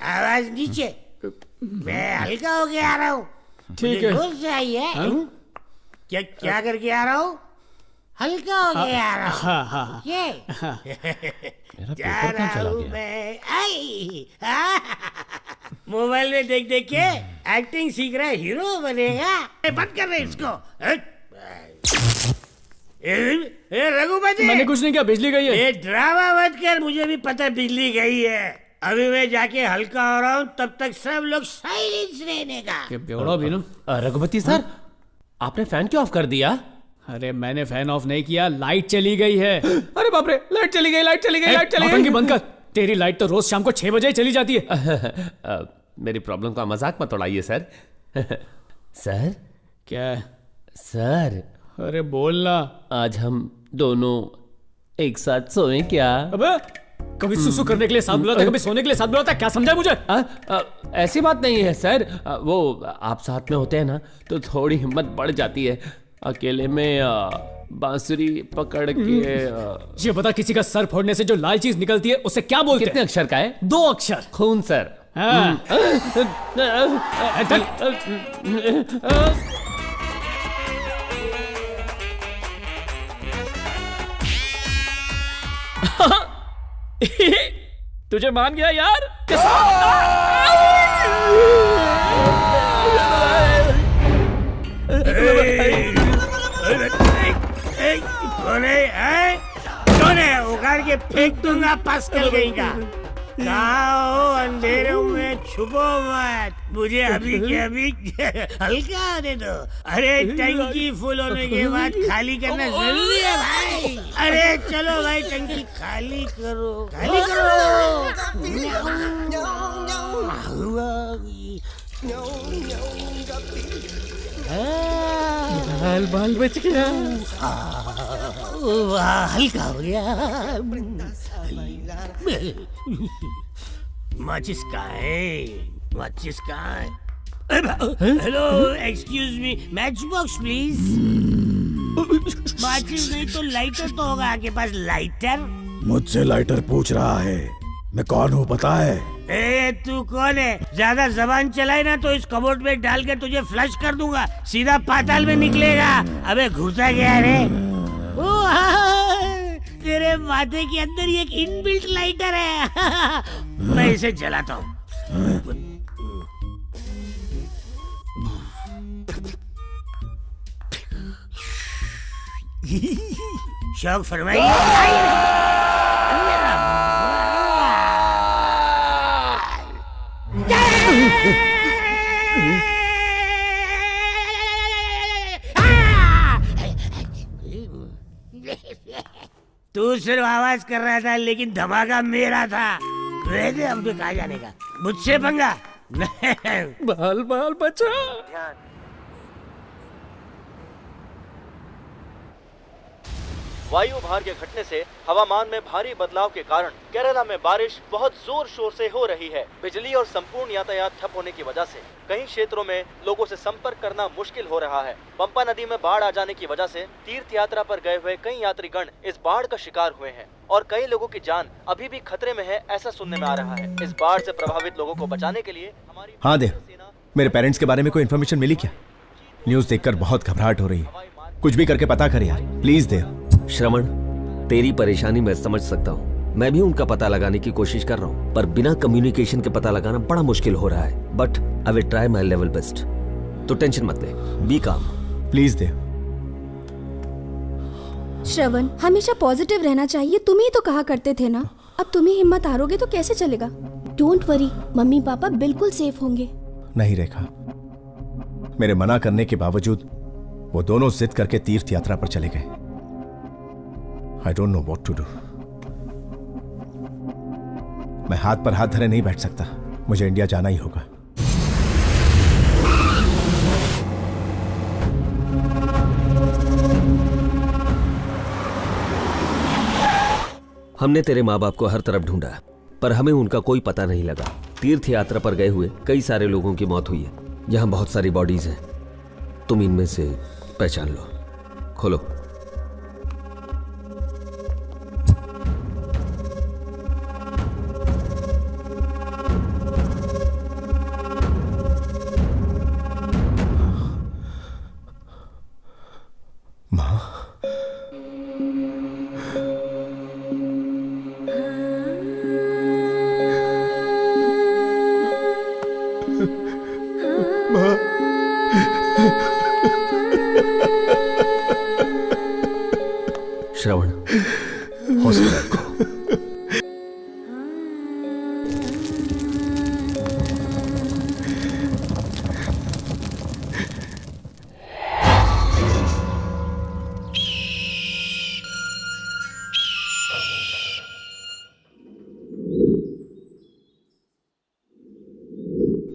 आवाज नीचे, मैं हल्का होके आ रहा हूँ। ठीक है। जोर से आई है। क्या करके आ रहा हूँ? हल्का होके आ रहा हूँ। ये जा रहा हूँ मैं। आई मोबाइल में देख देख के एक्टिंग सीख रहा है, हीरो बनेगा। बंद कर रहे इसको। रघुपति, मैंने कुछ नहीं किया, बिजली गई है। ये ड्रामा मत कर, मुझे भी पता बिजली गई है। अभी मैं जाके हल्का हो रहा हूँ, तब तक सब लोग साइलेंस रहने का। रघुपति सर, आपने फैन क्यों ऑफ कर दिया? अरे मैंने फैन ऑफ नहीं किया, लाइट चली गई है। अरे बाप रे, लाइट चली गई, लाइट चली गई, लाइट चली गई। बंद कर, तेरी लाइट तो रोज शाम को 6 बजे ही चली जाती है। मेरी प्रॉब्लम का मजाक मत उड़ाइए सर। सर क्या सर? अरे बोलना। आज हम दोनों एक साथ सोए क्या? अबे कभी सुसु करने के लिए साथ बुलाता, कभी सोने के लिए साथ बुलाता, क्या समझा मुझे? ऐसी बात नहीं है सर, वो आप साथ में होते हैं ना तो थोड़ी हिम्मत बढ़ जाती है। अकेले में बांसुरी पकड़ के ये बता, किसी का सर फोड़ने से जो लाल चीज निकलती है उसे क्या बोलते हैं? कितने अक्षर का है? 2 अक्षर। खून सर। तुझे मान गया यार। कौन है? कौन है? उखाड़ के फेंक दूंगा पास्कल गई का। कहाँ हो? अंधेरे में छुपो मत, मुझे अभी के अभी हल्का आने दो। अरे टंकी फुल होने के बाद खाली करना जरूरी है भाई। अरे चलो भाई, टंकी खाली करो, खाली करो। बाल बच गया। हल्का हो गया। माचिस कहाँ है? माचिस कहाँ है? Hello, excuse me, match box please. माचिस नहीं तो लाइटर तो होगा आपके पास। लाइटर? मुझसे लाइटर पूछ रहा है, मैं कौन हूँ पता है? ए तू कौन है? ज्यादा जबान चलाए ना तो इस कबोर्ड में डाल के तुझे फ्लश कर दूंगा, सीधा पाताल में निकलेगा। अबे घुसा गया रे। तेरे माथे के अंदर एक इनबिल्ट लाइटर है। मैं इसे जलाता हूँ। शौक फरमाइए। तू सिर्फ आवाज कर रहा था, लेकिन धमाका मेरा था। वैसे अब तो कहाँ जाने का? मुझसे पंगा? बाल बाल बचा। वायु भार के घटने से हवामान में भारी बदलाव के कारण केरला में बारिश बहुत जोर शोर से हो रही है। बिजली और संपूर्ण यातायात ठप होने की वजह से कई क्षेत्रों में लोगों से संपर्क करना मुश्किल हो रहा है। पंपा नदी में बाढ़ आ जाने की वजह से तीर्थ यात्रा पर गए हुए कई यात्रीगण इस बाढ़ का शिकार हुए हैं और कई लोगों की जान अभी भी खतरे में है, ऐसा सुनने में आ रहा है। इस बाढ़ से प्रभावित लोगों को बचाने के लिए हमारी हाँ देव, मेरे पेरेंट्स के बारे में कोई इन्फॉर्मेशन मिली क्या? न्यूज देखकर बहुत घबराहट हो रही है, कुछ भी करके पता कर यार प्लीज देव। श्रवण, तेरी परेशानी मैं समझ सकता हूँ, मैं भी उनका पता लगाने की कोशिश कर रहा हूँ, पर बिना कम्युनिकेशन के पता लगाना बड़ा मुश्किल हो रहा है। But I will try my level best. तो टेंशन मत ले, बी काम प्लीज देव। श्रवण, हमेशा पॉजिटिव रहना चाहिए, तुम ही तो कहा करते थे ना। अब तुम ही हिम्मत हारोगे तो कैसे चलेगा? डोंट वरी, मम्मी पापा बिल्कुल सेफ होंगे। नहीं रेखा, मेरे मना करने के बावजूद वो दोनों जिद करके तीर्थ यात्रा पर चले गए। I don't know what to do. मैं हाथ पर हाथ धरे नहीं बैठ सकता, मुझे इंडिया जाना ही होगा। हमने तेरे माँ बाप को हर तरफ ढूंढा, पर हमें उनका कोई पता नहीं लगा। तीर्थ यात्रा पर गए हुए कई सारे लोगों की मौत हुई है। यहाँ बहुत सारी बॉडीज हैं, तुम इनमें से पहचान लो। खोलो। श्रवण, हौसला रखो।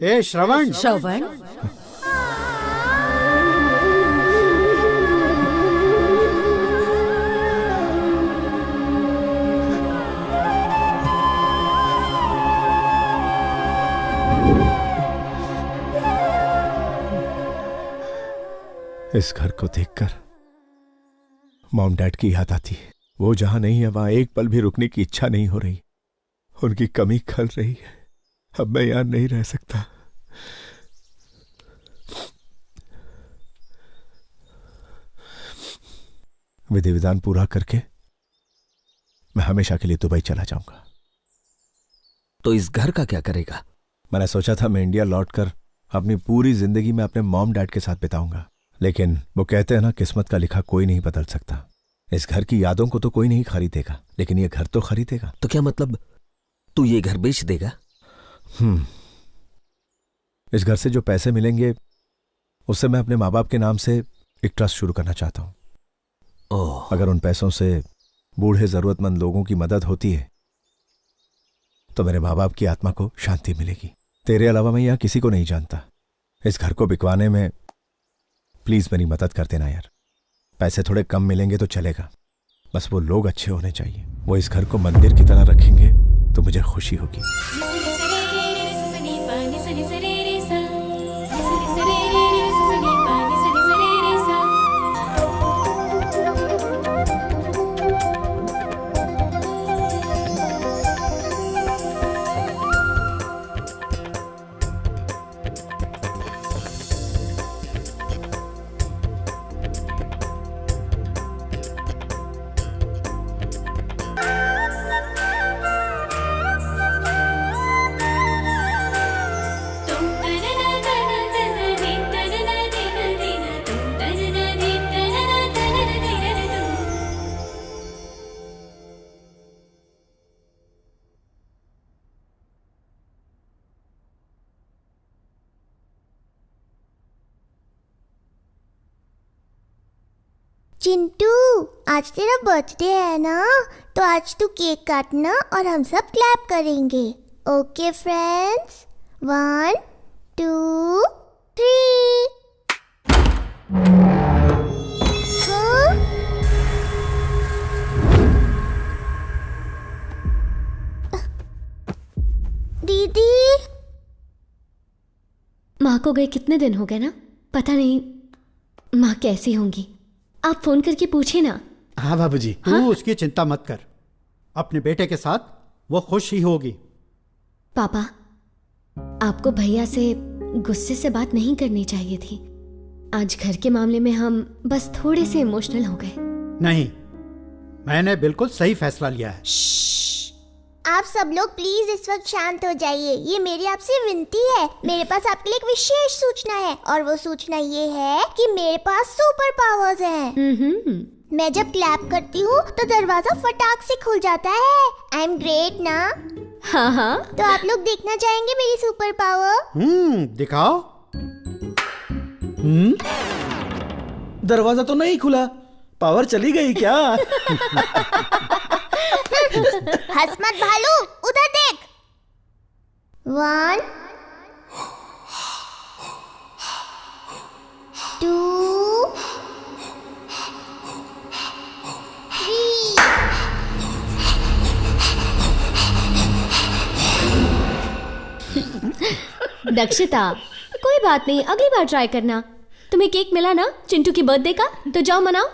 ए श्रवण, श्रवण, इस घर को देखकर मॉम डैड की याद आती है। वो जहां नहीं है वहां एक पल भी रुकने की इच्छा नहीं हो रही। उनकी कमी खल रही है। अब मैं यहां नहीं रह सकता। विधि विधान पूरा करके मैं हमेशा के लिए दुबई चला जाऊंगा। तो इस घर का क्या करेगा? मैंने सोचा था मैं इंडिया लौटकर अपनी पूरी जिंदगी में अपने मॉम डैड के साथ बिताऊंगा, लेकिन वो कहते हैं ना, किस्मत का लिखा कोई नहीं बदल सकता। इस घर की यादों को तो कोई नहीं खरीदेगा, लेकिन ये घर तो खरीदेगा। तो क्या मतलब तू ये घर बेच देगा? इस घर से जो पैसे मिलेंगे उससे मैं अपने माँ बाप के नाम से एक ट्रस्ट शुरू करना चाहता हूं। अगर उन पैसों से बूढ़े जरूरतमंद लोगों की मदद होती है तो मेरे माँ बाप की आत्मा को शांति मिलेगी। तेरे अलावा मैं यहां किसी को नहीं जानता। इस घर को बिकवाने में प्लीज मेरी मदद कर देना यार। पैसे थोड़े कम मिलेंगे तो चलेगा, बस वो लोग अच्छे होने चाहिए। वो इस घर को मंदिर की तरह रखेंगे तो मुझे खुशी होगी। चिंटू, आज तेरा बर्थडे है ना, तो आज तू केक काटना और हम सब क्लैप करेंगे। Okay friends, 1 2 3। दीदी, माँ को गए कितने दिन हो गए ना, पता नहीं माँ कैसी होंगी। आप फोन करके पूछे ना। हाँ बाबूजी, तू उसकी चिंता मत कर। अपने बेटे के साथ वो खुश ही होगी। पापा, आपको भैया से गुस्से से बात नहीं करनी चाहिए थी। आज घर के मामले में हम बस थोड़े से इमोशनल हो गए। नहीं, मैंने बिल्कुल सही फैसला लिया है। आप सब लोग प्लीज इस वक्त शांत हो जाइए। ये मेरी आपसे विनती है। मेरे पास आपके लिए एक विशेष सूचना है, और वो सूचना ये है कि मेरे पास सुपर पावर्स हैं। मैं जब क्लैप करती हूँ तो दरवाजा फटाक से खुल जाता है। आई एम ग्रेट ना? हाँ हाँ। तो आप लोग देखना चाहेंगे मेरी सुपर पावर? दिखाओ। दरवाजा तो नहीं खुला, पावर चली गई क्या? हंस मत भालू, उधर देख। 1 2 3। दक्षिता, कोई बात नहीं, अगली बार ट्राई करना। तुम्हें केक मिला ना चिंटू की बर्थडे का, तो जाओ मनाओ।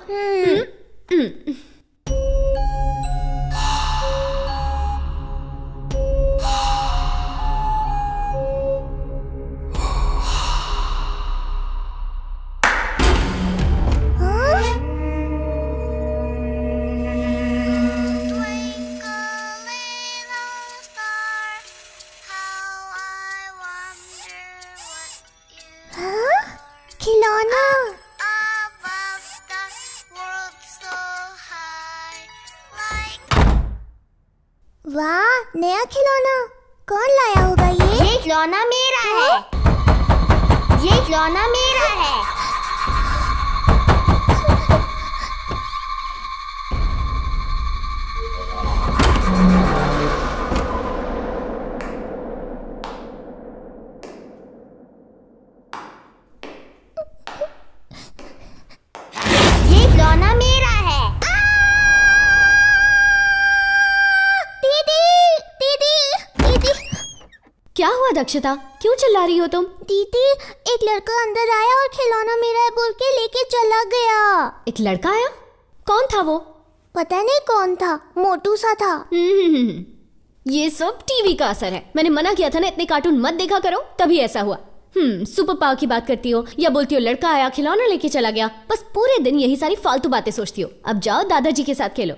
खिलौना। वाह, नया खिलौना। कौन लाया होगा ये खिलौना मेरा है। ये खिलौना मेरा है। ये खिलौना मेरा है। क्या हुआ दक्षिता, क्यों चिल्ला रही हो तुम? दीदी, एक लड़का अंदर आया और खिलौना मेरा है बोल के लेके चला गया। एक लड़का आया? कौन था वो? पता नहीं कौन था, मोटू सा था। ये सब टीवी का असर है। मैंने मना किया था ना, इतने कार्टून मत देखा करो, तभी ऐसा हुआ। सुपर पावर की बात करती हो या बोलती हो लड़का आया खिलौना लेके चला गया, बस पूरे दिन यही सारी फालतू बातें सोचती हो। अब जाओ दादाजी के साथ खेलो।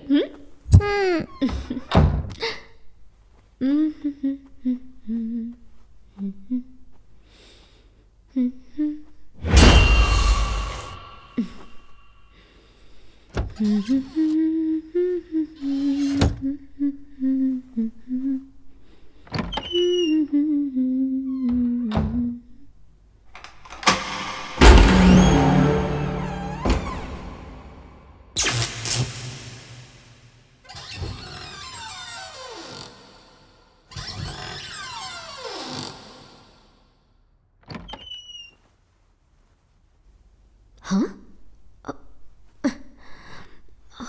हाँ?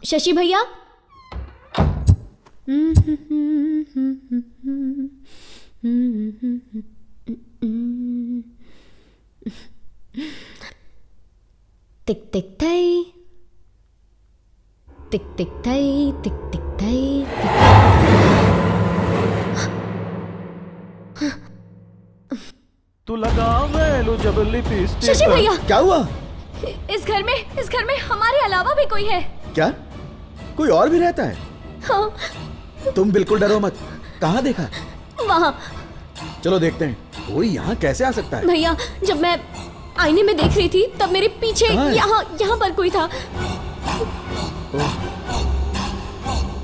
शशि भैया, टिक टिक थई, टिक टिक थई, टिक टिक थई। तू लगावे लो जब लिपस्टिक। शशि भैया, क्या हुआ? इस घर में हमारे अलावा भी कोई है। क्या? कोई और भी रहता है? हाँ। तुम बिल्कुल डरो मत। कहाँ देखा? वहाँ। चलो देखते हैं, कोई यहाँ कैसे आ सकता है? भैया, जब मैं आईने में देख रही थी तब मेरे पीछे यहाँ पर कोई था।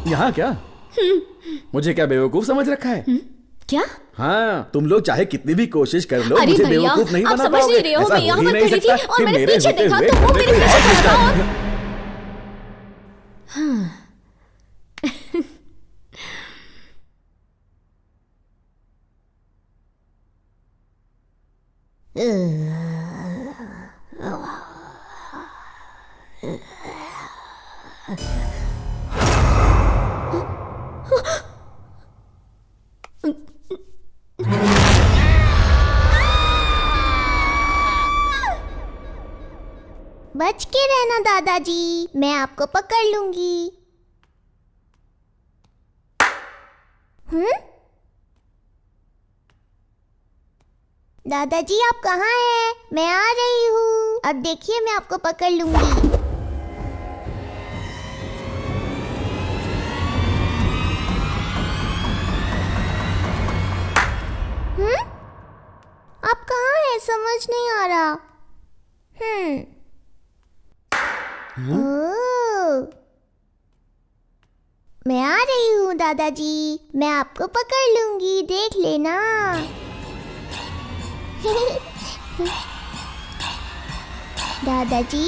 यहाँ क्या? मुझे क्या बेवकूफ समझ रखा है? क्या? हाँ, तुम लोग चाहे कितनी भी कोशिश कर लो, अरे मुझे भैया, बेवकूफ नहीं आप बना समझ पाओगे। नहीं रहे हो, ऐसा मैं यहाँ हो ही पर नहीं खड़ी थी सकता और कि मैंने मेरे पीछे होते देखा हुए तो वो घर में मेरे कोई पीछे और खड़ा था घुसता है। बच के रहना दादाजी, मैं आपको पकड़ लूंगी। दादाजी आप कहाँ हैं? मैं आ रही हूँ। अब देखिए मैं आपको पकड़ लूंगी। आप कहाँ हैं? समझ नहीं आ रहा। ओह, मैं आ रही हूँ दादाजी, मैं आपको पकड़ लूंगी, देख लेना। दादाजी।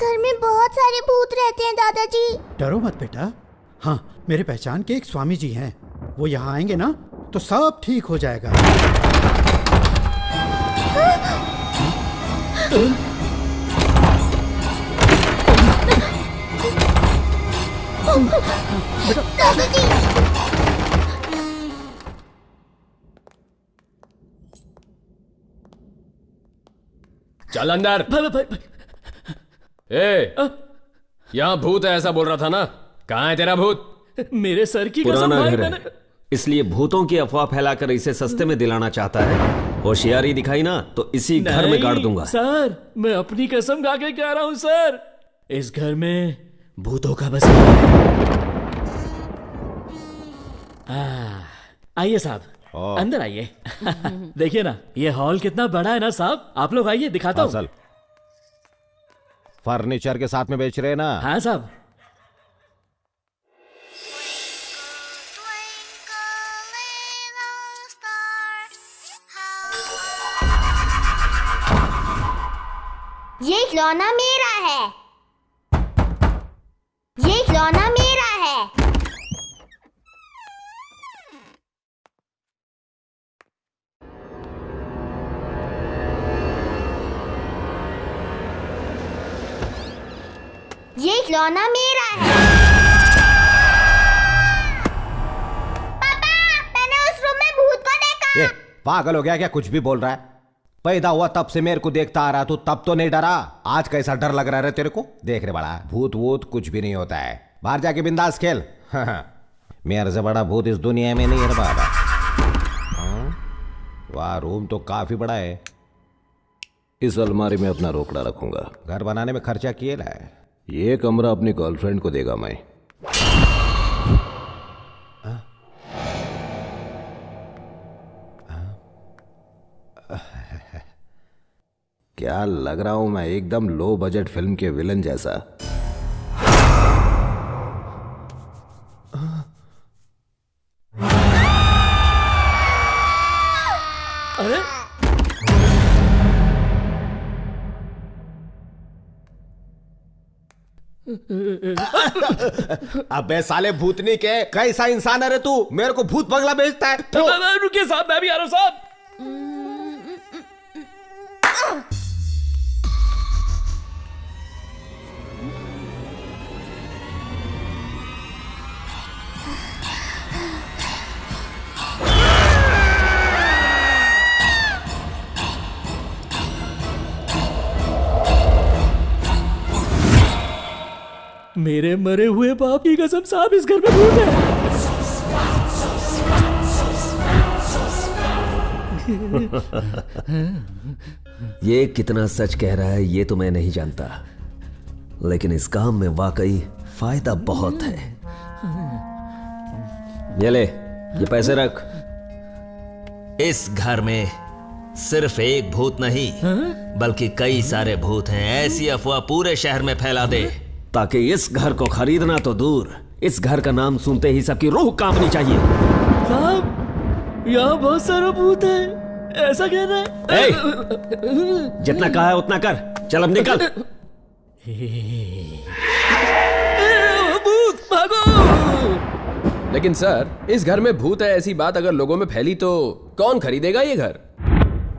घर में बहुत सारे भूत रहते हैं दादाजी। डरो मत बेटा। हाँ, मेरे पहचान के एक स्वामी जी हैं, वो यहाँ आएंगे ना तो सब ठीक हो जाएगा। दादाजी चल अंदर। ए, यहाँ भूत है ऐसा बोल रहा था ना, कहाँ है तेरा भूत? मेरे सर की कसम पुराना भाई, घर है, इसलिए भूतों की अफवाह फैलाकर इसे सस्ते में दिलाना चाहता है। होशियारी दिखाई ना तो इसी घर में गाड़ दूंगा। सर, मैं अपनी कसम खा के कह रहा हूँ सर, इस घर में भूतों का बसेरा है। आइए साहब, अंदर आइए। देखिए ना, ये हॉल कितना बड़ा है ना साहब। आप लोग आइए, दिखाता हूँ। फर्नीचर के साथ में बेच रहे हैं ना? हाँ साहब। ये खिलौना मेरा है, ये खिलौना मेरा है। ये खिलौना मेरा है। पापा, मैंने उस रूम में भूत को देखा। ये पागल हो गया क्या? कुछ भी बोल रहा है। पैदा हुआ तब से मेरे को देखता आ रहा, तू तब तो नहीं डरा, आज कैसा डर लग रहा है तेरे को? देख रे बड़ा, भूत वूत कुछ भी नहीं होता है, बाहर जाके बिंदास खेल। मेरे से बड़ा भूत इस दुनिया में नहीं है बाबा। वाह, रूम तो काफी बड़ा है। इस अलमारी में अपना रोकड़ा रखूंगा। घर बनाने में खर्चा किए ला है। ये कमरा अपनी गर्लफ्रेंड को देगा मैं। क्या लग रहा हूं मैं? एकदम लो बजट फिल्म के विलन जैसा। अरे अबे साले भूतनी के, कैसा इंसान है रे तू? मेरे को भूत बंगला भेजता है। रुकिए साहब, मैं भी आ रहा हूं साहब। मेरे मरे हुए बाप की कसम साहब, इस घर में भूत है। ये कितना सच कह रहा है ये तो मैं नहीं जानता, लेकिन इस काम में वाकई फायदा बहुत है। ये ले, ये पैसे रख। इस घर में सिर्फ एक भूत नहीं बल्कि कई सारे भूत हैं। ऐसी अफवाह पूरे शहर में फैला दे ताकि इस घर को खरीदना तो दूर, इस घर का नाम सुनते ही सबकी रूह कांपनी चाहिए। साहब, यहाँ बहुत सारा भूत है, ऐसा कहना है? जितना कहा है उतना कर, चल अब निकल। भूत भागो। लेकिन सर, इस घर में भूत है ऐसी बात अगर लोगों में फैली तो कौन खरीदेगा ये घर?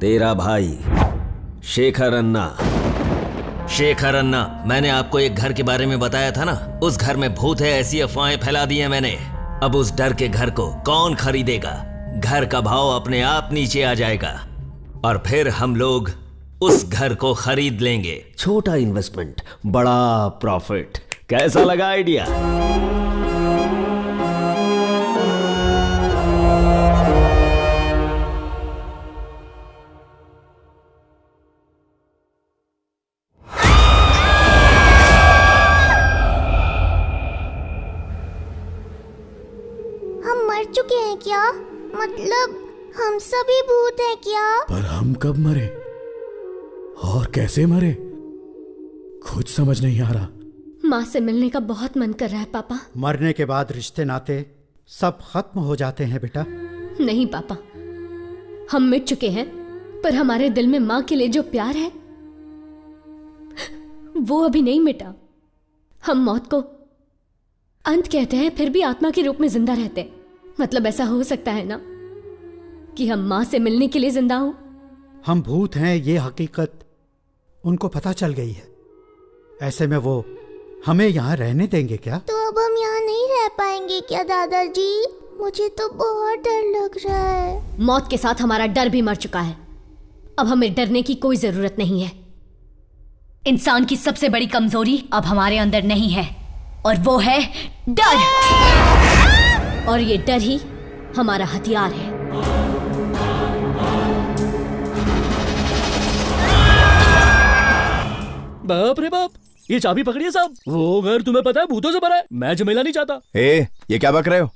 तेरा भाई शेखर अन्ना। शेखर अन्ना, मैंने आपको एक घर के बारे में बताया था ना, उस घर में भूत है ऐसी अफवाहें फैला दी है मैंने। अब उस डर के घर को कौन खरीदेगा? घर का भाव अपने आप नीचे आ जाएगा और फिर हम लोग उस घर को खरीद लेंगे। छोटा इन्वेस्टमेंट, बड़ा प्रॉफिट। कैसा लगा आइडिया? चुके हैं क्या? मतलब हम सभी भूत हैं क्या? पर हम कब मरे और कैसे मरे, कुछ समझ नहीं आ रहा। माँ से मिलने का बहुत मन कर रहा है पापा। मरने के बाद रिश्ते नाते सब खत्म हो जाते हैं बेटा। नहीं पापा, हम मिट चुके हैं, पर हमारे दिल में माँ के लिए जो प्यार है वो अभी नहीं मिटा। हम मौत को अंत कहते हैं, फिर भी आत्मा के रूप में जिंदा रहते हैं। मतलब ऐसा हो सकता है ना कि हम माँ से मिलने के लिए जिंदा हो। हम भूत हैं, ये हकीकत उनको पता चल गई है। ऐसे में वो हमें यहाँ रहने देंगे क्या? तो अब हम यहाँ नहीं रह पाएंगे क्या दादाजी? मुझे तो बहुत डर लग रहा है। मौत के साथ हमारा डर भी मर चुका है। अब हमें डरने की कोई जरूरत नहीं है। इंसान की सबसे बड़ी कमजोरी अब हमारे अंदर नहीं है, और वो है डर। और ये डर ही हमारा हथियार है। बाप रे बाप, ये चाबी पकड़िए साहब। वो घर तुम्हें पता है भूतों से भरा है। मैं झमेला नहीं चाहता। ये क्या बक रहे हो?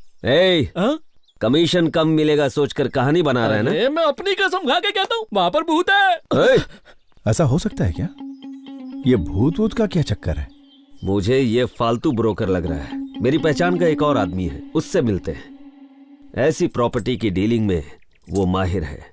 कमीशन कम मिलेगा सोचकर कहानी बना रहा है ना? मैं अपनी कसम खा के कहता हूँ, वहाँ पर भूत है। ऐसा हो सकता है क्या? ये भूत वूत का क्या चक्कर है? मुझे ये फालतू ब्रोकर लग रहा है। मेरी पहचान का एक और आदमी है, उससे मिलते हैं। ऐसी प्रॉपर्टी की डीलिंग में वो माहिर है।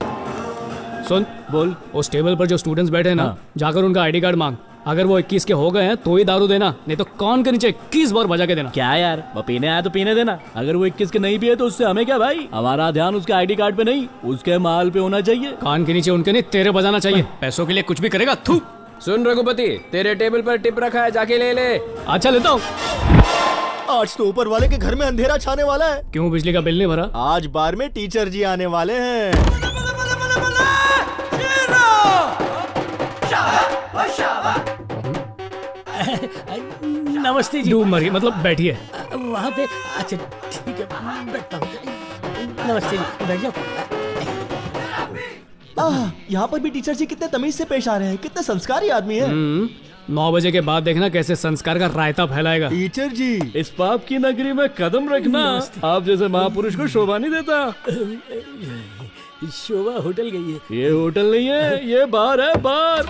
सुन, बोल। उस टेबल पर जो स्टूडेंट्स बैठे हैं ना, जाकर उनका आईडी कार्ड मांग। अगर वो 21 के हो गए हैं तो ही दारू देना, नहीं तो कान के नीचे 21 बार बजा के देना। क्या यार, वो पीने आया तो पीने देना। अगर वो 21 के नहीं पिए तो उससे हमें क्या भाई? हमारा ध्यान उसके आईडी कार्ड पे नहीं, उसके माल पे होना चाहिए। कान के नीचे उनके नहीं, तेरे बजाना चाहिए। पैसों के लिए कुछ भी करेगा। थू। सुन रघुपति, तेरे टेबल पर टिप रखा है, जाके ले ले। अच्छा, लेता हूँ। आज तो ऊपर वाले के घर में अंधेरा छाने वाला है। क्यों, बिजली का बिल नहीं भरा? आज बार में टीचर जी आने वाले हैं। नमस्ते जी। डूब मरी, मतलब बैठिए। वहाँ पे अच्छा ठीक है, बैठता हूँ। नमस्ते जी, बैठ जाओ। यहाँ पर भी टीचर जी कितने तमीज से पेश आ रहे हैं, कितने संस्कारी आदमी है। 9 बजे के बाद देखना कैसे संस्कार का रायता फैलाएगा। टीचर जी, इस पाप की नगरी में कदम रखना। आप जैसे महापुरुष को शोभा नहीं देता। शोभा होटल गई है। ये होटल नहीं है, ये बार है, बार।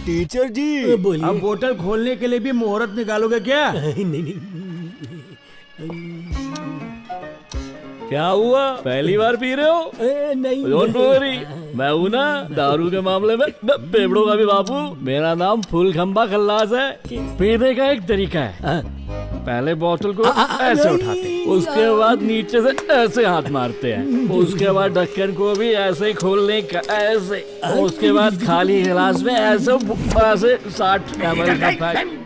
टीचर जी, अब होटल खोलने के लिए भी मुहूर्त निकालोगे क्या? नहीं। क्या हुआ, पहली बार पी रहे हो? नहीं। डोंट वरी, मैं हूँ ना दारू के मामले में पेड़ों का भी बाबू। मेरा नाम फूल खंबा खल्लास है। पीने का एक तरीका है, पहले बोतल को ऐसे उठाते हैं, उसके बाद नीचे से ऐसे हाथ मारते हैं, उसके बाद ढक्कन को भी ऐसे ही खोलने का, ऐसे। उसके बाद खाली गिलास में ऐसे 60 ml का पैक।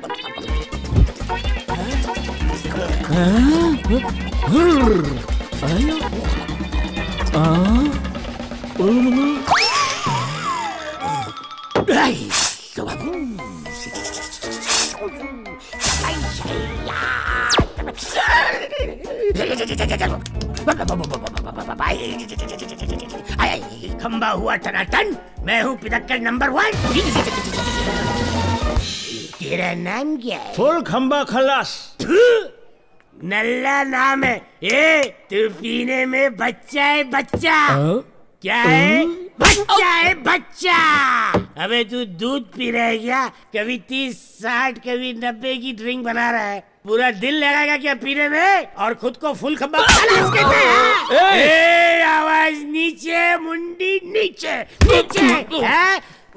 खंबा हुआ टनाटन, मैं हूँ पिदक्कड़ नंबर 1। तेरा नाम क्या है? फुल खंबा खल्लास। नल्ला नाम है। तू पीने में बच्चा है, बच्चा। क्या है? बच्चा है, बच्चा। अबे तू दूध पी रहा है क्या? कभी 30, 60, कभी 90 की ड्रिंक बना रहा है। पूरा दिल लगाएगा क्या पीने में? और खुद को फुल खंबा खल्लास कहता है। आवाज नीचे, मुंडी नीचे, नीचे।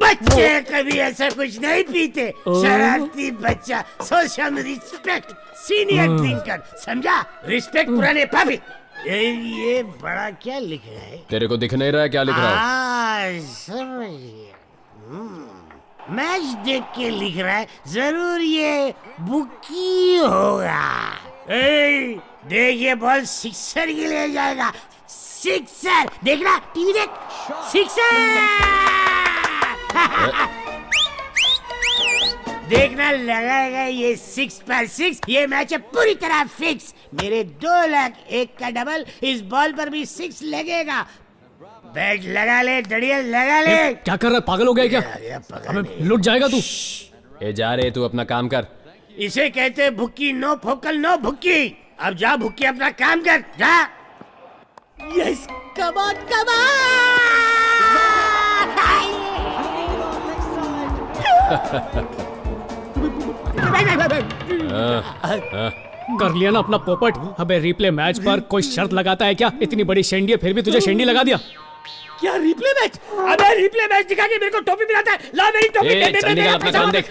बच्चे कभी ऐसा कुछ नहीं पीते। शरारती बच्चा। Show some respect, senior drinker, समझा? रिस्पेक्ट पुराने पापी। ये बड़ा क्या लिख रहा है? तेरे को दिख नहीं रहा है क्या लिख रहा है? समझ गया। मैच देख के लिख रहा है, जरूर ये बुकी होगा। देख ये बॉल सिक्सर के लिए जाएगा। सिक्सर, देखना टीवी देख। सिक्सर देखना, लगाएगा ये 6 पर 6। ये मैच है पूरी तरह फिक्स। मेरे 2 लाख 1 का डबल। इस बॉल पर भी 6 लगेगा। बैट लगा ले, डड़िया लगा ले। क्या कर रहा है, पागल हो गया क्या? अबे लुट जाएगा तू। ए जा रहे, तू अपना काम कर। इसे कहते हैं भुक्की, नो फोकल नो भुक्की। अब जा भुक्की, अपना काम कर, जा। यस, कबाद कर लिया ना अपना पोपट। अबे रिप्ले मैच पर कोई शर्त लगाता है क्या? इतनी बड़ी शेंडी है फिर भी तुझे शेंडी लगा दिया। क्या रिप्ले मैच? अबे रिप्ले मैच दिखा के मेरे को टोपी पिलाता है। ला मेरी टोपी। चल निकल अपना काम देख।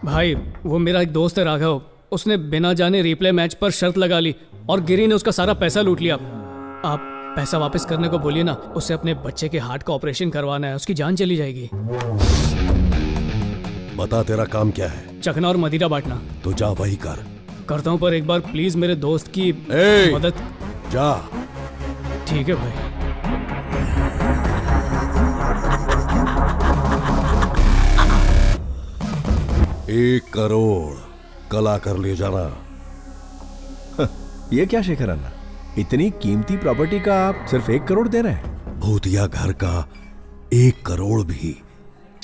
भाई वो मेरा एक दोस्त है राघव, उसने बिना जाने रिप्ले मैच पर शर्त लगा ली और गिरी ने उसका सारा पैसा लूट लिया। आप पैसा वापस करने को बोलिए ना, उसे अपने बच्चे के हार्ट का ऑपरेशन करवाना है, उसकी जान चली जाएगी। बता तेरा काम क्या है? चखना और मदिरा बांटना। तो जा वही कर। करता हूँ पर एक बार प्लीज मेरे दोस्त की मदद। जा। ठीक है भाई। 1 करोड़ कल आकर ले जाना। ये क्या शेखर अन्ना, इतनी कीमती प्रॉपर्टी का आप सिर्फ 1 करोड़ दे रहे हैं? भूतिया घर का 1 करोड़ भी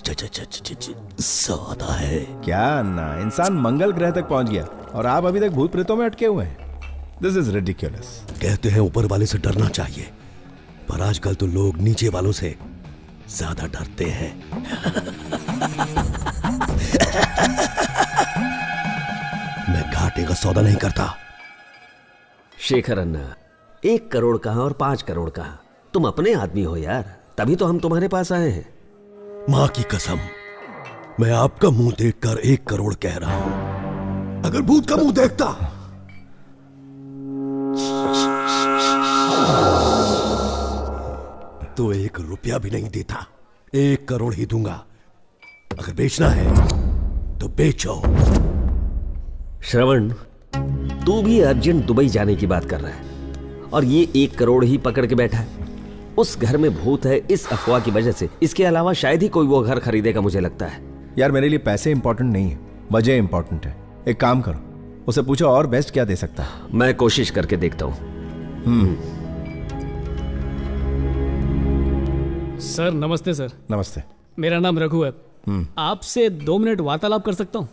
ज्यादा है। क्या अन्ना, इंसान मंगल ग्रह तक पहुंच गया और आप अभी तक भूत प्रेतों में अटके हुए हैं। This is ridiculous. कहते हैं ऊपर वाले से डरना चाहिए, पर आजकल तो लोग नीचे वालों से ज्यादा डरते हैं। मैं घाटे का सौदा नहीं करता। शेखर अन्ना, 1 करोड़ कहां और 5 करोड़ कहां? तुम अपने आदमी हो यार, तभी तो हम तुम्हारे पास आए हैं। मां की कसम, मैं आपका मुंह देखकर 1 करोड़ कह रहा हूं। अगर भूत का मुंह देखता तो 1 रुपया भी नहीं देता। 1 करोड़ ही दूंगा। अगर बेचना है तो बेचो। श्रवण, तू भी अर्जेंट दुबई जाने की बात कर रहा है और ये 1 करोड़ ही पकड़ के बैठा है। उस घर में भूत है इस अफवाह की वजह से। इसके अलावा शायद ही कोई वो घर खरीदेगा, मुझे लगता है। यार मेरे लिए पैसे इंपॉर्टेंट नहीं है, वजह इंपॉर्टेंट है। एक काम करो, उसे पूछो और बेस्ट क्या दे सकता है। मैं कोशिश करके देखता हूं। सर नमस्ते। सर नमस्ते। मेरा नाम रघु है। आपसे 2 मिनट वार्तालाप कर सकता हूं?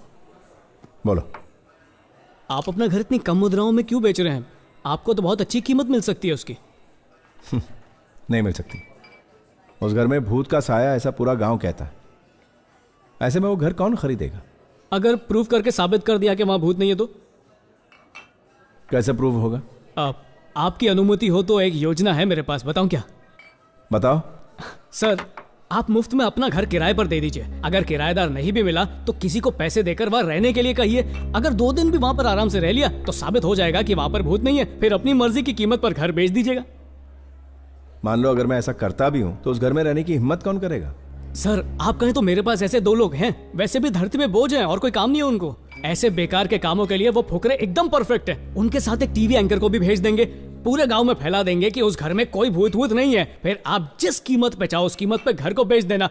बोलो। आप अपना घर इतनी कम मुद्राओं में क्यों बेच रहे हैं? आपको तो बहुत अच्छी कीमत मिल सकती है उसकी। नहीं मिल सकती। उस घर में भूत का साया, ऐसा पूरा गांव कहता है। ऐसे में वो घर कौन खरीदेगा? अगर प्रूफ करके साबित कर दिया कि वहां भूत नहीं है तो? कैसे प्रूफ होगा? आपकी अनुमति हो तो एक योजना है मेरे पास, बताऊं क्या? बताओ। सर आप मुफ्त में अपना घर किराए पर दे दीजिए। अगर किराएदार नहीं भी मिला तो किसी को पैसे देकर वहां रहने के लिए कहिए। अगर 2 दिन भी वहां पर आराम से रह लिया तो साबित हो जाएगा कि वहां पर भूत नहीं है। फिर अपनी मर्जी की कीमत पर घर बेच दीजिएगा। मान लो अगर मैं ऐसा करता भी हूं तो उस घर में रहने की हिम्मत कौन करेगा? सर आप कहें तो मेरे पास ऐसे 2 लोग हैं, वैसे भी धरती में बोझ हैं और कोई काम नहीं है उनको। ऐसे बेकार के कामों के लिए वो फुकरे एकदम परफेक्ट है। उनके साथ एक टीवी एंकर को भी भेज देंगे, पूरे गांव में फैला देंगे कि उस घर में कोई भूत भूत नहीं है। फिर आप जिस कीमत पे चाहो उस कीमत पे घर को बेच देना।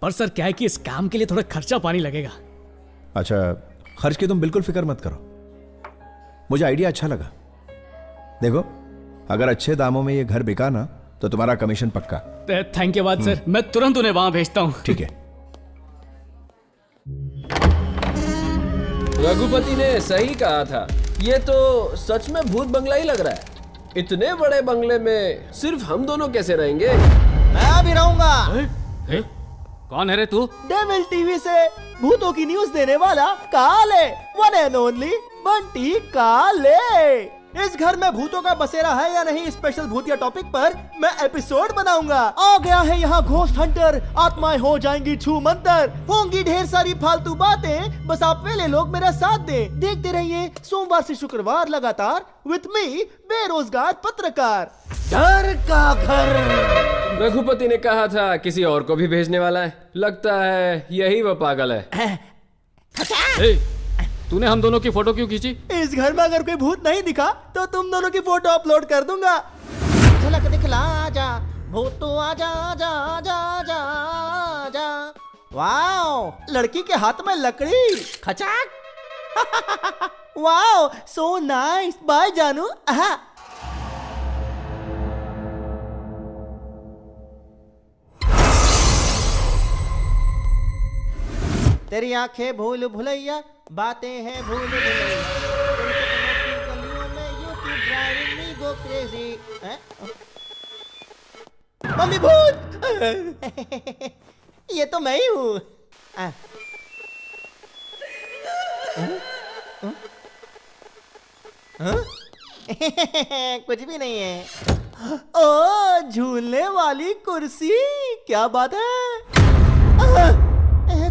पर सर क्या है कि इस काम के लिए थोड़ा खर्चा पानी लगेगा। अच्छा, खर्च की तुम बिल्कुल फिक्र मत करो, मुझे आइडिया अच्छा लगा। देखो अगर अच्छे दामों में ये घर बिका ना तो तुम्हारा कमीशन पक्का। धन्यवाद सर, मैं तुरंत उन्हें वहां भेजता हूँ। ठीक है। रघुपति ने सही कहा था, ये तो सच में भूत बंगला ही लग रहा है। इतने बड़े बंगले में सिर्फ हम दोनों कैसे रहेंगे? मैं भी रहूंगा। कौन है रे तू? डेविल टीवी से भूतों की न्यूज देने वाला काले, वन एंड ओनली बंटी काले। इस घर में भूतों का बसेरा है या नहीं, स्पेशल भूतिया टॉपिक पर मैं एपिसोड बनाऊंगा। आ गया है यहाँ घोस्ट हंटर, आत्माएं हो जाएंगी छू मंतर, होंगी ढेर सारी फालतू बातें, बस आप वेले लोग मेरा साथ दें। देखते रहिए सोमवार से शुक्रवार लगातार विथ मी बेरोजगार पत्रकार। डर का घर। रघुपति ने कहा था किसी और को भी भेजने वाला है, लगता है यही वो पागल है। तूने हम दोनों की फोटो क्यों खींची? इस घर में अगर कोई भूत नहीं दिखा तो तुम दोनों की फोटो अपलोड कर दूंगा। झलक दिखला जा भूतू, आजा आजा आजा आजा आजा। वाओ, लड़की के हाथ में लकड़ी, खचाक। Wow, so nice. बाय जानू। तेरी आंखें भूल भुलैया, बातें हैं भूल भुलैया, गलियों में you keep driving me go crazy। Mummy भूत। ये तो मैं ही हूँ। कुछ भी नहीं है। ओ झूलने वाली कुर्सी, क्या बात है।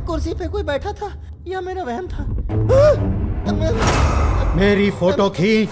कुर्सी पे कोई बैठा था या मेरा वहम था। मेरी फोटो खींच।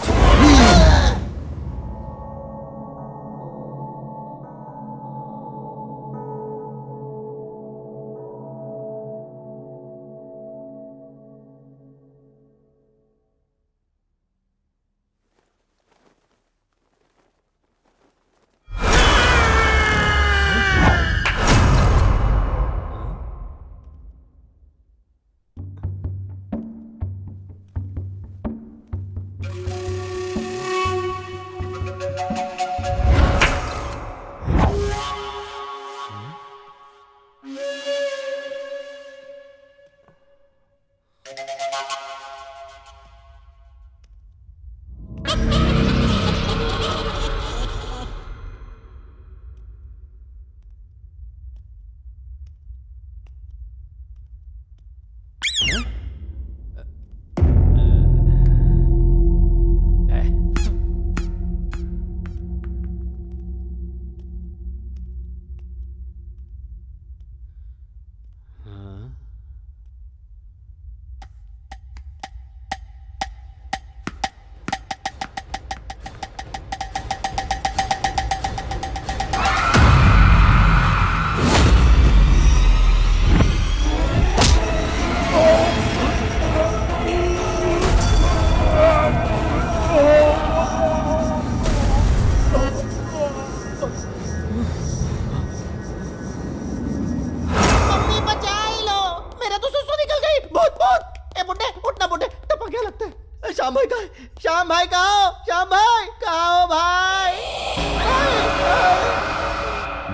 श्याम भाई कहाँ? श्याम भाई कहाँ हो भाई?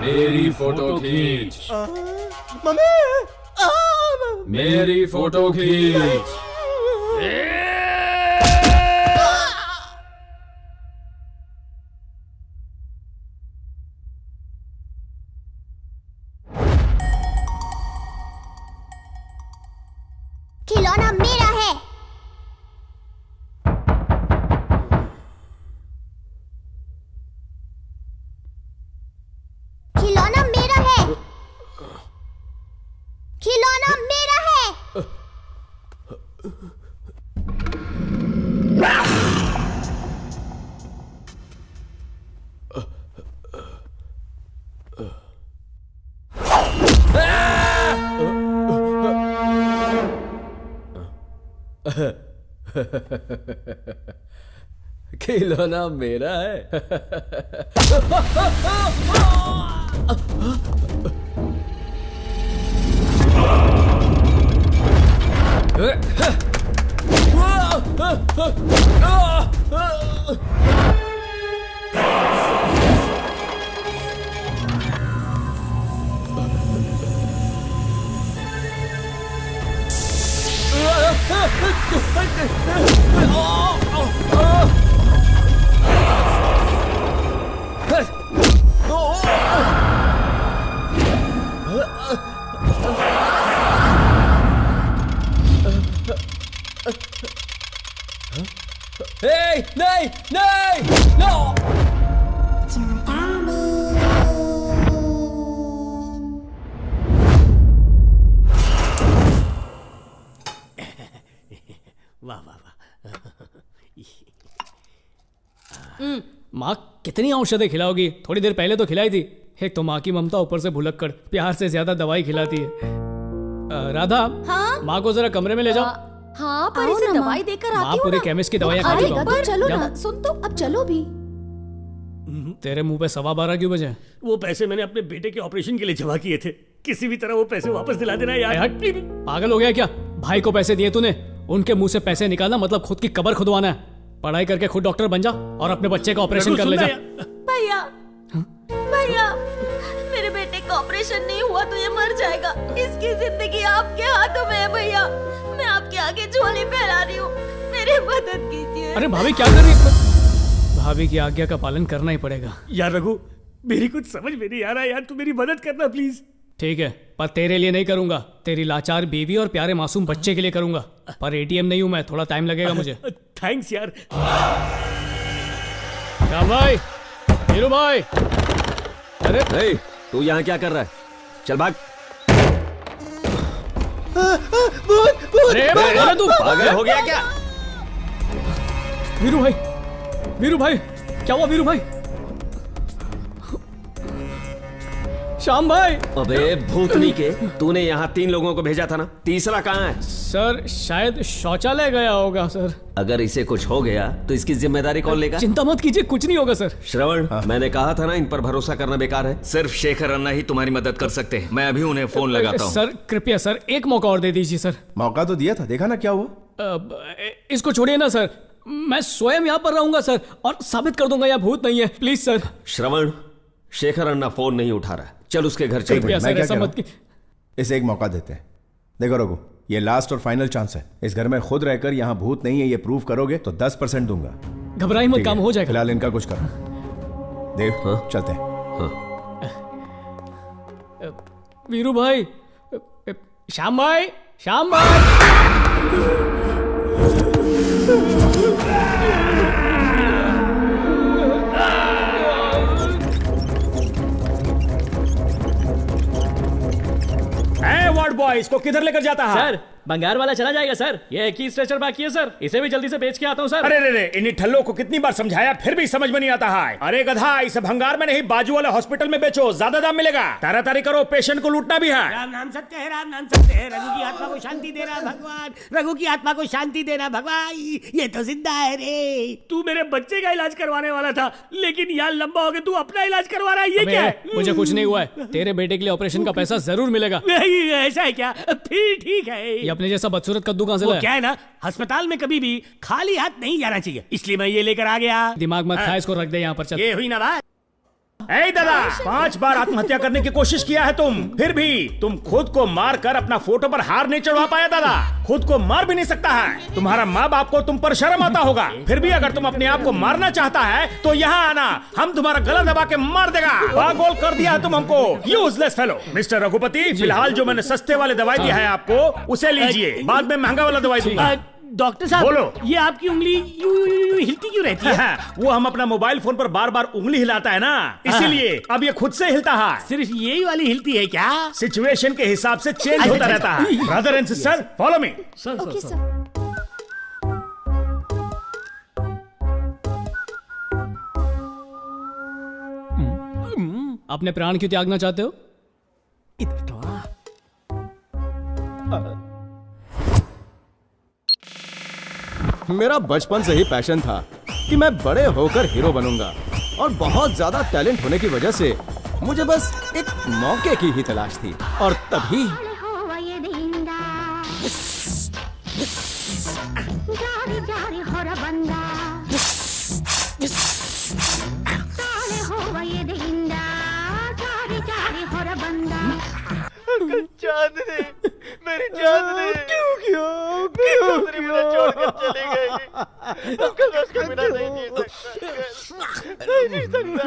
मेरी फोटो खींच। मम्मी मेरी फोटो खींच। खिलौना मेरा है। खिलौना मेरा है। खिलौना मेरा है। खिलौना मेरा है। नहीं नहीं नो। वाह वाह वाह। माँ कितनी औषधें खिलाओगी? थोड़ी देर पहले तो खिलाई थी। एक तो माँ की ममता, ऊपर से भुलक्कड़, प्यार से ज्यादा दवाई खिलाती है। राधा, हाँ? माँ को जरा कमरे में ले जाओ। हाँ पर इसे दवाई देकर आती माँ हूँ पूरे ना। केमिस्ट की दवाइयाँ खा चुका हूँ। चलो ना, सुन तो अब चलो भी। तेरे मुंह पे 12:15 क्यों बजे? वो पैसे मैंने अपने बेटे के ऑपरेशन के लिए जमा किए थे। किसी भी तरह वो पैसे वापस दिला देना यार। पागल हो गया क्या? भाई को पैसे दिए तूने, उनके मुंह से पैसे निकालना मतलब खुद की कब्र खुदवाना है। पढ़ाई करके खुद डॉक्टर बन जा और अपने बच्चे का ऑपरेशन कर ले जा। भैया भैया, मेरे बेटे का ऑपरेशन नहीं हुआ तो ये मर जाएगा। इसकी जिंदगी आपके हाथों में है भैया। मैं आपके आगे झोली फैला रही हूँ, मेरी मदद कीजिए। अरे भाभी क्या कर रही है? भाभी की आज्ञा का पालन करना ही पड़ेगा। यार रघु, मेरी कुछ समझ में नहीं आ रहा यार, तू मेरी मदद करना प्लीज। ठीक है, पर तेरे लिए नहीं करूंगा, तेरी लाचार बीवी और प्यारे मासूम बच्चे के लिए करूंगा। पर एटीएम नहीं हूं मैं, थोड़ा टाइम लगेगा मुझे। थैंक्स यार। श्याम भाई, हीरू भाई। अरे तू यहाँ क्या कर रहा है? चल भाग। अरे तू पागल हो गया क्या? वीरू भाई, वीरू भाई, क्या हुआ वीरू भाई? श्याम भाई। अबे भूतनी के, तूने यहाँ 3 लोगों को भेजा था ना, तीसरा कहाँ है? सर शायद शौचालय गया होगा सर। अगर इसे कुछ हो गया तो इसकी जिम्मेदारी कौन लेगा? चिंता मत कीजिए, कुछ नहीं होगा सर। श्रवण, मैंने कहा था ना इन पर भरोसा करना बेकार है। सिर्फ शेखर अन्ना ही तुम्हारी मदद कर सकते हैं। मैं अभी उन्हें फोन लगाता हूँ। सर कृपया सर, एक मौका और दे दीजिए सर। मौका तो दिया था, देखा ना क्या हुआ। इसको छोड़िए ना सर, मैं स्वयं यहाँ पर रहूंगा सर और साबित कर दूंगा यहाँ भूत नहीं है। Please sir. Shravan, Shekhar Anna phone नहीं उठा रहा, चल उसके घर चल। इसे एक मौका देते हैं। देखो रघु, ये लास्ट और फाइनल चांस है। इस घर में खुद रहकर यहाँ भूत नहीं है ये प्रूव करोगे तो 10% दूंगा। घबराई मत, काम हो जाएगा। फिलहाल इनका कुछ करो। देव, चलते हैं। वीरू भाई, श्याम भाई, श्याम भाई। वार्ड बॉय, इसको किधर लेकर जाता है? सर बंगार वाला चला जाएगा सर, ये एक ही स्ट्रेचर बाकी है सर, इसे भी जल्दी से बेच के आता हूँ सर। अरे रे, इन्हीं ठल्लों को कितनी बार समझाया फिर भी समझ में नहीं आता है। अरे गधा, इसे भंगार में नहीं बाजू वाले हॉस्पिटल में बेचो, ज्यादा दाम मिलेगा। तारी करो, पेशेंट को लूटना भी है। राम नाम सत्य है, राम नाम सत्य है। रघु की आत्मा को शांति देना भगवान, रघु की आत्मा को शांति देना भगवान। ये तो जिंदा है रे। तू मेरे बच्चे का इलाज करवाने वाला था, लेकिन यार लंबा हो गया, तू अपना इलाज करवा रहा है। ये क्या है? मुझे कुछ नहीं हुआ है, तेरे बेटे के लिए ऑपरेशन का पैसा जरूर मिलेगा। नहीं ऐसा है क्या? फिर ठीक है। ये अपने जैसा बदसूरत कद्दू कहां से लाया? क्या है ना, अस्पताल में कभी भी खाली हाथ नहीं जाना चाहिए, इसलिए मैं ये लेकर आ गया। दिमाग मत खा, इसको रख दे यहाँ पर। चल। ये हुई ना बात। ए दादा, 5 बार आत्महत्या करने की कोशिश किया है तुम, फिर भी तुम खुद को मार कर अपना फोटो पर हार नहीं चढ़वा पाया। दादा खुद को मार भी नहीं सकता है। तुम्हारा माँ बाप को तुम पर शर्म आता होगा, फिर भी अगर तुम अपने आप को मारना चाहता है तो यहाँ आना, हम तुम्हारा गला दबा के मार देगा। पागल कर दिया है तुम हमको, यूजलेस फेलो। मिस्टर रघुपति, फिलहाल जो मैंने सस्ते वाले दवाई दिया है आपको, उसे लीजिए, बाद में महंगा वाला दवाई दूंगा। डॉक्टर साहब बोलो, ये आपकी उंगली यूं हिलती क्यों रहती है? वो हम अपना मोबाइल फोन पर बार बार उंगली हिलाता है ना, इसीलिए अब ये खुद से हिलता है। सिर्फ यही वाली हिलती है क्या? सिचुएशन के हिसाब से चेंज होता रहता है। Brother and sister, follow me. अपने प्राण क्यों त्यागना चाहते हो? मेरा बचपन से ही पैशन था कि मैं बड़े होकर हीरो बनूंगा, और बहुत ज्यादा टैलेंट होने की वजह से मुझे बस एक मौके की ही तलाश थी। और तभी चांदनी, मेरी चांदनी, क्यों मुझे छोड़कर चली गई? उसके बिना नहीं जी सकता, नहीं जी सकता।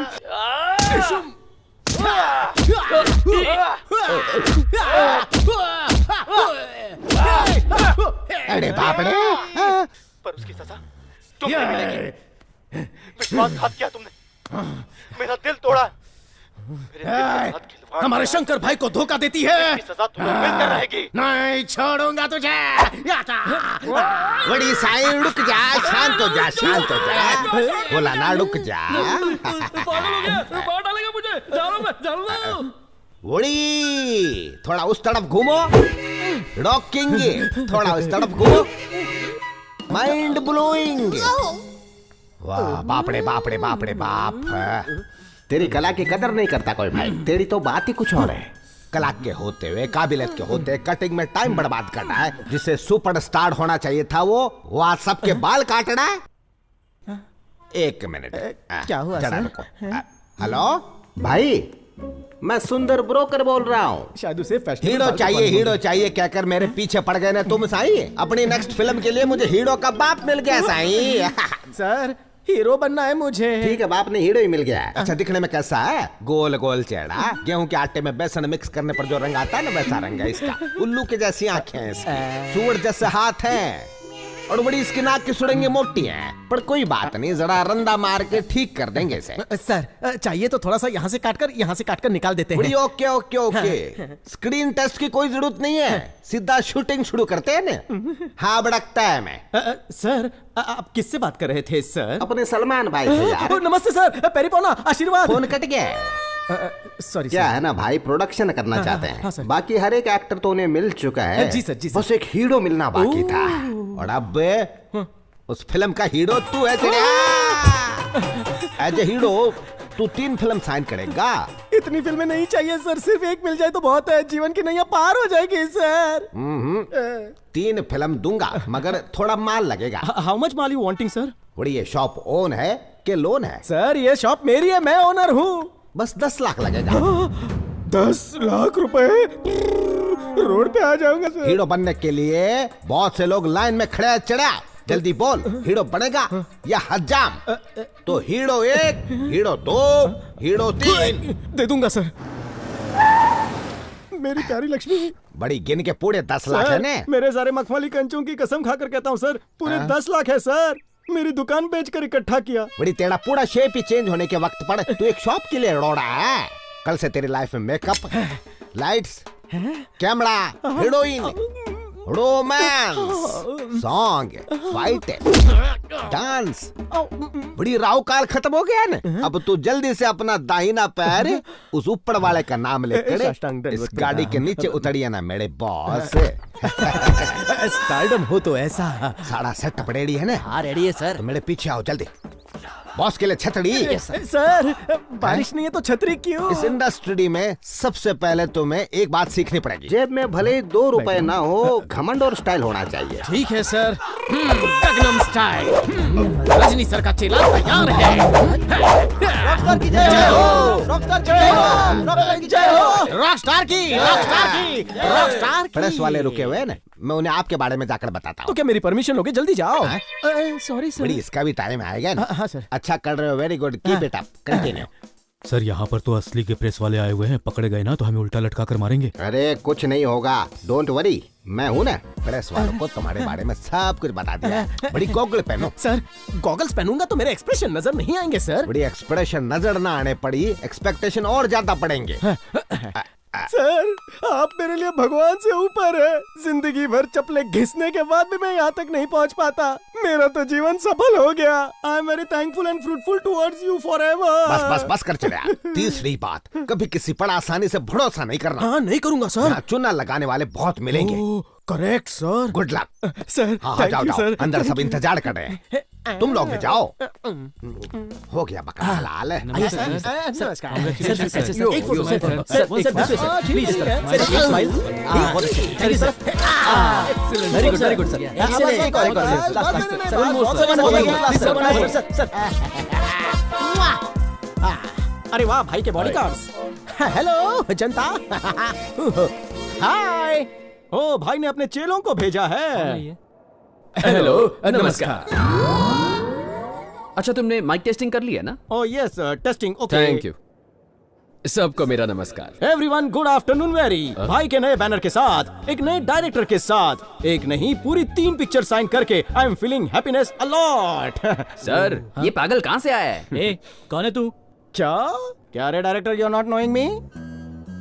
अरे बाप रे! पर उसकी सजा तुमने मिलेगी। विश्वासघात किया तुमने, मेरा दिल तोड़ा। हमारे शंकर भाई को धोखा देती है। सजा तुम्हें मिलकर रहेगी। नहीं छोड़ूंगा तुझे। बड़ी साई, रुक जा, शांत हो जा, शांत हो जा। बोला ना रुक जा। बड़ी थोड़ा उस तरफ घूमो, रॉकिंग, थोड़ा उस तरफ घूमो, माइंड ब्लोइंग। वाह, बाप रे बाप रे बाप रे बाप। तेरी कला की कदर नहीं करता कोई भाई, तेरी तो बात ही कुछ और है। कला के होते हुए, काबिलियत के होते हुए कटिंग में टाइम बर्बाद करना है। जिसे सुपरस्टार होना चाहिए था वो आज सबके बाल काट रहा है। एक मिनट, क्या हुआ सर? हेलो भाई, मैं सुंदर ब्रोकर बोल रहा हूँ। शायद उसे हीरो चाहिए, हीरो चाहिए कहकर मेरे पीछे पड़ गए ना तुम साईं। अपनी नेक्स्ट फिल्म के लिए मुझे हीरो का बाप मिल गया साईं। सर हीरो बनना है मुझे। ठीक है, बाप ने हीरो ही मिल गया है। अच्छा, दिखने में कैसा है? गोल गोल चेहरा, गेहूं के आटे में बेसन मिक्स करने पर जो रंग आता है ना, वैसा रंग है इसका। उल्लू के जैसी आंखें हैं इसकी, सूअर जैसे हाथ हैं, और बड़ी इसकी नाक की सुड़ंगे मोटी हैं। पर कोई बात नहीं, जरा रंदा मार के ठीक कर देंगे इसे। सर चाहिए तो थोड़ा सा यहाँ से काटकर निकाल देते हैं। Okay okay okay. Screen test की कोई जरूरत नहीं है, सीधा शूटिंग शुरू करते हैं ना। हाँ, बड़कता है मैं। सर आप किससे बात कर रहे थे सर? अपने सलमान भाई से यार। नमस्ते सर, पैरी पौना, आशीर्वाद। फोन कट गया। सॉरी क्या है ना भाई, प्रोडक्शन करना चाहते हैं। हाँ सर। बाकी हर एक एक्टर तो उन्हें मिल चुका है। जी सर, जी सर। बस एक हीरो मिलना बाकी था, और अब उस फिल्म का हीरो तू है। एज ए हीरो तू 3 फिल्म साइन करेगा। इतनी फिल्में नहीं चाहिए सर, सिर्फ एक मिल जाए तो बहुत है। जीवन की नैया पार हो जाएगी सर। 3 फिल्म दूंगा, मगर थोड़ा माल लगेगा। How much mall you wanting sir? बड़ी ये शॉप ओन है कि लोन है? सर ये शॉप मेरी है, मैं ओनर हूँ। बस 10 लाख लगेगा। 10 लाख रुपए? रोड पे आ जाऊंगा सर। हीरो बनने के लिए बहुत से लोग लाइन में खड़े हैं। चढ़ा, जल्दी बोल, हीरो बनेगा या हज्जाम? तो हीरो 1, हीरो 2, हीरो 3 दे दूंगा सर। मेरी प्यारी लक्ष्मी। बड़ी गिन के पूरे 10 लाख है ने? मेरे सारे मखमली कंचों की कसम खाकर कहता हूँ सर, पूरे 10 लाख है सर। मेरी दुकान बेचकर इकट्ठा किया। बड़ी तेरा पूरा शेप ही चेंज होने के वक्त पर तू एक शॉप के लिए रोड़ा है। कल से तेरी लाइफ में makeup, lights, camera, heroine, romance, song, fight, dance, बड़ी राव काल खत्म हो गया ना। अब तू जल्दी से अपना दाहिना पैर उस ऊपर वाले का नाम लेकर इस गाड़ी के नीचे उतरिए ना मेरे बॉस। स्टारडम हो तो ऐसा। सारा सेटअप रेडी है ना? हाँ रेडी है सर। तो मेरे पीछे आओ जल्दी। बॉस के लिए छतरी। सर बारिश नहीं है तो छतरी क्यों? इस इंडस्ट्री में सबसे पहले तुम्हें एक बात सीखनी पड़ेगी। जेब में भले 2 रुपए ना हो, घमंड और स्टाइल होना चाहिए। ठीक है sir. Gangnam style. Rajni sir का चेला तैयार है। रॉकस्टार की जय हो, रॉकस्टार की जय हो, रॉकस्टार की जय हो, रॉकस्टार की, रॉकस्टार की, रॉकस्टार की। प्रेस वाले रुके हुए हैं ना, मैं उन्हें आपके बारे में जाकर बताता हूँ। तो क्या मेरी परमिशन लोगे? जल्दी जाओ। Sorry sir. बड़ी इसका भी टाइम आएगा ना। हाँ सर। अच्छा कर रहे हो, very good, keep it up, continue. Sir यहाँ पर तो असली के प्रेस वाले आए हुए हैं, पकड़े गए ना तो हमें उल्टा लटका कर मारेंगे। अरे कुछ नहीं होगा, डोंट वरी, मैं हूँ ना। प्रेस वालों को तुम्हारे बारे में सब कुछ बता दिया। बड़ी गॉगल पहनो। सर गॉगल्स पहनूंगा तो मेरे एक्सप्रेशन नजर नहीं आएंगे सर। बड़ी एक्सप्रेशन नजर ना आने पड़ी, एक्सपेक्टेशन और ज्यादा पड़ेंगे। सर आप मेरे लिए भगवान से ऊपर है। जिंदगी भर चप्पलें घिसने के बाद भी मैं यहाँ तक नहीं पहुँच पाता। मेरा तो जीवन सफल हो गया। I am very thankful and fruitful towards you forever. बस बस बस कर चले। तीसरी बात, कभी किसी पर आसानी से भरोसा नहीं करना। हाँ नहीं करूँगा सर। चुना लगाने वाले बहुत मिलेंगे। Correct sir. Good luck sir. हाँ जाओ जाओ, अंदर सब इंतजार कर रहे हैं। तुम लोग भी जाओ। हो गया बकरा हलाल। Very good sir. अरे वाह भाई के बॉडीगार्ड्स। हेलो जनता। हाय। ओ भाई ने अपने चेलों को भेजा है। हेलो नमस्कार। अच्छा तुमने माइक टेस्टिंग कर लिया ना? Oh yes testing. Okay thank you. सबको मेरा नमस्कार। Everyone good afternoon. वेरी भाई के नए बैनर के साथ, एक नए डायरेक्टर के साथ, एक नहीं पूरी 3 पिक्चर साइन करके I am feeling happiness a lot. Sir ये पागल कहाँ से आया है? ए, कौन है तू? क्या रे director, you are not knowing me?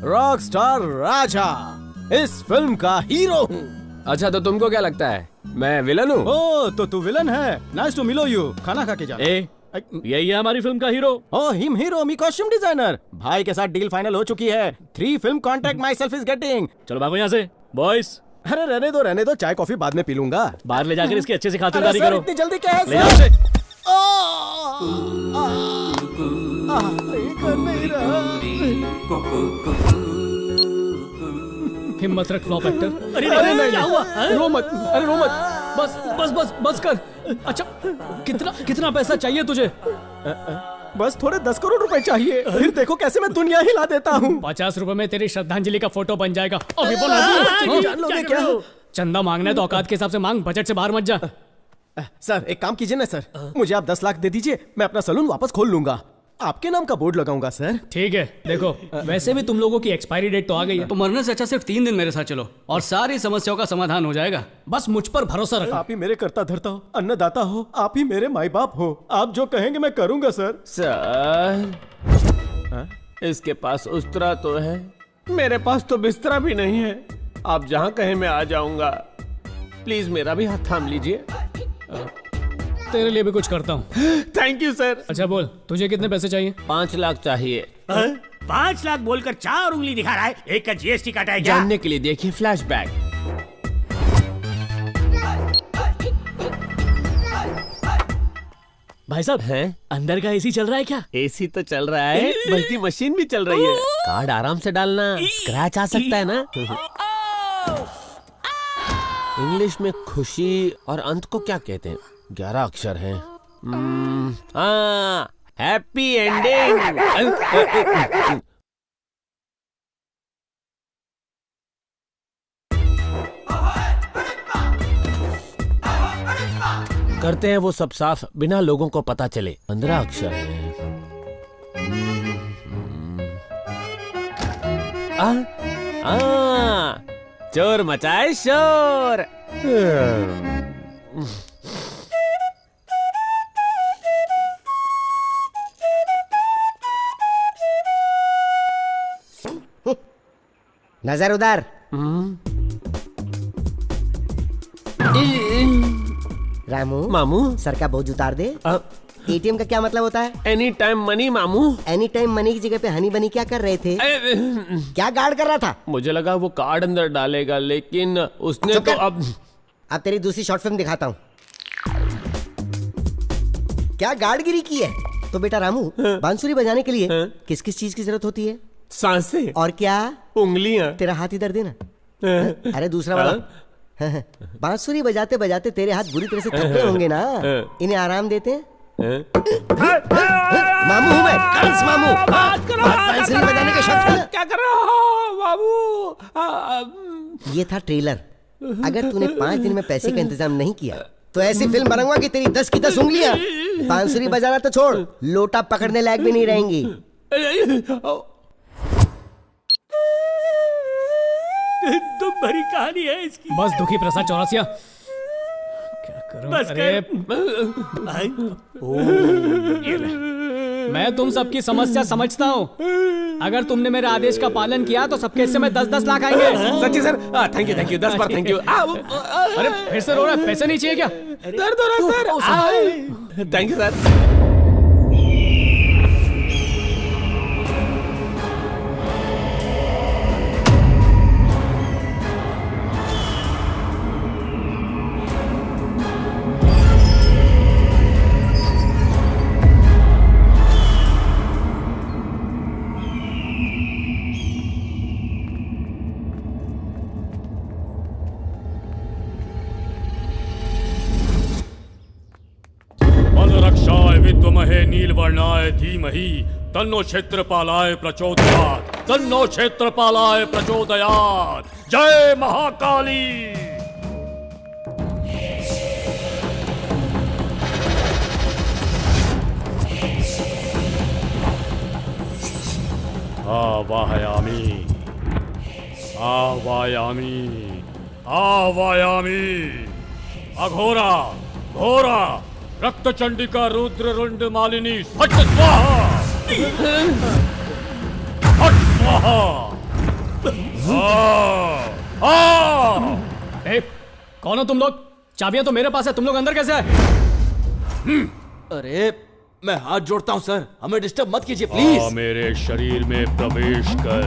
Rockstar Raja इस फिल्म का हीरो हूँ। अच्छा तो तुमको क्या लगता है मैं विलन हूँ? ओ तो तू विलन है। नाइस टू मिलो यू। खाना खा के जा। यही है हमारी फिल्म का हीरो। ओ हिम हीरो, मी कॉस्ट्यूम डिजाइनर। भाई के साथ डील फाइनल हो चुकी है। 3 film contract my self is getting. चलो भागो यहाँ से बॉयज। अरे रहने दो, चाय कॉफी बाद में पी लूंगा। बाहर ले जाकर इसकी अच्छे से खातिरदारी करो। इतनी जल्दी क्या है? ले जाओ से। हिम्मत रख फ्लॉप एक्टर। अरे नहीं, क्या हुआ? रो मत, अरे रो मत। बस कर। अच्छा कितना पैसा चाहिए तुझे? बस थोड़े 10 करोड़ रुपए चाहिए। फिर देखो कैसे मैं दुनिया हिला देता हूँ। 50 रुपए में तेरी श्रद्धांजलि का फोटो बन जाएगा। अभी बोला जान लोगे क्या? चंदा मांगना है तो औकात के हिसाब से मांग, बजट से बाहर मत जा। सर एक काम कीजिए ना सर, मुझे आप 10 लाख दे दीजिए, मैं अपना सलून वापस खोल लूंगा, आपके नाम का बोर्ड लगाऊंगा सर। ठीक है, देखो वैसे भी तुम लोगों की एक्सपायरी डेट तो आ गई है, तो मरने से अच्छा सिर्फ 3 दिन मेरे साथ चलो और सारी समस्याओं का समाधान हो जाएगा। बस मुझ पर भरोसा रखो। आप ही मेरे कर्ता धर्ता हो, अन्नदाता हो, आप ही मेरे माई बाप हो, आप जो कहेंगे मैं करूंगा सर। सर इसके पास उस्तरा तो है, मेरे पास तो बिस्तरा भी नहीं है। आप जहाँ कहें मैं आ जाऊंगा, प्लीज मेरा भी हाथ थाम लीजिए। तेरे लिए भी कुछ करता हूँ। Thank you sir. अच्छा बोल, तुझे कितने पैसे चाहिए? 5 लाख चाहिए। 5 लाख बोलकर 4 उंगली दिखा रहा है, एक का जीएसटी काटा है क्या? जानने के लिए देखिए फ्लैशबैक। भाई साहब हैं अंदर का एसी चल रहा है क्या? एसी तो चल रहा है, बल्कि मशीन भी चल रही है। कार्ड आराम से डालना, स्क्रैच आ सकता है ना। इंग्लिश में खुशी और अंत को क्या कहते हैं? 11 अक्षर हैं। Happy ending. करते हैं वो सब साफ, बिना लोगों को पता चले। 15 अक्षर हैं। चोर मचाए शोर। नजर उधर। रामू मामू सर का बोझ उतार दे। एटीएम का क्या मतलब होता है? एनी टाइम मनी मामू। एनी टाइम मनी की जगह पे हनी बनी क्या कर रहे थे? क्या गार्ड कर रहा था? मुझे लगा वो कार्ड अंदर डालेगा, लेकिन उसने तो अब तेरी दूसरी शॉर्ट फिल्म दिखाता हूँ। क्या गार्डगिरी की है? तो बेटा रामू, बांसुरी बजाने के लिए किस किस चीज की जरूरत होती है? सांसें। और क्या? उंगलियां। तेरा हाथ इधर देना। अरे दूसरा वाला। बांसुरी बजाते बजाते तेरे हाथ बुरी तरह से थक गए होंगे ना, इन्हें आराम देते हैं। मामू हूँ मैं, कंस मामू। बांसुरी बजाने का शौक है। क्या कर रहे हो बाबू? ये था ट्रेलर। अगर तूने 5 दिन में पैसे का इंतजाम नहीं किया तो ऐसी फिल्म बनाऊंगा कि तेरी 10 की 10 उंगलियां बांसुरी बजाना तो छोड़, लोटा पकड़ने लायक भी नहीं रहेंगी। दुख भरी कहानी है इसकी। बस दुखी प्रसाद चौरसिया, क्या करूं? बस अरे मैं तुम सबकी समस्या समझता हूँ। अगर तुमने मेरे आदेश का पालन किया तो सबके हिस्से में 10-10 लाख आएंगे। सच्ची sir? Thank you 10 bar thank you. अरे फिर से रो रहा है? पैसे नहीं चाहिए क्या? दर्द हो रहा है सर। Thank you sir. विद्महे नीलवर्णाय धीमहि तन्नो क्षेत्रपालाय प्रचोदयात्। तन्नो क्षेत्रपालाय प्रचोदयात्। जय महाकाली। आवाहयामि आवाहयामि आवाहयामि। अघोरा घोरा रक्त चंडिका रुद्र रुंड मालिनी फट स्वाहा। फट स्वाहा। कौन हो तुम लोग? चाबियां तो मेरे पास है, तुम लोग अंदर कैसे आए? अरे मैं हाथ जोड़ता हूं सर, हमें डिस्टर्ब मत कीजिए प्लीज। मेरे शरीर में प्रवेश कर,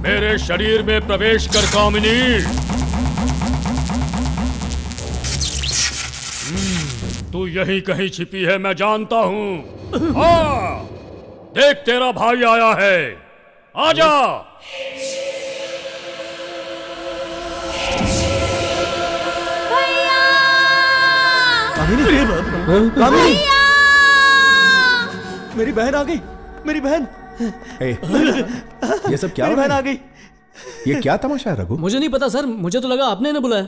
मेरे शरीर में प्रवेश कर कामिनी। तू यहीं कहीं छिपी है, मैं जानता हूं। देख तेरा भाई आया है, आजा। कामिनी, मेरी बहन आ गई, मेरी बहन। ये सब क्या? मेरी बहन आ गई। ये क्या तमाशा है रघु? मुझे नहीं पता सर, मुझे तो लगा आपने ना बुलाया।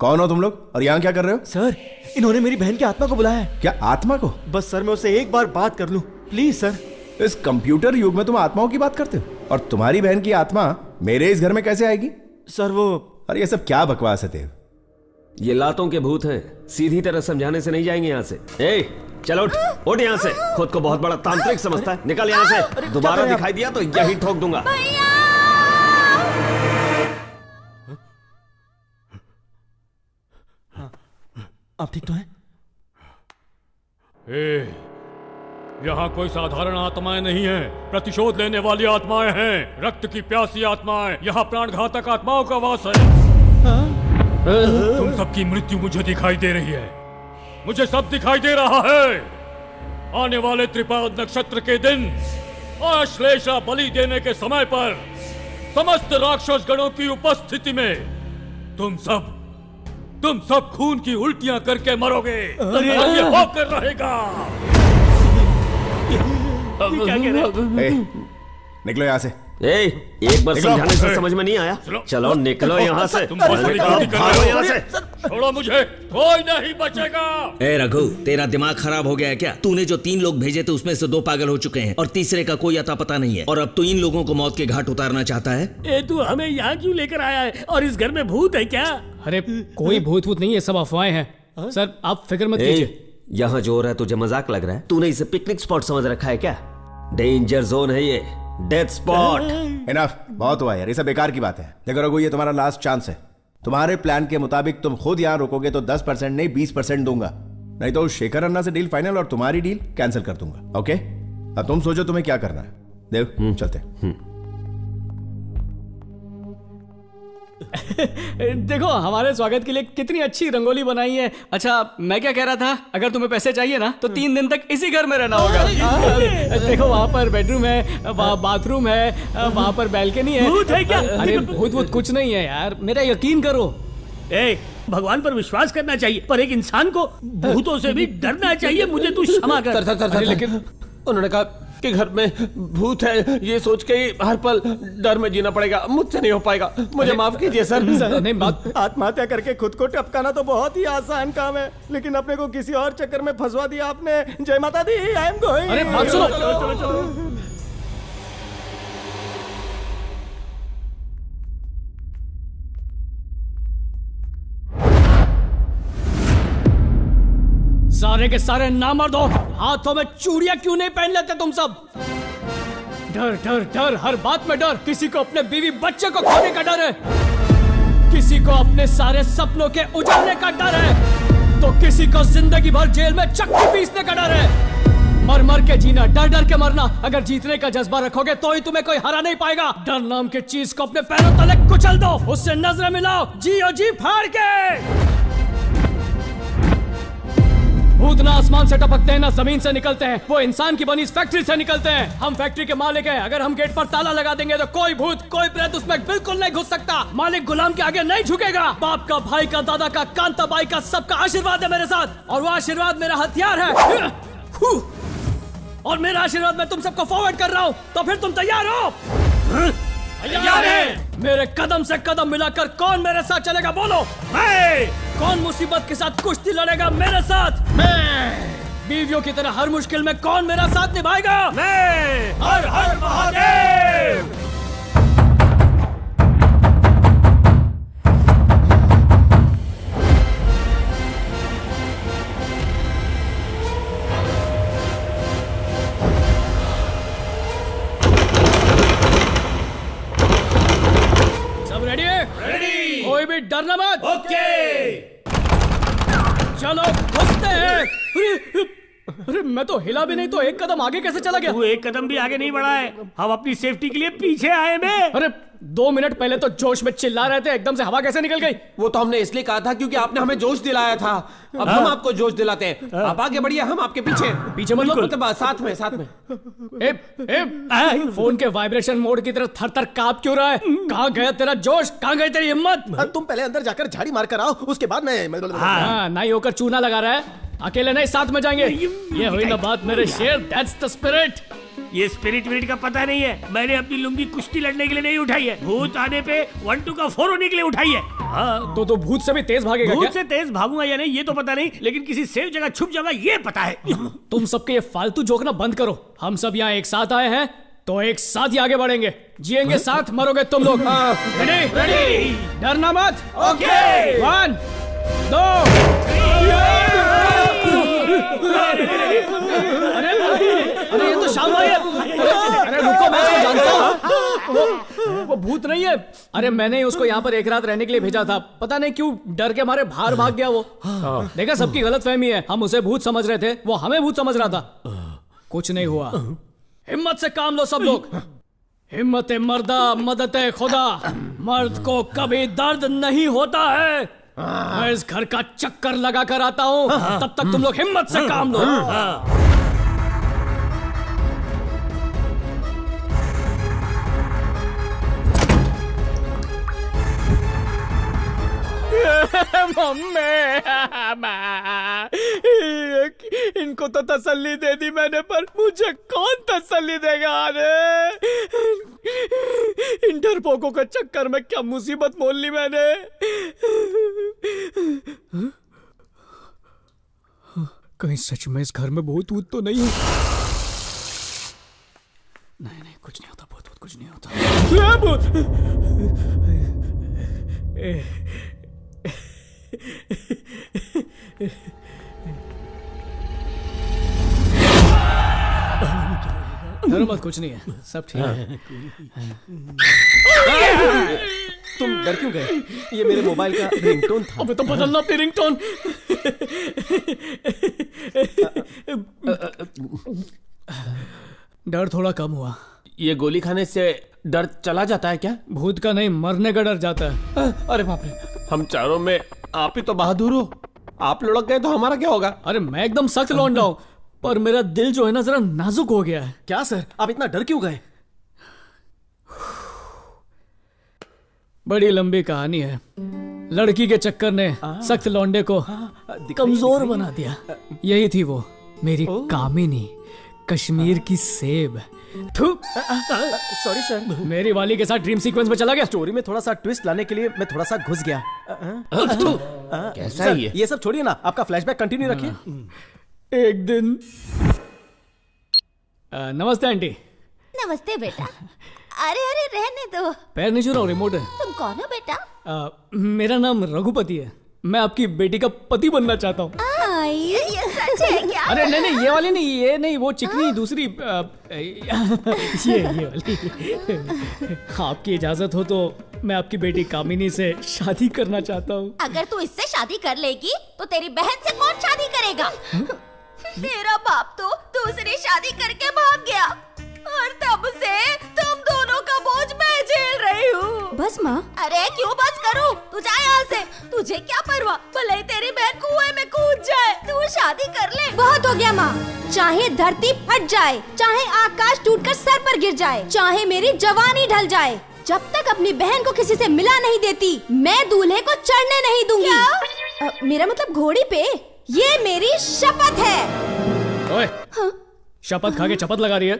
कौन हो तुम लोग और यहाँ क्या कर रहे हो? सर, इन्होंने मेरी बहन की आत्मा को बुलाया है। क्या आत्मा को? बस सर मैं उससे एक बार बात कर लूं, प्लीज सर। इस कंप्यूटर युग में तुम आत्माओं की बात करते हो? और तुम्हारी बहन की आत्मा मेरे इस घर में कैसे आएगी? सर वो... अरे ये सब क्या बकवास है देव? ये लातों के भूत हैं, सीधी तरह समझाने से नहीं जाएंगे यहाँ से। ए, चलो उठ यहाँ से। खुद को बहुत बड़ा तांत्रिक समझता है, निकल यहाँ से। दोबारा दिखाई दिया तो यही ठोक दूंगा। आप ठीक तो हैं? यहाँ कोई साधारण आत्माएं नहीं हैं, प्रतिशोध लेने वाली आत्माएं हैं, रक्त की प्यासी आत्माएं। यहाँ प्राणघातक आत्माओं का वास है। तुम सबकी मृत्यु मुझे दिखाई दे रही है, मुझे सब दिखाई दे रहा है। आने वाले त्रिपाद नक्षत्र के दिन आश्लेषा बलि देने के समय पर समस्त राक्षस गणों की उपस्थिति में तुम सब खून की उल्टियां करके मरोगे। और ये होकर रहेगा। क्या कह रहे? निकलो यहाँ से। एक बार समझाने से समझ में नहीं आया? चलो निकलो यहाँ से। भागो यहाँ से। छोड़ो मुझे, कोई नहीं बचेगा। ए रघु, तेरा दिमाग खराब हो गया है क्या? तूने जो 3 लोग भेजे थे उसमें से 2 पागल हो चुके हैं और तीसरे का कोई अता पता नहीं है, और अब तू इन लोगों को मौत के घाट उतारना चाहता है। तू हमें यहाँ क्यों लेकर आया है? और इस घर में भूत है क्या? अरे कोई भूत नहीं है, सब अफवाहें हैं। सर आप फिक्र मत कीजिए। यहाँ जो हो रहा है तुझे मजाक लग रहा है? तूने इसे पिकनिक स्पॉट समझ रखा है क्या? डेंजर जोन है ये, डेथ स्पॉट। इनफ, बहुत हुआ यार, ये सब बेकार की बात है। देखो रघु, ये तुम्हारा लास्ट चांस है। तुम्हारे प्लान के मुताबिक तुम खुद यहाँ रुकोगे तो 10% नहीं 20% दूंगा, नहीं तो शेखर अन्ना से डील फाइनल और तुम्हारी डील कैंसिल कर दूंगा। ओके, अब तुम सोचो तुम्हें क्या करना है। देव चलते। देखो हमारे स्वागत के लिए कितनी अच्छी रंगोली बनाई है। अच्छा मैं क्या कह रहा था, अगर तुम्हें पैसे चाहिए ना तो 3 दिन तक इसी घर में रहना होगा। देखो वहाँ पर बेडरूम है, वहाँ बाथरूम है, वहाँ पर बैल्कनी है। भूत है क्या? अरे भूत कुछ नहीं है यार, मेरा यकीन करो। भगवान पर विश्वास करना चाहिए, पर एक इंसान को भूतों से भी डरना चाहिए। मुझे तू क्षमा कर। लेकिन उन्होंने कहा कि घर में भूत है, ये सोच के ही हर पल डर में जीना पड़ेगा। मुझसे नहीं हो पाएगा, मुझे माफ कीजिए सर। नहीं, आत्महत्या करके खुद को टपकाना तो बहुत ही आसान काम है, लेकिन अपने को किसी और चक्कर में फंसवा दिया आपने। जय माता दी, आई एम गोइंग। अरे बात सुनो। चलो। सारे के सारे नामर्द हो, हाथों में चूड़ियां क्यों नहीं पहन लेते तुम सब? डर डर डर, हर बात में डर। किसी को अपने बीवी बच्चे को खोने का डर है, किसी को अपने सारे सपनों के उजड़ने का डर है, तो किसी को जिंदगी भर जेल में चक्की पीसने का डर है। मर मर के जीना, डर डर के मरना। अगर जीतने का जज्बा रखोगे तो ही तुम्हें कोई हरा नहीं पाएगा। डर नाम की चीज को अपने पैरों तले कुचल दो, उससे नजरें मिलाओ, जियो जी फाड़ के। भूत ना आसमान से टपकते हैं ना जमीन से निकलते हैं, वो इंसान की बनी इस फैक्ट्री से निकलते हैं। हम फैक्ट्री के मालिक हैं, अगर हम गेट पर ताला लगा देंगे तो कोई भूत कोई प्रेत उसमें बिल्कुल नहीं घुस सकता। मालिक गुलाम के आगे नहीं झुकेगा। बाप का, भाई का, दादा का, कांता बाई का, सबका आशीर्वाद है मेरे साथ, और वो आशीर्वाद मेरा हथियार है। और मेरा आशीर्वाद मैं तुम सबको फॉरवर्ड कर रहा हूँ, तो फिर तुम तैयार हो? तैयार है। मेरे कदम से कदम मिलाकर कौन मेरे साथ चलेगा बोलो? मैं। कौन मुसीबत के साथ कुश्ती लड़ेगा मेरे साथ? मैं। बीवियों की तरह हर मुश्किल में कौन मेरा साथ निभाएगा? मैं। हर हर महादेव। रेडी? कोई भी डरना मत। ओके चलो घुसते हैं। अरे मैं तो हिला भी नहीं तो एक कदम आगे कैसे चला गया? तू एक कदम भी आगे नहीं बढ़ा है, हम अपनी सेफ्टी के लिए पीछे आए हैं। अरे 2 मिनट पहले तो जोश में चिल्ला रहे थे, एकदम से हवा कैसे निकल गई? वो तो हमने इसलिए कहा था क्योंकि आपने हमें जोश दिलाया था। अब हम आपको जोश दिलाते हैं। आप आगे बढ़िए, हम आपके पीछे। पीछे मतलब साथ में साथ में। फोन के वाइब्रेशन मोड की तरह थर थर कांप क्यों रहा है? कहाँ गया तेरा जोश, कहाँ गई तेरी हिम्मत? तुम पहले अंदर जाकर झाड़ी मार कर आओ, उसके बाद मैं नहीं होकर चूना लगा रहा है। अकेले नहीं, साथ में जाएंगे। ये हुई ना बात मेरे शेर, दैट्स द स्पिरिट। ये स्पिरिट विरिट का पता नहीं है। मैंने अपनी लुंगी कुश्ती लड़ने के लिए नहीं उठाई है, भूत आने पे 1-2 का 4 होने के लिए उठाई है। हाँ तो भूत से भी तेज भागेगा क्या? भूत से तेज भागूंगा या नहीं ये तो पता नहीं, लेकिन किसी सेफ जगह छुप जाऊंगा ये पता है। तुम सबके ये फालतू जोक ना बंद करो। हम सब यहाँ एक साथ आए हैं तो एक साथ ही आगे बढ़ेंगे, जिएंगे साथ, मरोगे तुम लोग। रेडी? डरना मत। ओके 1 2 अरे ये तो शाम भाई है। अरे रुको, मैं इसको जानता हूँ, वो भूत नहीं है। अरे मैंने ही उसको यहाँ पर एक रात रहने के लिए भेजा था, पता नहीं क्यों डर के मारे बाहर भाग गया वो। देखा, सबकी गलतफहमी है, हम उसे भूत समझ रहे थे, वो हमें भूत समझ रहा था। कुछ नहीं हुआ। हिम्मत से काम लो सब लोग। हिम्मत मर्दा मदद खुदा। मर्द को कभी दर्द नहीं होता है। मैं इस घर का चक्कर लगा कर आता हूँ, तब तक तुम लोग हिम्मत से काम लो। इनको तो तसल्ली दे दी मैंने, पर मुझे कौन तसल्ली देगा? अरे इन डरपोकों के चक्कर में क्या मुसीबत मोल ली मैंने। कहीं सच में इस घर में भूत वूत तो नहीं है? नहीं, कुछ नहीं होता, भूत कुछ नहीं होता। डरो मत, कुछ नहीं है, सब ठीक है। तुम डर क्यों गए? ये मेरे मोबाइल का रिंगटोन था। अबे तो बदलना अपनी रिंगटोन। डर थोड़ा कम हुआ। ये गोली खाने से डर चला जाता है क्या? भूत का नहीं, मरने का डर जाता है। अरे बाप रे, हम चारों में आप ही तो बहादुर हो। आप लुढ़क गए तो हमारा क्या होगा? अरे मैं एकदम सख्त लौंडा हूं, पर मेरा दिल जो है ना जरा नाजुक हो गया है। क्या सर, आप इतना डर क्यों गए? बड़ी लंबी कहानी है। लड़की के चक्कर ने सख्त लौंडे को कमजोर बना दिया। यही थी वो, मेरी कामिनी, कश्मीर की सेब। सॉरी सर, मेरी वाली के साथ ड्रीम सीक्वेंस में चला गया। स्टोरी में थोड़ा सा ट्विस्ट लाने के लिए मैं थोड़ा सा घुस गया। कैसा है ये सब छोड़िए ना, आपका फ्लैशबैक कंटिन्यू रखिए। एक दिन नमस्ते आंटी। नमस्ते बेटा। अरे रहने दो, पैर नहीं छू रहा हूँ, रिमोट है। तुम कौन हो बेटा? मेरा नाम रघुपति है। मैं आपकी बेटी का पति बनना चाहता हूँ। ये सच है क्या? अरे नहीं, ये वाली नहीं, ये नहीं, वो चिकनी दूसरी। ये वाली। आपकी इजाजत हो तो मैं आपकी बेटी कामिनी से शादी करना चाहता हूँ। अगर तू इससे शादी कर लेगी तो तेरी बहन से कौन शादी करेगा? तेरा बाप तो दूसरी शादी करके भाग गया और तब से तुम दोनों का बोझ मैं झेल रही हूँ। बस माँ। अरे क्यों बस करूँ? तू जा यहाँ से। तुझे क्या परवाह, भले ही तेरी बहन कुएं में कूद जाए, तू शादी कर ले। बहुत हो गया माँ। चाहे धरती फट जाए, चाहे आकाश टूटकर सर पर गिर जाए, चाहे मेरी जवानी ढल जाए, जब तक अपनी बहन को किसी से मिला नहीं देती, मैं दूल्हे को चढ़ने नहीं दूंगी। मेरा मतलब घोड़ी पे। ये मेरी शपथ है। ओए, शपथ खा के चपत लगा रही है।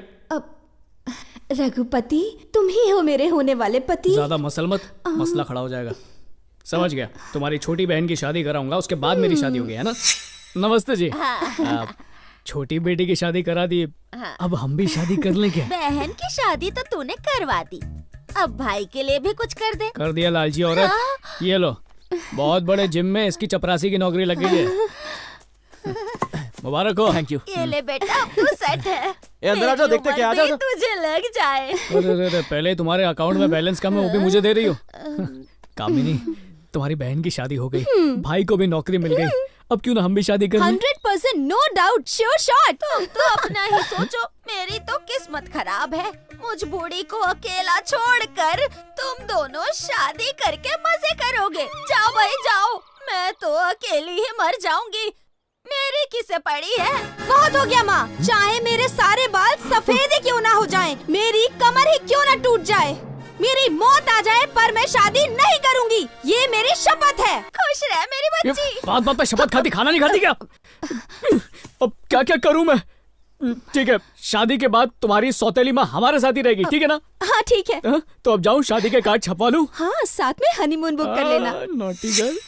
रघुपति, तुम ही हो मेरे होने वाले पति। ज्यादा मसल मत, मसला खड़ा हो जाएगा। समझ गया, तुम्हारी छोटी बहन की शादी कराऊंगा, उसके बाद मेरी शादी होगी, है ना? नमस्ते जी। छोटी बेटी की शादी करा दी, अब हम भी शादी कर लें क्या? बहन की शादी तो तूने करवा दी, अब भाई के लिए भी कुछ कर दे। कर दिया लालची औरत। ये लो, बहुत बड़े जिम में इसकी चपरासी की नौकरी लग गई है। मुबारक हो। Thank you. ये ले बेटा, अब तू सेट है। अंदर आ जाओ, देखते क्या आ जाओ। तुझे लग जाए। अरे पहले तुम्हारे अकाउंट में बैलेंस कम है, वो भी मुझे दे रही हो। कामिनी, तुम्हारी बहन की शादी हो गई, भाई को भी नौकरी मिल गई, अब क्यों ना हम भी शादी कर लें? 100% नो डाउट, श्योर शॉट। तुम तो अपना ही सोचो, मेरी तो किस्मत खराब है। मुझ बूढ़ी को अकेला छोड़कर तुम दोनों शादी करके मजे करोगे। जाओ भाई जाओ, मैं तो अकेली ही मर जाऊंगी। मेरी किसे पड़ी है? बहुत हो गया माँ। चाहे मेरे सारे बाल सफेद ही क्यों ना हो जाएं, मेरी कमर ही क्यों ना टूट जाए, मेरी मौत आ जाए, पर मैं शादी नहीं करूंगी। ये मेरी शपथ है। खुश रह मेरी बच्ची। बात बात पे शपथ खाती, खाना नहीं खाती क्या? अब क्या क्या करूं मैं? ठीक है, शादी के बाद तुम्हारी सौतेली माँ हमारे साथ ही रहेगी, ठीक है ना? हाँ ठीक है। तो अब जाऊं शादी के कार्ड छपवा लूं? हाँ, साथ में हनीमून बुक कर लेना। Naughty girl.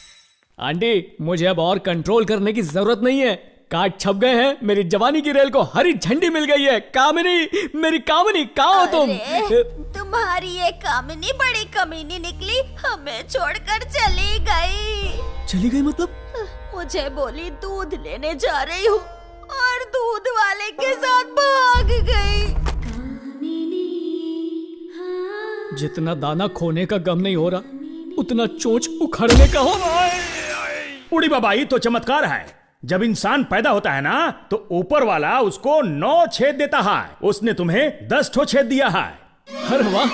आंटी, मुझे अब और कंट्रोल करने की जरूरत नहीं है। कार्ड छप गए हैं, मेरी जवानी की रेल को हरी झंडी मिल गई है। कामिनी, मेरी कामिनी, कहाँ हो तुम? तुम्हारी ये कामिनी बड़ी कमीनी निकली, हमें छोड़कर चली गई। चली गई मतलब? मुझे बोली दूध लेने जा रही हूँ और दूध वाले के साथ भाग गई। जितना दाना खोने का गम नहीं हो रहा, उतना चोंच उखड़ने का हो रहा है। उड़ी बाबा, ये तो चमत्कार है। जब इंसान पैदा होता है ना, तो ऊपर वाला उसको 9 छेद देता है। उसने तुम्हें 10 ठो छेद दिया है। अरे वाह,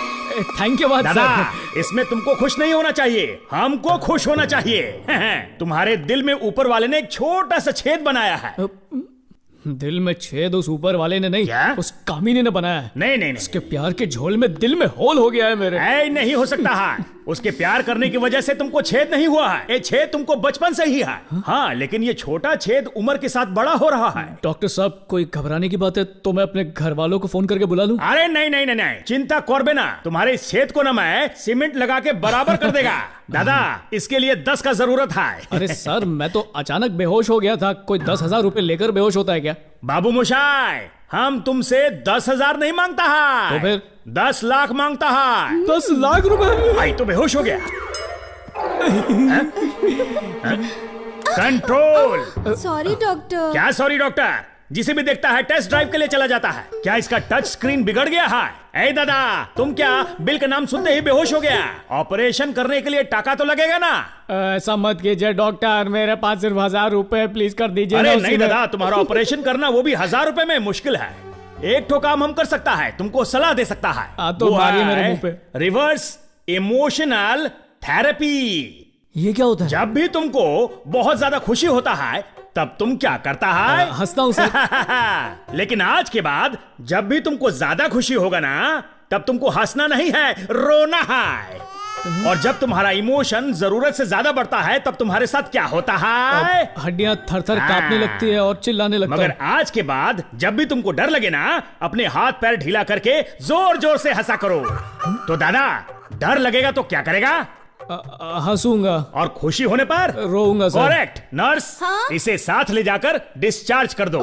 थैंक यू दादा, इसमें तुमको खुश नहीं होना चाहिए, हमको खुश होना चाहिए। तुम्हारे दिल में ऊपर वाले ने एक छोटा सा छेद बनाया है। दिल में छेद उस ऊपर वाले ने नहीं, उस कामिनी ने बनाया है। नहीं, उसके प्यार के झोल में दिल में होल हो गया है मेरे। नहीं हो सकता है। उसके प्यार करने की वजह से तुमको छेद नहीं हुआ है। ये छेद तुमको बचपन से ही है। हाँ, लेकिन ये छोटा छेद उम्र के साथ बड़ा हो रहा है। डॉक्टर साहब, कोई घबराने की बात है तो मैं अपने घर वालों को फोन करके बुला लूं? अरे नहीं, चिंता करबे ना। तुम्हारे इस छेद को ना मैं सीमेंट लगा के बराबर कर देगा। दादा, इसके लिए 10 का जरूरत है। अरे सर, मैं तो अचानक बेहोश हो गया था। कोई 10,000 रुपए लेकर बेहोश होता है क्या? बाबू मोशाय, हम तुमसे 10,000 नहीं मांगता है, तो फिर 10 लाख मांगता है। 10 लाख रुपए? भाई तो बेहोश हो गया। कंट्रोल। Sorry doctor. क्या सॉरी डॉक्टर? जिसे भी देखता है टेस्ट ड्राइव के लिए चला जाता है। क्या इसका टच स्क्रीन बिगड़ गया है? ए दादा, तुम क्या बिल का नाम सुनते ही बेहोश हो गया? ऑपरेशन करने के लिए टाका तो लगेगा ना? ऐसा मत कीजिए डॉक्टर, मेरे पास सिर्फ 1,000 रुपए प्लीज कर दीजिए। अरे नहीं दादा, तुम्हारा ऑपरेशन करना वो भी 1,000 रुपए में मुश्किल है। एक ठो काम हम कर सकता है, तुमको सलाह दे सकता है। तो मारिए मेरे मुंह पे। Reverse emotional therapy. ये क्या होता है? जब भी तुमको बहुत ज्यादा खुशी होता है, तब तुम क्या करता है? हंसता हूं सर। लेकिन आज के बाद जब भी तुमको ज्यादा खुशी होगा ना, तब तुमको हंसना नहीं है, रोना है। और जब तुम्हारा इमोशन जरूरत से ज्यादा बढ़ता है, तब तुम्हारे साथ क्या होता है? हड्डियां थर-थर कांपने लगती है और चिल्लाने लगता है। मगर आज के बाद जब भी तुमको डर लगे ना, अपने हाथ पैर ढीला करके जोर जोर से हंसा करो। तो दादा, डर लगेगा तो क्या करेगा? हंसूंगा। और खुशी होने पर रोऊंगा सर। करेक्ट। नर्स, इसे साथ ले जाकर डिस्चार्ज कर दो।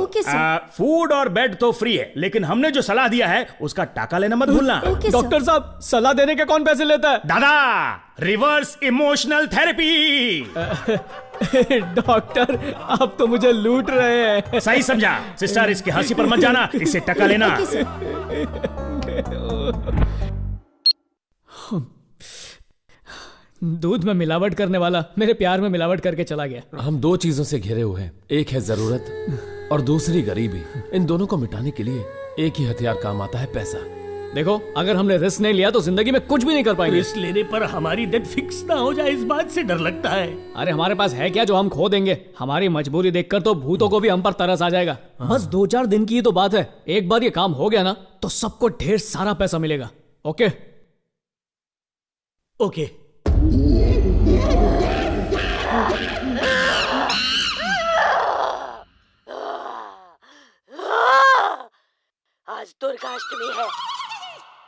फूड और बेड तो फ्री है, लेकिन हमने जो सलाह दिया है उसका टाका लेना मत भूलना। डॉक्टर साहब, सलाह देने के कौन पैसे लेता है? दादा, रिवर्स इमोशनल थेरेपी। डॉक्टर, आप तो मुझे लूट रहे हैं। सही समझा। सिस्टर, इसकी हंसी पर मत जाना, इससे टका लेना। दूध में मिलावट करने वाला मेरे प्यार में मिलावट करके चला गया। हम 2 चीजों से घिरे हुए हैं, एक है जरूरत और दूसरी गरीबी। इन दोनों को मिटाने के लिए एक ही हथियार काम आता है, पैसा। देखो, अगर हमने रिस्क नहीं लिया तो जिंदगी में कुछ भी नहीं कर पाएंगे। रिस्क लेने पर हमारी डेथ फिक्स ना हो जाए, इस बात से डर लगता है। अरे हमारे पास है क्या जो हम खो देंगे? हमारी मजबूरी देखकर तो भूतों को भी हम पर तरस आ जाएगा। बस 2-4 दिन की ही तो बात है। एक बार ये काम हो गया ना, तो सबको ढेर सारा पैसा मिलेगा। Okay okay. आज दुर्गाष्टमी है,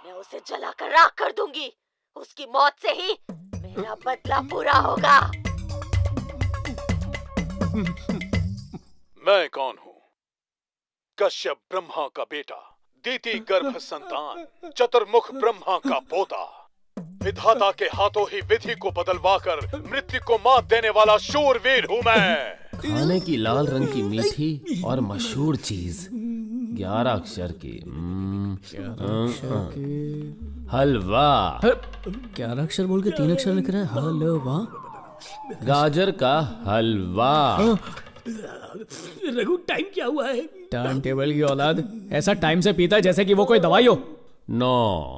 मैं उसे जलाकर राख कर दूंगी। उसकी मौत से ही मेरा बदला पूरा होगा। मैं कौन हूँ? कश्यप ब्रह्मा का बेटा, दीति गर्भ संतान, चतुर्मुख ब्रह्मा का पोता। विधाता के हाथों ही विधि को बदलवाकर मृत्यु को मात देने वाला शूरवीर हूँ मैं। खाने की लाल रंग की मीठी और मशहूर चीज, 11 अक्षर की हलवा। 11 अक्षर बोल के 3 अक्षर लिख रहा है, हलवा। गाजर का हलवा। रघु, टाइम क्या हुआ है? टाइम टेबल की औलाद, ऐसा टाइम से पीता है जैसे कि वो कोई दवाई हो। 9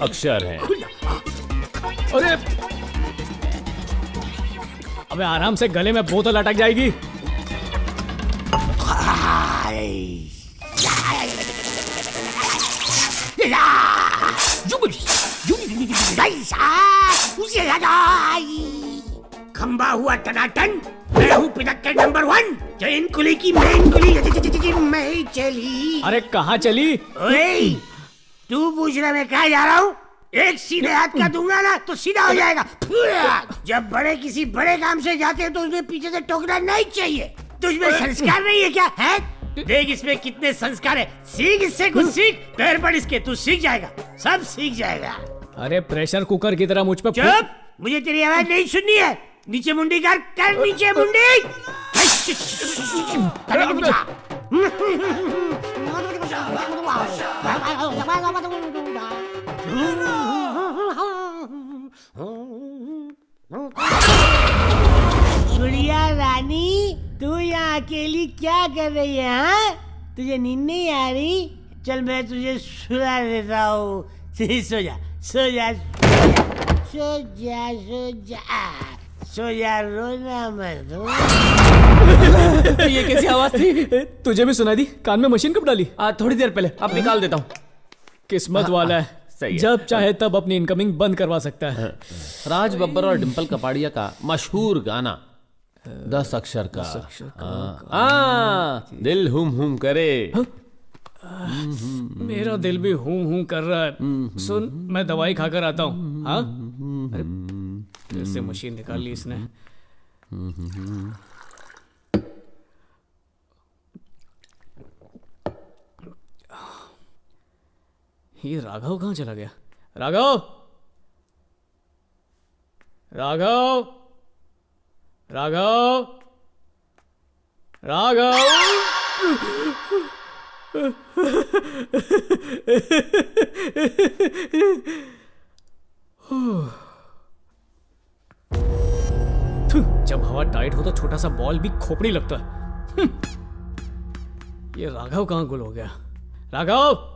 अक्षर है। अरे अबे, आराम से, गले में बोतल अटक जाएगी। खंबा हुआ टनाटन। मैं हूँ पिनक्कड़ नंबर 1। चैन कुली की मेन कुली मैं ही चली। अरे कहाँ चली? ओए, तू पूछ रहा मैं कहाँ जा रहा हूँ? एक सीधे हाथ का दूंगा ना तो सीधा हो जाएगा। जब बड़े किसी बड़े काम से जाते हैं तो उसमें पीछे से टोकना नहीं चाहिए। तुझमें संस्कार नहीं है क्या? है? देख इसमें कितने संस्कार है। सीख इससे कुछ सीख। पैर पड़ इसके, तू सीख जाएगा, सब सीख जाएगा। अरे प्रेशर कुकर की तरह मुझ पे चुप, मुझे तेरी आवाज नहीं सुननी है। नीचे मुंडी कर नीचे मुंडी। गुड़िया रानी, तू यहाँ अकेली क्या कर रही है? हाँ, तुझे नींद नहीं आ रही? चल मैं तुझे सुला देता हूँ। सो जा सो जा सो जा सो जा सो जा, रोना मत। ये कैसी आवाज थी? तुझे भी सुनाई दी? कान में मशीन कब डाली? थोड़ी देर पहले। अब निकाल देता हूँ। किस्मत वाला है, सही है। जब चाहे तब अपनी इनकमिंग बंद करवा सकता है। राज बब्बर और डिम्पल कपाड़िया का मशहूर गाना 10 अक्षर का। दिल हुम करे। मेरा दिल भी हूं कर रहा है। सुन, मैं दवाई खाकर आता हूँ। हाँ, फिर से मशीन निकाल ली इसने। ये राघव कहाँ चला गया? राघव, राघव, राघव, राघव। जब हवा टाइट हो तो छोटा सा बॉल भी खोपड़ी लगता है। ये राघव कहाँ गुल हो गया? राघव!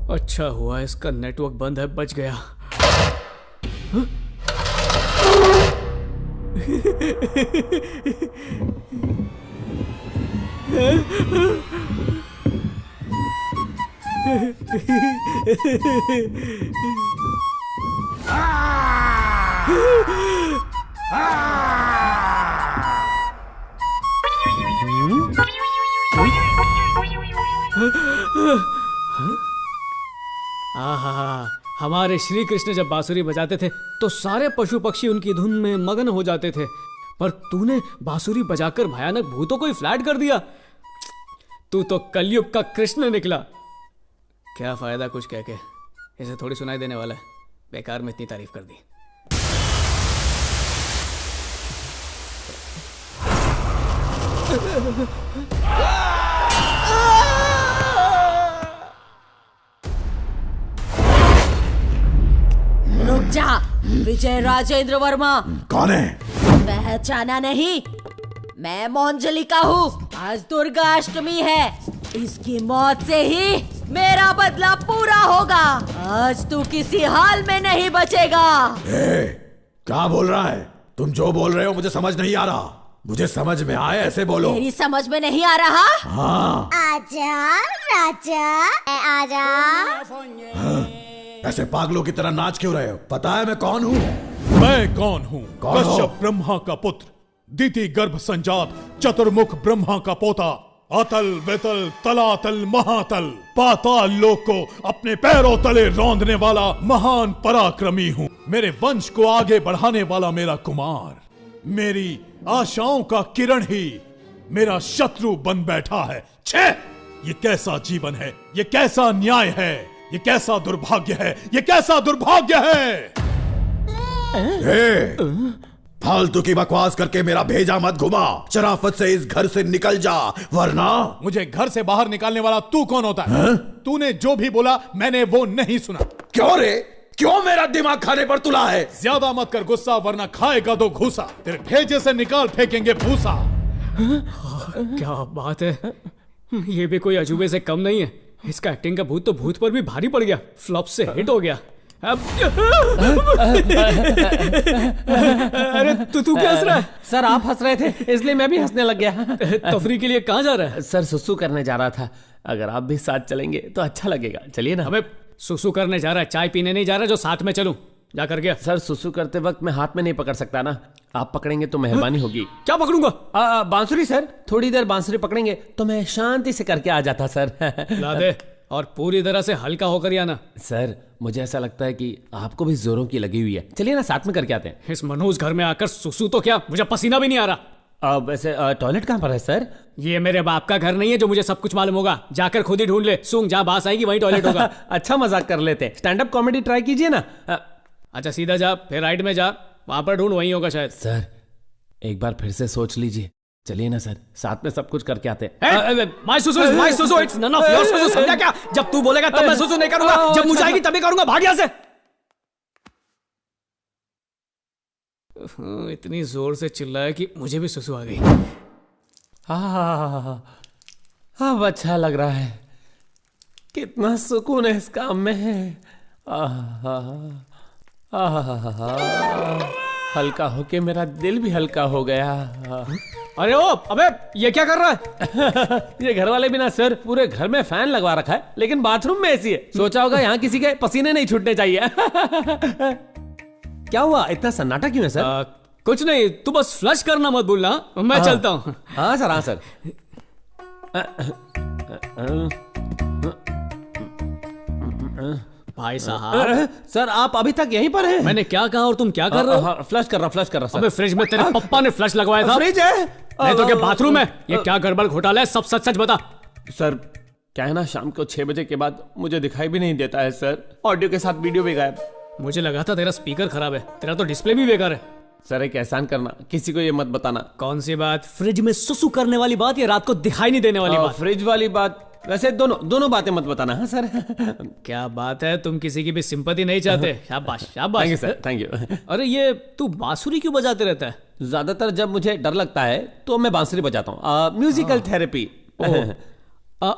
अच्छा हुआ इसका नेटवर्क बंद है, बच गया। हमारे श्री कृष्ण जब बांसुरी बजाते थे तो सारे पशु पक्षी उनकी धुन में मगन हो जाते थे, पर तूने बांसुरी बजाकर भयानक भूतों को ही फ्लैट कर दिया। तू तो कलयुग का कृष्ण निकला। क्या फायदा कुछ कह के, इसे थोड़ी सुनाई देने वाला है। बेकार में इतनी तारीफ कर दी। रुक जा, विजय राजेंद्र वर्मा। कौन है? पहचाना नहीं? मैं मोंजलिका हूँ। आज दुर्गा अष्टमी है, इसकी मौत से ही मेरा बदला पूरा होगा। आज तू किसी हाल में नहीं बचेगा। क्या बोल रहा है? तुम जो बोल रहे हो मुझे समझ नहीं आ रहा। मुझे समझ में आए ऐसे बोलो। तेरी समझ में नहीं आ रहा? हाँ। आजा राजा, आजा। ऐसे पागलों की तरह नाच क्यों रहे हो? पता है मैं कौन हूँ? मैं कौन हूँ? कश्यप ब्रह्मा का पुत्र, दिति गर्भ संजात, चतुर्मुख ब्रह्मा का पोता, अतल वितल तलातल महातल पाताल लोक को अपने पैरों तले रौंदने वाला महान पराक्रमी हूँ। मेरे वंश को आगे बढ़ाने वाला मेरा कुमार, मेरी आशाओं का किरण ही मेरा शत्रु बन बैठा है। छे! ये कैसा जीवन है, ये कैसा न्याय है, ये कैसा दुर्भाग्य है, ये कैसा दुर्भाग्य है। फालतू की बकवास करके मेरा भेजा मत घुमा। शराफत से इस घर से निकल जा, वरना मुझे घर से बाहर निकालने वाला तू कौन होता है? तूने जो भी बोला मैंने वो नहीं सुना। क्यों रे? क्यों मेरा दिमाग खाने पर तुला है? ज्यादा मत कर गुस्सा, वरना खाएगा तो घूसा। तेरे भेजे से निकाल फेंकेंगे भूसा। क्या बात है, ये भी कोई अजूबे से कम नहीं है। इसका एक्टिंग का भूत तो भूत पर भी भारी पड़ गया, फ्लॉप से हिट हो गया। अरे तू क्या हंस रहा है? सर आप हंस रहे थे इसलिए मैं भी हंसने लग गया। तफरी के लिए कहाँ जा रहा है? सर सुसु करने जा रहा था, अगर आप भी साथ चलेंगे तो अच्छा लगेगा। चलिए ना। अबे सुसु करने जा रहा है, चाय पीने नहीं जा रहा जो साथ में चलूं? जा कर गया। सर सुसु करते वक्त मैं हाथ में नहीं पकड़ सकता ना, आप पकड़ेंगे तो मेहरबानी होगी। क्या पकड़ूंगा? बांसुरी सर, थोड़ी देर बांसुरी पकड़ेंगे तो मैं शांति से करके आ जाता सर। ला दे और पूरी तरह से हल्का होकर ही आना। सर मुझे ऐसा लगता है कि आपको भी जोरों की लगी हुई है, चलिए ना साथ में करके आते हैं। इस मनहूस घर में आकर सुसु तो क्या, मुझे पसीना भी नहीं आ रहा। वैसे टॉयलेट कहाँ पर है सर? ये मेरे बाप का घर नहीं है जो मुझे सब कुछ मालूम होगा, जाकर खुद ही ढूंढ ले। सूंघ जहाँ बास आएगी वहीं टॉयलेट होगा। अच्छा मजाक कर लेते, स्टैंड अप कॉमेडी ट्राई कीजिए ना। अच्छा सीधा जा, फिर राइट में जा, वहां पर ढूंढ, वहीं होगा शायद। सर एक बार फिर से सोच लीजिए, चलिए ना सर, साथ में सब कुछ करके आते हैं। माय सुसु, इट्स नन ऑफ योर सुसु, समझा क्या? जब तू बोलेगा तब मैं सुसु नहीं करूंगा, जब मुझे आएगी तभी करूंगा। भाग यहाँ से। इतनी जोर से चिल्लाया कि मुझे भी सुसु आ गई। अब अच्छा लग रहा है, कितना सुकून है इस काम में है। हल्का होके मेरा दिल भी हल्का हो गया। अरे ओ, अबे ये क्या कर रहा है? ये घर वाले भी ना सर, पूरे घर में फैन लगवा रखा है, लेकिन बाथरूम में ऐसी है। सोचा होगा यहाँ किसी के पसीने नहीं छूटने चाहिए। क्या हुआ, इतना सन्नाटा क्यों है सर? कुछ नहीं, तू बस फ्लश करना मत भूलना, मैं चलता हूँ। हाँ सर, हाँ सर। भाई साहब, सर आप अभी तक यहीं पर हैं? मैंने क्या कहा और तुम क्या कर रहे हो? फ्लश कर रहा सर। अबे फ्रिज में तेरे पप्पा ने फ्लश लगवाया था। फ्रिज है? नहीं तो क्या बाथरूम है? ये क्या गड़बड़ घोटाला है, सब सच सच बता। सर क्या है ना, शाम को 6 बजे के बाद मुझे दिखाई भी नहीं देता है सर, ऑडियो के साथ वीडियो भी गायब। मुझे लगा था तेरा स्पीकर खराब है, तेरा तो डिस्प्ले भी बेकार है। सर एक एहसान करना, किसी को ये मत बताना। कौन सी बात? फ्रिज में सुसु करने वाली बात या रात को दिखाई नहीं देने वाली बात? फ्रिज वाली बात। वैसे दोनों बातें मत बताना। हाँ सर। क्या बात है, तुम किसी की भी सिंपैथी नहीं चाहते। शाबाश शाबाश। Thank you sir, thank you. अरे ये तू बांसुरी क्यों बजाते रहता है? ज्यादातर जब मुझे डर लगता है तो मैं बांसुरी बजाता हूँ, म्यूजिकल थेरेपी।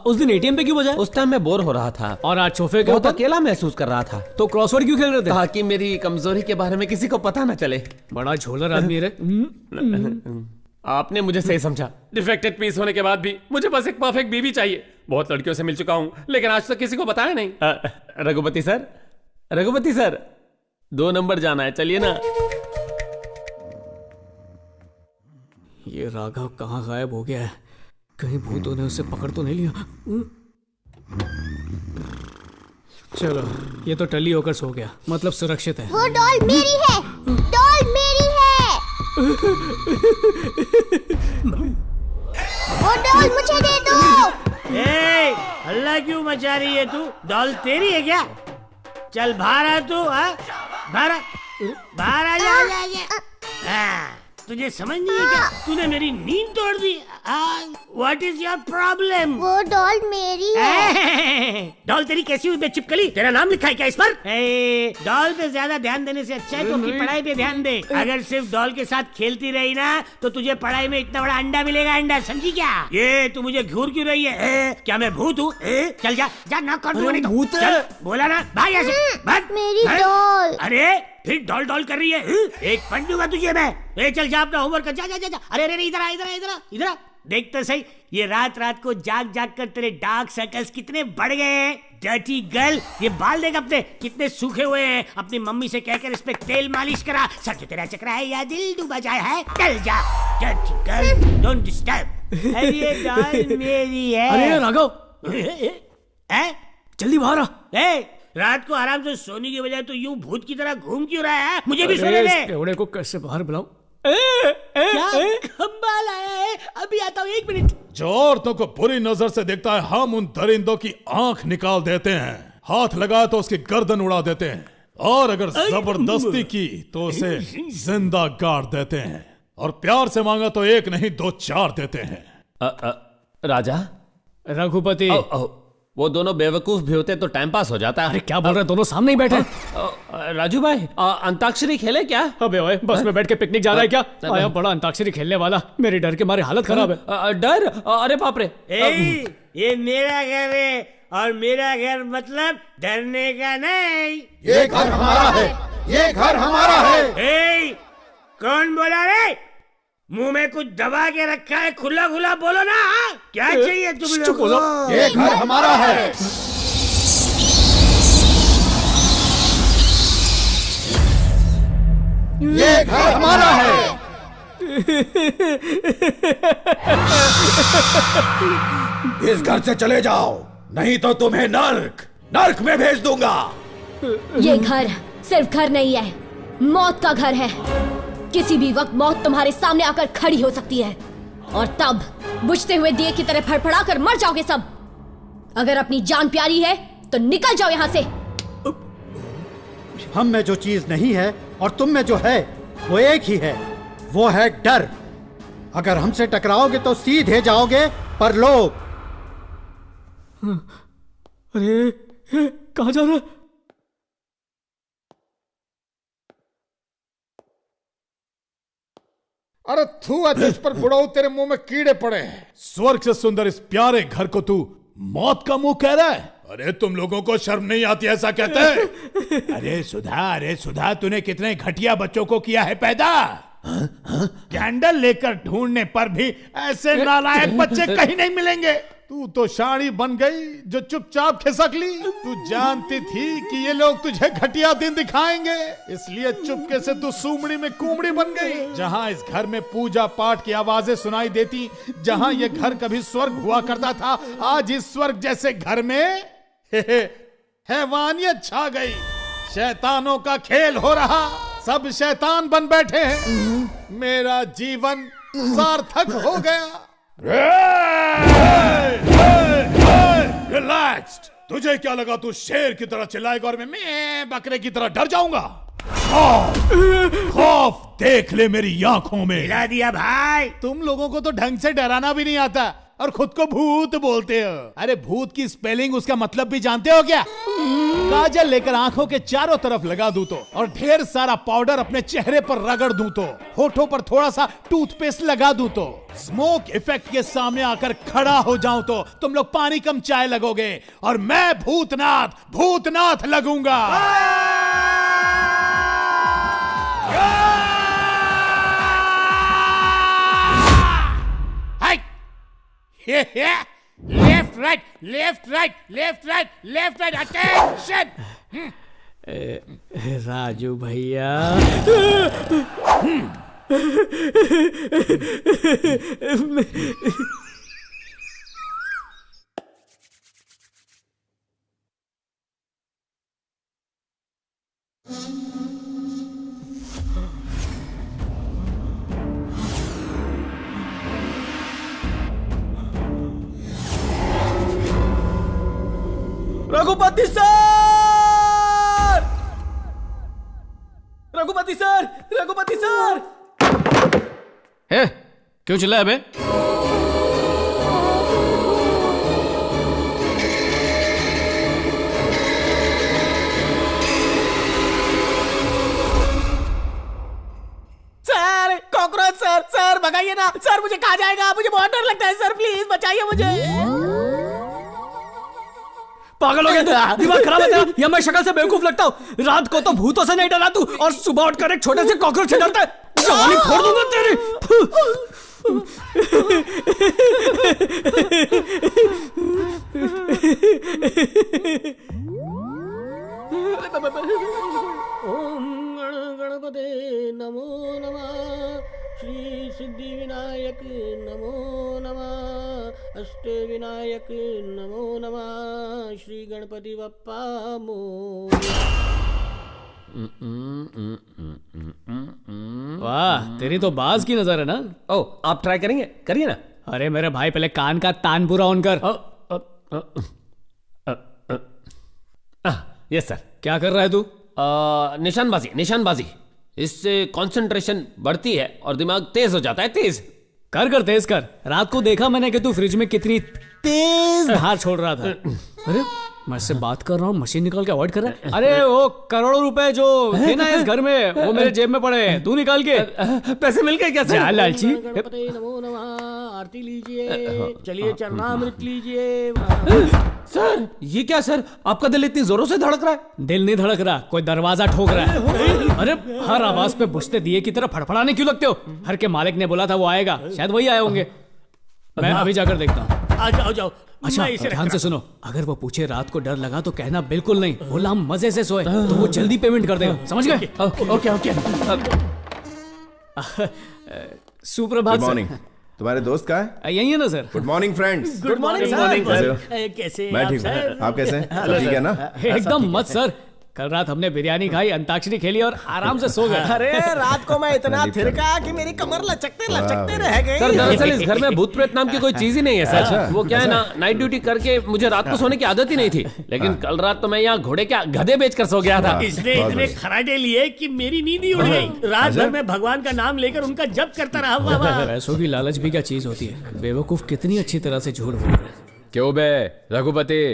उस दिन एटीएम पे क्यों बजाया? उस टाइम मैं बोर हो रहा था और आज सोफे के ऊपर अकेला महसूस कर रहा था। तो क्रॉसवर्ड क्यों खेल रहे थे? ताकि मेरी कमजोरी के बारे में किसी को पता न चले। बड़ा झोलर आदमी है। आपने मुझे सही समझा। डिफेक्टेड पीस होने के बाद भी मुझे बस एक परफेक्ट बीवी चाहिए। बहुत लड़कियों से मिल चुका हूं, लेकिन आज तक किसी को बताया नहीं। रघुपति सर 2 नंबर जाना है, चलिए ना। ये राघव कहाँ गायब हो गया है? कहीं भूतों ने उसे पकड़ तो नहीं लिया? चलो ये तो टली होकर सो गया, मतलब सुरक्षित है। वो डॉल मेरी है, डॉल मेरी है। वो डॉल मुझे दे दो। ए, हल्ला क्यों मचा रही है तू? डॉल तेरी है क्या? चल बाहर आ तू, बाहर आ जा। तुझे समझ नहीं है क्या? तूने मेरी नींद तोड़ दी। What is your problem? वो डॉल मेरी है। डॉल तेरी कैसी हुई बेचिपकली? तेरा नाम लिखा है क्या इस पर? डॉल पे ज्यादा ध्यान देने से अच्छा है तो अपनी पढ़ाई पे ध्यान दे। अगर सिर्फ डॉल के साथ खेलती रही ना तो तुझे पढ़ाई में इतना बड़ा अंडा मिलेगा, अंडा, समझी क्या? ये तू मुझे घूर क्यों रही है? क्या मैं भूत हूँ? चल जा ना कर दूंगा। भूत चल, बोला ना, भाग यहाँ से, भाग। मेरी डॉल। अरे फिर डॉल कर रही है? एक पंच दूंगा तुझे मैं। चल जा अपना होमवर्क कर, जा। अरे इधर आ। देख तो सही, ये रात को जाग कर तेरे डार्क सर्कल्स कितने बढ़ गए हैं। डर्टी गर्ल, ये बाल देख अपने कितने सूखे हुए हैं। अपनी मम्मी से कहकर इस पे तेल मालिश करा। सच तेरा चक्रा है या दिल डूबा जाए है? चल जा, डर्टी गर्ल, डोंट डिस्टर्ब। अरे डॉल मेरी है। अरे राघव, जल्दी बाहर आ। रात को आराम से सोने की बजाय तो यूं भूत की तरह घूम क्यों रहा है? मुझे भी सोने दे। केवड़े को कैसे बाहर बुलाऊं? क्या खंबा लाया है? अभी आता हूँ, 1 मिनट। जो औरतों को बुरी नजर से देखता है, हम उन दरिंदों की आंख निकाल देते हैं। हाथ लगाए तो उसकी गर्दन उड़ा देते हैं, और अगर जबरदस्ती की तो उसे जिंदा गाड़ देते हैं, और प्यार से मांगा तो 1 नहीं 2 4 देते हैं। राजा, रघुपति, वो दोनों बेवकूफ भी होते तो टाइम पास हो जाता है। अरे क्या बोल रहे हैं, दोनों सामने ही बैठे। राजू भाई, अंताक्षरी खेले क्या? अबे ओए, बस में बैठ के पिकनिक जा रहा है क्या? आया बड़ा अंताक्षरी खेलने वाला, मेरे डर के मारे हालत खराब है। डर? अरे बाप रे। ये मेरा घर है, और मेरा घर मतलब डरने का नहीं। ये घर हमारा है, ये घर हमारा है। कौन बोला रे? मुंह में कुछ दबा के रखा है, खुला खुला बोलो ना। क्या चाहिए तुम लोग को? ये घर हमारा है। ये घर हमारा है। इस घर से चले जाओ, नहीं तो तुम्हें नर्क में भेज दूंगा। ये घर सिर्फ घर नहीं है, मौत का घर है। किसी भी वक्त मौत तुम्हारे सामने आकर खड़ी हो सकती है, और तब बुझते हुए दिए की तरह फड़फड़ा कर मर जाओगे सब। अगर अपनी जान प्यारी है तो निकल जाओ यहाँ से। हम में जो चीज नहीं है और तुम में जो है वो एक ही है, वो है डर। अगर हमसे टकराओगे तो सीधे जाओगे परलोक। अरे कहाँ जा रहा है? अरे थू, इस पर बुढ़ाऊ, तेरे मुंह में कीड़े पड़े हैं। स्वर्ग से सुंदर इस प्यारे घर को तू मौत का मुंह कह रहा है? अरे तुम लोगों को शर्म नहीं आती ऐसा कहते हैं? अरे सुधा, तूने कितने घटिया बच्चों को किया है पैदा। कैंडल लेकर ढूंढने पर भी ऐसे नालायक बच्चे कहीं नहीं मिलेंगे। तू तो शाड़ी बन गई जो चुपचाप खिसक ली। तू जानती थी कि ये लोग तुझे घटिया दिन दिखाएंगे, इसलिए चुपके से तू सूमड़ी में कुमड़ी बन गई। जहां इस घर में पूजा पाठ की आवाजें सुनाई देती, जहां ये घर कभी स्वर्ग हुआ करता था, आज इस स्वर्ग जैसे घर में हैवानियत छा गई। शैतानों का खेल हो रहा, सब शैतान बन बैठे हैं। मेरा जीवन सार्थक हो गया। रिलैक्स्ड। तुझे क्या लगा तू शेर की तरह चिल्लाएगा और मैं बकरे की तरह डर जाऊंगा? खौफ देख ले मेरी आंखों में। हिला दिया भाई। तुम लोगों को तो ढंग से डराना भी नहीं आता और खुद को भूत बोलते हो। अरे भूत की स्पेलिंग, उसका मतलब भी जानते हो क्या? काजल लेकर आंखों के चारों तरफ लगा दूं तो, और ढेर सारा पाउडर अपने चेहरे पर रगड़ दूं तो, होठों पर थोड़ा सा टूथपेस्ट लगा दूं तो, स्मोक इफेक्ट के सामने आकर खड़ा हो जाऊं तो तुम लोग पानी कम चाय लगोगे, और मैं भूतनाथ लगूंगा। Left right, attention. राजू भैया, Raghupati sir, Raghupati sir, Raghupati sir. है क्यों चिल्लाया बे? सर कॉकरोच सर, सर भगाइए ना सर, मुझे कहा जाएगा, मुझे बहुत डर लगता है सर, प्लीज बचाइए मुझे। पागल हो गया तू? दिमाग खराब है तेरा? या मैं शक्ल से बेवकूफ लगता हूँ? रात को तो भूतों से नहीं डरा तू, और सुबह उठकर एक छोटे से कॉकरोच से डरता है? जवानी फोड़ दूंगा तेरी। ओम गणपते नमो नमः, श्री सिद्धि विनायक नमो नमः। अष्टे विनायक नमो नमः, श्री गणपति बप्पा मोरया। वाह, तेरी तो बाज की नजर है ना। ओ, आप ट्राई करेंगे? करिए ना। अरे मेरे भाई, पहले कान का तान पूरा ऑन कर। Yes sir. क्या कर रहा है तू? निशानबाजी, निशानबाजी। इससे कंसंट्रेशन बढ़ती है और दिमाग तेज हो जाता है। तेज कर तेज कर। रात को देखा मैंने कि तू फ्रिज में कितनी तेज धार छोड़ रहा था। अरे मैं इससे बात कर रहा हूँ, मशीन निकाल के अवॉइड कर रहा है। अरे वो करोड़ों रुपए जो थे ना इस घर में, वो मेरे जेब में पड़े हैं, तू निकाल के। पैसे मिल गए क्या सर? जा लालची। गणपति नमो नमः, आरती लीजिए, चलिए चरणामृत लीजिए। सर ये क्या सर, आपका दिल इतनी जोरों से धड़क रहा है? दिल नहीं धड़क रहा, कोई दरवाजा ठोक रहा है। अरे हर आवाज पे बुझते दिए की तरह फड़फड़ाने क्यों लगते हो? घर के मालिक ने बोला था वो आएगा, शायद वही आए होंगे। मैं अभी जाकर देखता हूँ। आ जाओ। अच्छा ध्यान से सुनो, अगर वो पूछे रात को डर लगा तो कहना बिल्कुल नहीं, बोला हम मजे से सोए, तो वो जल्दी पेमेंट कर देगा। समझ गए? ओके। सुप्रभात। Good morning. तुम्हारे दोस्त कहाँ है? यही है ना sir. Good morning friends. Good morning sir. कैसे? मैं ठीक हूँ, आप कैसे हैं? सब ठीक है ना? एकदम मत सर, कल रात हमने बिरयानी खाई, अंताक्षरी खेली और आराम से सो गए। अरे रात को मैं इतना थिरका कि मेरी कमर लचकते रह गई। सर दरअसल इस घर में भूत प्रेत नाम की कोई चीज ही नहीं है सर। वो क्या है ना, नाइट ड्यूटी करके मुझे रात को सोने की आदत ही नहीं थी, लेकिन कल रात तो मैं यहाँ घोड़े क्या गधे बेचकर सो गया था। इसने इतने खराटे लिए कि मेरी नींद ही उड़ गई। रात भर में भगवान का नाम लेकर उनका जप करता रहा। बाबा पैसों की लालच भी क्या चीज होती है, बेवकूफ कितनी अच्छी तरह से झूठ बोल रहे हैं। क्यों बे रघुपति,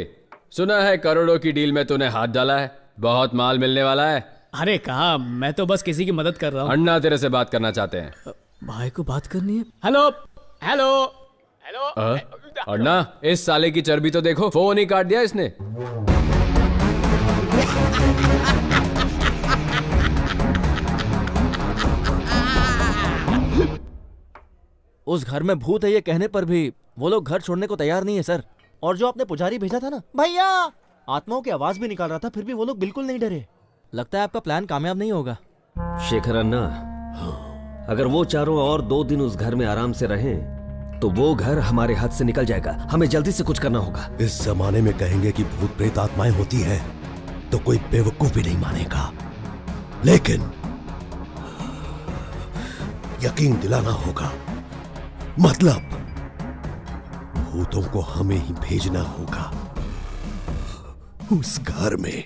सुना है करोड़ों की डील में तूने हाथ डाला है, बहुत माल मिलने वाला है। अरे कहा, मैं तो बस किसी की मदद कर रहा हूँ। अन्ना तेरे से बात करना चाहते हैं। भाई को बात करनी है। हेलो। अन्ना, इस साले की चर्बी तो देखो, फोन ही काट दिया इसने। उस घर में भूत है ये कहने पर भी वो लोग घर छोड़ने को तैयार नहीं है सर। और जो आपने पुजारी भेजा था ना भैया, आत्माओं की आवाज भी निकाल रहा था, फिर भी वो लोग बिल्कुल नहीं डरे। लगता है आपका प्लान कामयाब नहीं होगा। शेखर अन्ना, अगर वो चारों और 2 दिन उस घर में आराम से रहें तो वो घर हमारे हाथ से निकल जाएगा। हमें जल्दी से कुछ करना होगा। इस जमाने में कहेंगे कि भूत प्रेत आत्माएं होती हैं तो कोई बेवकूफ भी नहीं मानेगा, लेकिन यकीन दिलाना होगा। मतलब भूतों को हमें ही भेजना होगा उस घर में।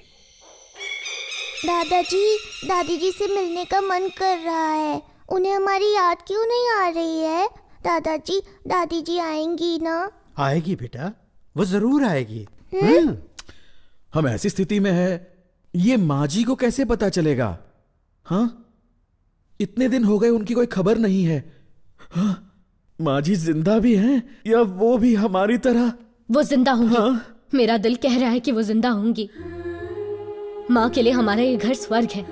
दादी जी से मिलने का मन कर रहा है। उन्हें हमारी याद क्यों नहीं आ रही है? दादी जी आएंगी ना? आएगी बेटा, वो जरूर आएगी। हम ऐसी स्थिति में है, ये माँ जी को कैसे पता चलेगा? हाँ, इतने दिन हो गए उनकी कोई खबर नहीं है। हाँ? माँ जी जिंदा भी हैं या वो भी हमारी तरह? वो जिंदा होंगी। हाँ? मेरा दिल कह रहा है कि वो जिंदा होंगी। माँ के लिए हमारा ये घर स्वर्ग है।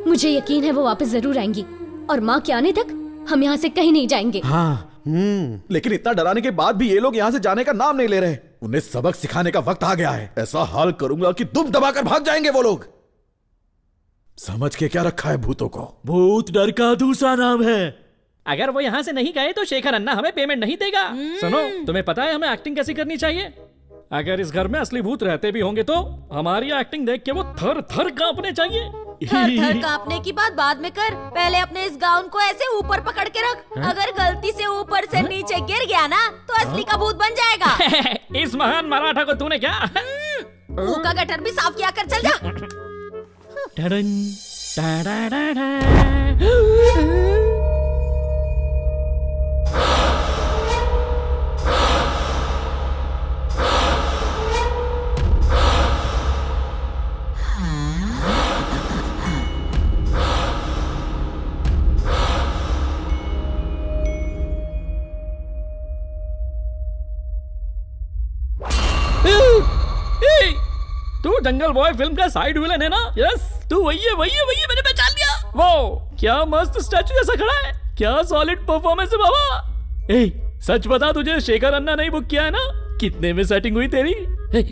मुझे यकीन है वो वापस जरूर आएंगी और माँ के आने तक हम यहाँ से कहीं नहीं जाएंगे। हाँ, लेकिन इतना डराने के बाद भी ये लोग यहाँ से जाने का नाम नहीं ले रहे। उन्हें सबक सिखाने का वक्त आ गया है। ऐसा हाल करूंगा कि दुम दबाकर भाग जाएंगे वो लोग। समझ के क्या रखा है भूतों को? भूत डर का दूसरा नाम है। अगर वो यहाँ से नहीं गए तो शेखर अन्ना हमें पेमेंट नहीं देगा। सुनो, तुम्हें पता है हमें एक्टिंग कैसी करनी चाहिए? अगर इस घर में असली भूत रहते भी होंगे तो हमारी एक्टिंग देख के वो थर थर कांपने चाहिए। थर थर कांपने की बात बाद में कर, पहले अपने इस गाउन को ऐसे ऊपर पकड़ के रख। अगर गलती से ऊपर से नीचे गिर गया ना तो असली का भूत बन जाएगा। इस महान मराठा को तूने क्या मुंह का गटर भी साफ किया कर, चल जा। तू जंगल बॉय फिल्म का साइड विलन है ना? यस, तू वही है, मैंने पहचान लिया। वो क्या मस्त स्टैचू जैसा खड़ा है, क्या सॉलिड परफॉर्मेंस है बाबा। ए, सच बता, तुझे शेखर अन्ना नहीं बुक किया है ना? कितने में सेटिंग हुई तेरी?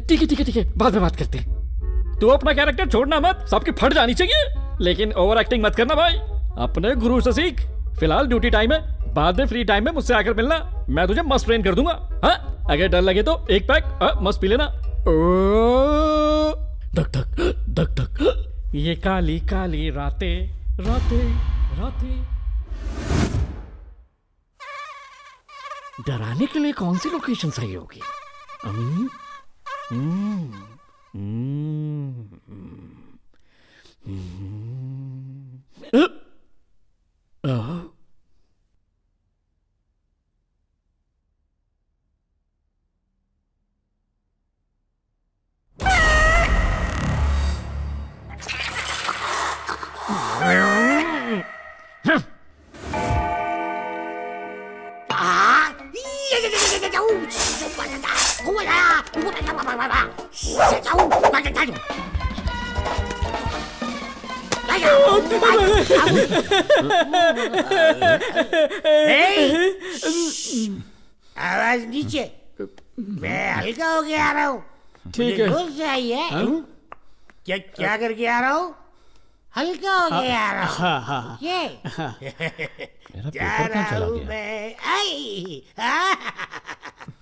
ठीक है, बाद में बात करते हैं। तू अपना कैरेक्टर छोड़ना मत, सबकी फट जानी चाहिए, लेकिन ओवर एक्टिंग मत करना भाई। अपने गुरु से सीख। फिलहाल ड्यूटी टाइम है, बाद में फ्री टाइम में मुझसे आकर मिलना। मैं तुझे मस्त ट्रेन कर दूंगा। हाँ, अगर डर लगे तो एक पैक मस्त पी लेना। धक धक धक धक, ये काली काली रातें रातें रातें। डराने के लिए कौन सी लोकेशन सही होगी? आवाज नीचे, मैं हल्का होके आ रहा हूँ। ठीक है। जोर से आई है। क्या क्या करके आ रहा हूँ? हल्का होके आ रहा हूँ। हाँ। जा रहा हूँ मैं। आई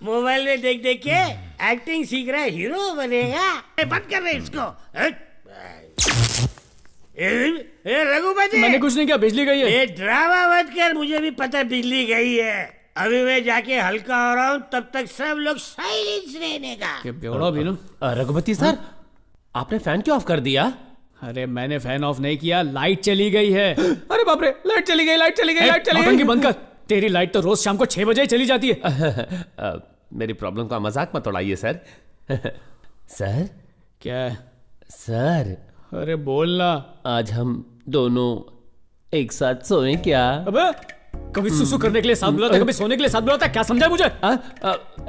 मोबाइल में देख देख के एक्टिंग सीख रहा है, हीरो बनेगा। बंद कर रहे इसको। रघुपति, मैंने कुछ नहीं किया, बिजली गई है। ये ड्रामा मत कर, मुझे भी पता बिजली गई है। अभी मैं जाके हल्का हो रहा हूँ, तब तक सब लोग साइलेंस रहने का। रघुपति सर, आपने फैन क्यों ऑफ कर दिया? अरे मैंने फैन ऑफ नहीं किया, लाइट चली गई है। अरे बाप रे, लाइट चली गई, लाइट चली गई, लाइट चली नौटंकी गई। बंद कर। तेरी लाइट तो रोज शाम को 6 बजे ही चली जाती है। मेरी प्रॉब्लम का मजाक मत उड़ाइए सर। सर क्या सर? अरे बोलना। आज हम दोनों एक साथ सोएं क्या? अबे कभी सुसु करने के लिए साथ बुलाता, कभी सोने के लिए साथ बुलाता, क्या समझा मुझे?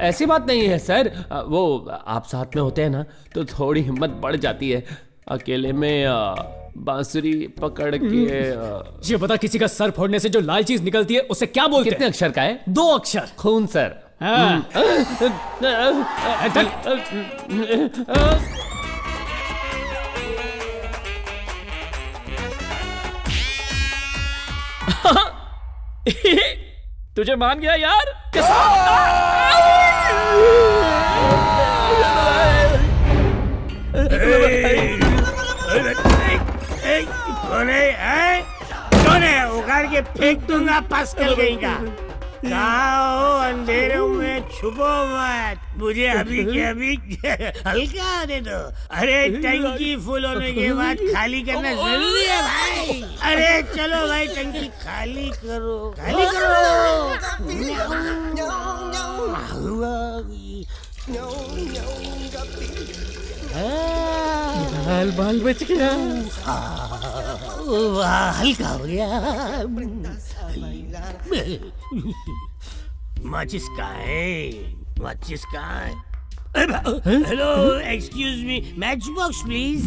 ऐसी बात नहीं है सर, वो आप साथ में होते हैं ना तो थोड़ी हिम्मत बढ़ जाती है। अकेले में बांसुरी पकड़ के ये बता, किसी का सर फोड़ने से जो लाल चीज निकलती है उसे क्या बोलते हैं? कितने अक्षर का है? 2 अक्षर। खून सर। तुझे मान गया यार। कौन है? उखाड़ के फेंक दूंगा पास्कल गई का। कहाँ हो? अंधेरे में छुपो मत, मुझे अभी के अभी हल्का होने दो। अरे टंकी फुल होने के बाद खाली करना जरूरी है भाई। अरे चलो भाई, टंकी खाली करो, खाली करो। बाल बच गया। हल्का हो गया। माचिस कहाँ है? माचिस कहाँ है? Hello, excuse me, match box please.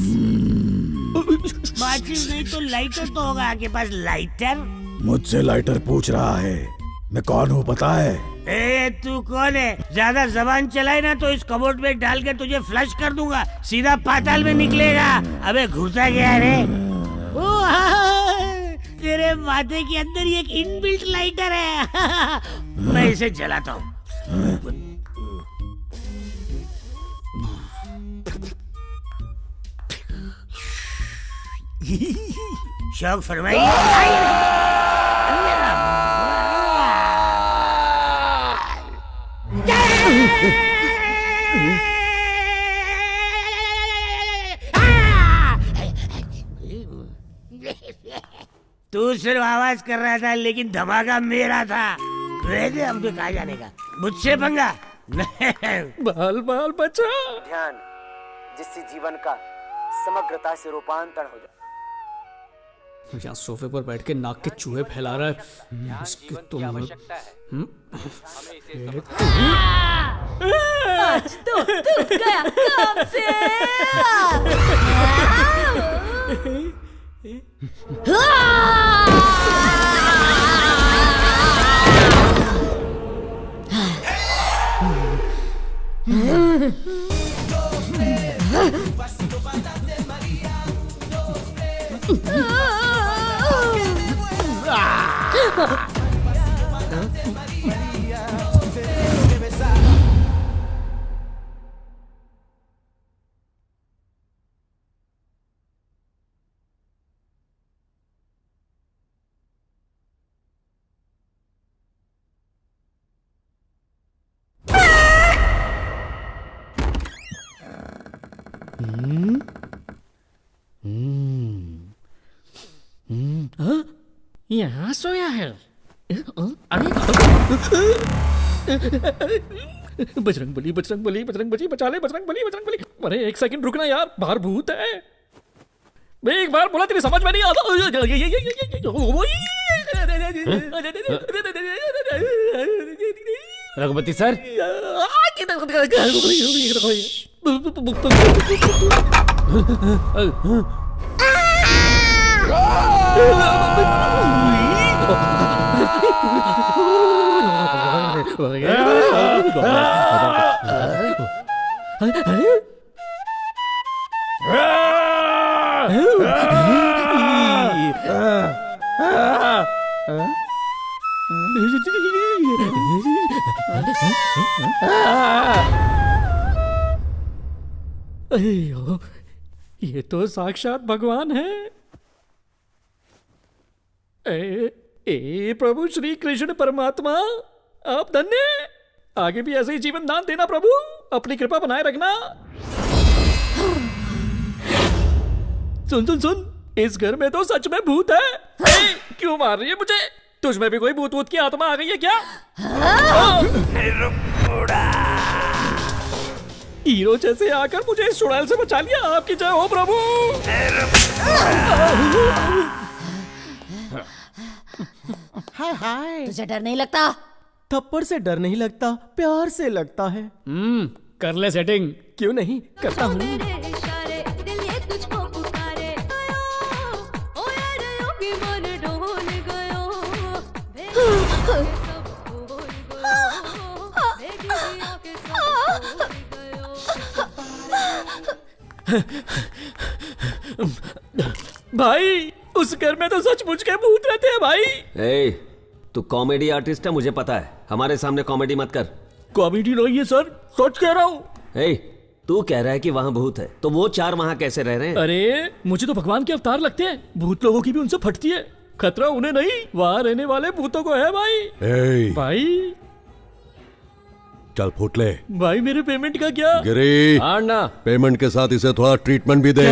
माचिस नहीं तो लाइटर तो होगा आपके पास? लाइटर? मुझसे लाइटर पूछ रहा है, मैं कौन हूँ पता है? ए तू कौन है? ज्यादा जबान चलाए ना तो इस कबोर्ड में डाल के तुझे फ्लश कर दूंगा, सीधा पाताल में निकलेगा। अबे घुसा गया रे। तेरे माथे के अंदर एक इनबिल्ट लाइटर है। मैं इसे जलाता हूँ। शौक फरमाइए। तू सिर्फ आवाज कर रहा था, लेकिन धमाका मेरा था। वैसे अब तो कहाँ जाने का? मुझसे पंगा? बाल बाल बचा। ध्यान, जिससे जीवन का समग्रता से रूपांतरण हो जाए। यहाँ सोफे पर बैठ के नाक के चूहे फैला रहा है। इसकी तो आवश्यकता है। आज तो तू गया काम से। यहाँ सोया है। अरे बजरंग बली बजरंग बली बजरंग बली बचा ले बजरंग बली बजरंग बली। अरे एक सेकंड रुकना यार, बाहर भूत है। मैं एक बार बोला तेरी समझ में नहीं आता। रघुपति सर, अयो, ये तो साक्षात भगवान है। ए प्रभु श्री कृष्ण परमात्मा, आप धन्य। आगे भी ऐसे ही जीवन दान देना प्रभु, अपनी कृपा बनाए रखना। सुन सुन सुन, इस घर में तो सच में भूत है। क्यों मार रही है मुझे? तुझमें भी कोई भूत की आत्मा आ गई है क्या? हीरो जैसे आकर मुझे इस चुड़ैल से बचा लिया। आपकी जय हो प्रभु। हाय हाय। तुझे डर नहीं लगता? थप्पड़ से डर नहीं लगता, प्यार से लगता है। कर ले सेटिंग। क्यों नहीं, करता हूँ। भाई, उस घर में तो सचमुच के भूत रहते हैं भाई। ए, तू कॉमेडी आर्टिस्ट है, मुझे पता है। हमारे सामने कॉमेडी मत कर। कॉमेडी नहीं है सर, सच कह रहा हूँ। ए, तू कह रहा है कि वहाँ भूत है, तो वो चार वहाँ कैसे रह रहे हैं? अरे मुझे तो भगवान के अवतार लगते हैं। भूत लोगों की भी उनसे फटती है। खतरा उन्हें नहीं, वहाँ रहने वाले भूतों को है भाई। भाई चल फूट ले। भाई मेरे पेमेंट का क्या? गिरी, ना पेमेंट के साथ इसे थोड़ा ट्रीटमेंट भी दे।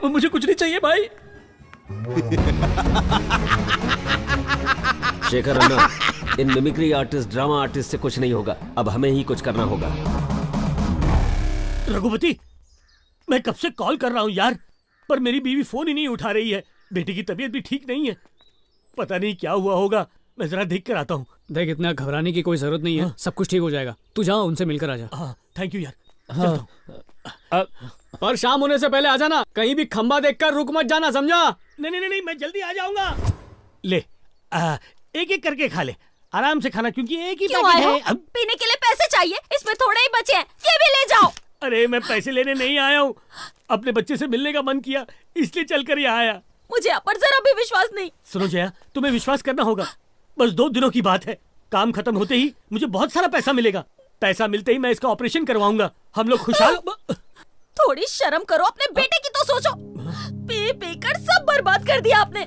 मुझे कुछ नहीं चाहिए भाई। शेखर अन्ना, इन मिमिक्री आर्टिस्ट, ड्रामा आर्टिस्ट से कुछ नहीं होगा। अब हमें ही कुछ करना होगा। रघुपति, मैं कब से कॉल कर रहा हूँ यार, पर मेरी बीवी फोन ही नहीं उठा रही है। बेटी की तबीयत भी ठीक नहीं है, पता नहीं क्या हुआ होगा। मैं जरा देख कर आता हूँ। देख, इतना घबराने की कोई जरूरत नहीं है। सब कुछ ठीक हो जाएगा। तू जा, उनसे मिलकर आ जा। थैंक यू यार। पर शाम होने से पहले आ जाना। कहीं भी खंबा देखकर रुक मत जाना, समझा? नहीं, मैं जल्दी आ जाऊंगा। ले, एक एक करके खा ले, आराम से खाना, क्योंकि एक ही पैकेट है। अब पीने के लिए पैसे चाहिए, इसमें थोड़े ही बचे हैं, ये भी ले जाओ। अरे मैं पैसे लेने नहीं आया हूँ, अपने बच्चे से मिलने का मन किया, इसलिए चलकर यहाँ आया। मुझे आप पर जरा भी विश्वास नहीं। सुनो जया, तुम्हें विश्वास करना होगा। बस 2 दिनों की बात है, काम खत्म होते ही मुझे बहुत सारा पैसा मिलेगा। पैसा मिलते ही मैं इसका ऑपरेशन करवाऊंगा। हम लोग खुशहाल। थोड़ी शर्म करो, अपने बेटे की तो सोचो। पी पी कर सब बर्बाद कर दिया आपने।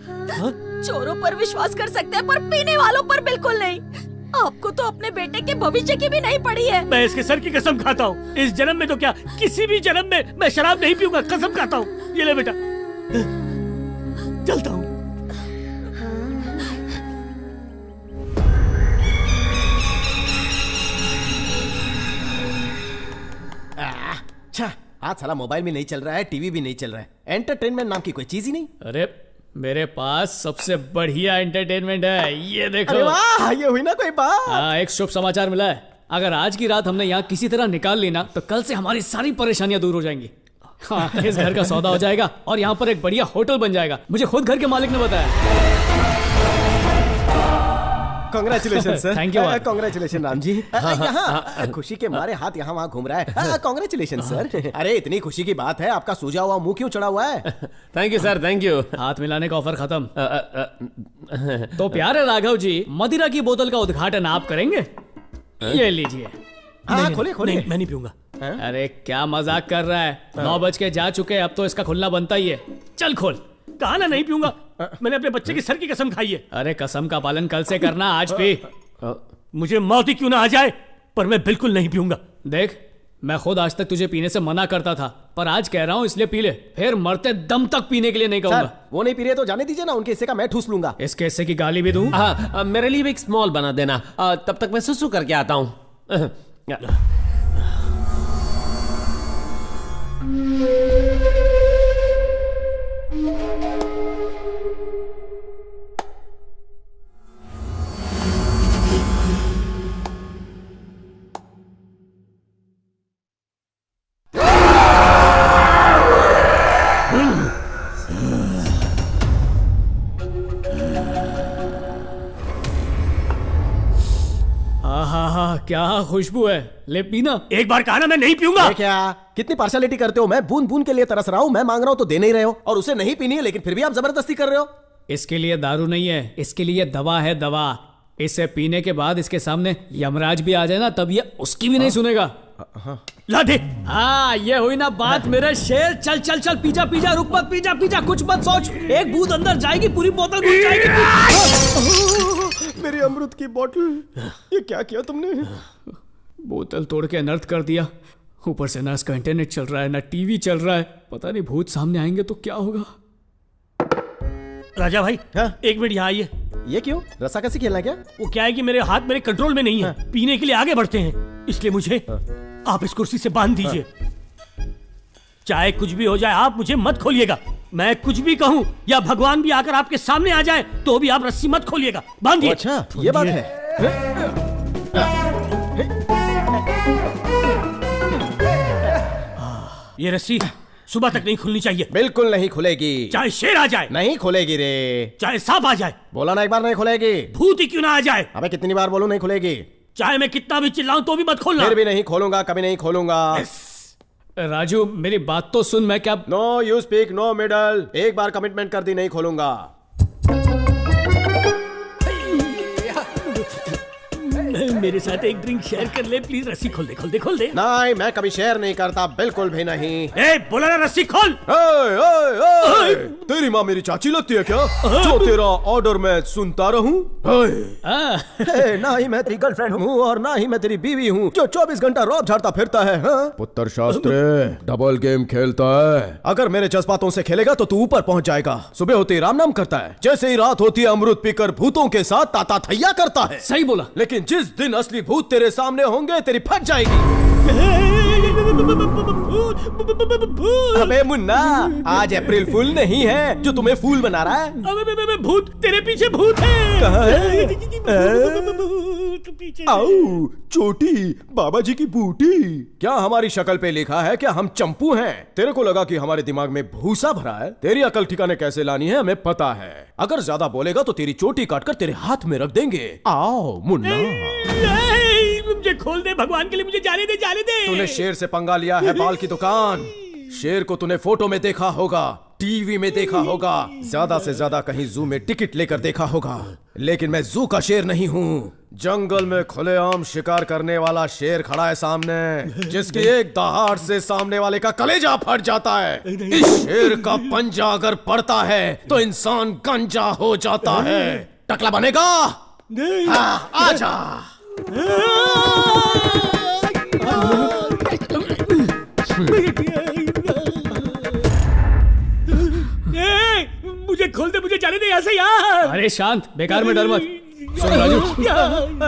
चोरों पर विश्वास कर सकते हैं, पर पीने वालों पर बिल्कुल नहीं। आपको तो अपने बेटे के भविष्य की भी नहीं पड़ी है। मैं इसके सर की कसम खाता हूँ, इस जन्म में तो क्या, किसी भी जन्म में मैं शराब नहीं पीऊंगा, कसम खाता हूँ। ये ले बेटा, चलता हूँ। अच्छा, आज साला मोबाइल भी नहीं चल रहा है, टीवी भी नहीं चल रहा है, एंटरटेनमेंट नाम की कोई चीज ही नहीं। अरे मेरे पास सबसे बढ़िया एंटरटेनमेंट है, ये देखो। अरे वाह, ये हुई ना कोई बात। हाँ, एक शुभ समाचार मिला है। अगर आज की रात हमने यहाँ किसी तरह निकाल ली ना, तो कल से हमारी सारी परेशानियां दूर हो जाएंगी। हाँ, इस घर का सौदा हो जाएगा और यहाँ पर एक बढ़िया होटल बन जाएगा। मुझे खुद घर के मालिक ने बताया। Congratulation sir. Thank you. Congratulation Ram ji. यहाँ खुशी के मारे हाथ यहाँ वहाँ घूम रहा है। Congratulation sir. अरे इतनी खुशी की बात है, आपका सूजा हुआ मुंह क्यों चढ़ा हुआ है? Thank you sir, thank you. हाथ मिलाने का ऑफर खत्म। तो प्यारे राघव जी, मदिरा की बोतल का उद्घाटन आप करेंगे? ये लीजिए। हाँ, खोलिए खोलिए। मैं नहीं पीऊंगा। अरे क्या मजाक कर रहा है? 9 बज के जा चुके, अब तो इसका खुलना बनता ही है। चल खोल। कहा ना नहीं पीऊंगा, मैंने अपने बच्चे की सर की कसम खाई है। अरे कसम का पालन कल से करना, आज पी। मुझे मौत ही क्यों ना आ जाए, पर मैं बिल्कुल नहीं पीऊंगा। देख, मैं खुद आज तक तुझे पीने से मना करता था, पर आज कह रहा हूँ इसलिए पी ले, फिर मरते दम तक पीने के लिए नहीं कहूंगा। वो नहीं पी रहे तो जाने दीजिए ना, उनके हिस्से का मैं ठूस लूंगा। इसके हिस्से की गाली भी दूं? हाँ, मेरे लिए भी एक स्मॉल बना देना, तब तक मैं सुसु करके आता हूँ। क्या खुशबू है, ले पीना। एक बार कहा ना मैं नहीं पीऊंगा। क्या कितनी पार्शलिटी करते हो, मैं बूंद बूंद के लिए तरस रहा हूँ, मैं मांग रहा हूँ तो दे नहीं रहे हो, और उसे नहीं पीनी है लेकिन फिर भी आप जबरदस्ती कर रहे हो। इसके लिए दारू नहीं है, इसके लिए दवा है, दवा। इसे पीने के बाद इसके सामने यमराज भी आ जाए ना, तब ये उसकी भी नहीं सुनेगा। ला दे। हाँ, ये हुई ना बात मेरे शेर। चल चल चल, पीजा पीजा, रुक मत, पीजा पीजा, कुछ मत सोच। एक बूंद अंदर जाएगी, पूरी बोतल घुस जाएगी। मेरी अमृत की बोतल, ये क्या किया तुमने? बोतल तोड़ के अनर्थ कर दिया। ऊपर से ना इसका इंटरनेट चल रहा है, ना टीवी चल रहा है। पता नहीं भूत सामने आएंगे तो क्या होगा। राजा भाई, एक मिनट यहाँ आइए। ये क्यों? रस्सा कैसे खेलना क्या? वो क्या है कि मेरे हाथ मेरे कंट्रोल में नहीं है, पीने के लिए आगे बढ़ते हैं, इसलिए मुझे आप इस कुर्सी से बांध दीजिए। चाहे कुछ भी हो जाए, आप मुझे मत खोलिएगा। मैं कुछ भी कहूँ या भगवान भी आकर आपके सामने आ जाए तो भी आप रस्सी मत खोलिएगा, बांधिए। अच्छा, ये बात है। ये रस्सी सुबह तक नहीं खुलनी चाहिए। बिल्कुल नहीं खुलेगी। चाहे शेर आ जाए नहीं खुलेगी रे। चाहे सांप आ जाए। बोला ना एक बार नहीं खुलेगी। भूत ही क्यों ना आ जाए। अबे कितनी बार बोलूं नहीं खुलेगी। चाहे मैं कितना भी चिल्लाऊं तो भी मत खोलना। फिर भी नहीं खोलूंगा, कभी नहीं खोलूंगा। राजू मेरी बात तो सुन, मैं क्या। No you speak no middle. एक बार कमिटमेंट कर दी, नहीं खोलूंगा। मेरे साथ एक ड्रिंक शेयर कर ले प्लीज। रस्सी खोल दे, खोल दे, खोल दे। नहीं, मैं कभी शेयर नहीं करता, बिल्कुल भी नहीं। ए, बोला ना रस्सी खोल। तेरी माँ मेरी चाची लगती है क्या, जो तेरा ऑर्डर मैं सुनता रहूं? ना ही मैं तेरी गर्लफ्रेंड हूँ और ना ही मैं तेरी बीवी हूँ जो 24 घंटा रौब झाड़ता फिरता है। पुत्र शास्त्री डबल गेम खेलता है। अगर मेरे जज्बातों से खेलेगा तो तू ऊपर पहुँच जाएगा। सुबह होते ही राम नाम करता है, जैसे ही रात होती है अमृत पीकर भूतों के साथ ताता थैया करता है। सही बोला। लेकिन जिस दिन असली भूत तेरे सामने होंगे तेरी फट जाएगी। अबे मुन्ना, आज अप्रैल फूल नहीं है जो तुम्हें फूल बना रहा है। अबे भूत, तेरे पीछे भूत है। कहाँ है? आओ चोटी, बाबा जी की बूटी। क्या हमारी शक्ल पे लिखा है क्या हम चंपू हैं? तेरे को लगा कि हमारे दिमाग में भूसा भरा है? तेरी अकल ठिकाने कैसे लानी है हमें पता है। अगर ज्यादा बोलेगा तो तेरी चोटी काटकर तेरे हाथ में रख देंगे। आओ मुन्ना। मुझे खोल दे, भगवान के लिए मुझे जाने दे, जाने दे। तूने शेर से पंगा लिया है, बाल की दुकान। शेर को तूने फोटो में देखा होगा, टीवी में देखा होगा, ज्यादा से ज्यादा कहीं जू में टिकट लेकर देखा होगा, लेकिन मैं जू का शेर नहीं हूँ। जंगल में खुलेआम शिकार करने वाला शेर खड़ा है सामने, जिसकी एक दहाड़ से सामने वाले का कलेजा फट जाता है। इस शेर का पंजा अगर पड़ता है तो इंसान गंजा हो जाता है। टकला बनेगा? हाँ, आजा। मुझे खोल दे, मुझे जाने दे यहाँ से यार। अरे शांत, बेकार में डर मत। सुन राजू।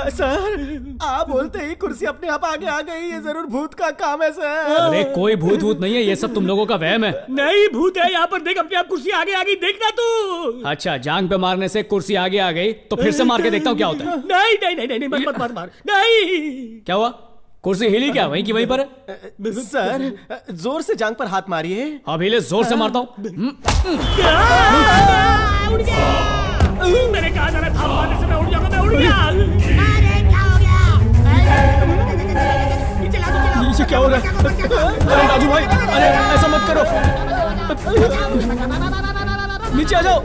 सर, आप बोलते ही कुर्सी अपने आप आगे आ गई, ये जरूर भूत का काम है सर। अरे कोई भूत भूत नहीं है, ये सब तुम लोगों का वहम है। नहीं भूत है, यहाँ पर देख, अपने आप कुर्सी आगे आ गई, देखना तू। अच्छा, जांग पे मारने से कुर्सी आगे आ गई तो फिर से मार के देखता हूँ क्या होता है। नहीं नहीं नहीं नहीं, मत मार मार। नहीं। क्या हुआ? कुर्सी हिली क्या? वहीं की वहीं पर है? सर जोर से जांग पर हाथ मारिए। अब हिले, जोर से मारता हूँ। मैंने कहा था ना, थाप मारने से मैं उड़ जाऊंगा, मैं उड़ गया। ये क्या हो रहा है? अरे राजू भाई, अरे ऐसा मत करो, नीचे आ जाओ।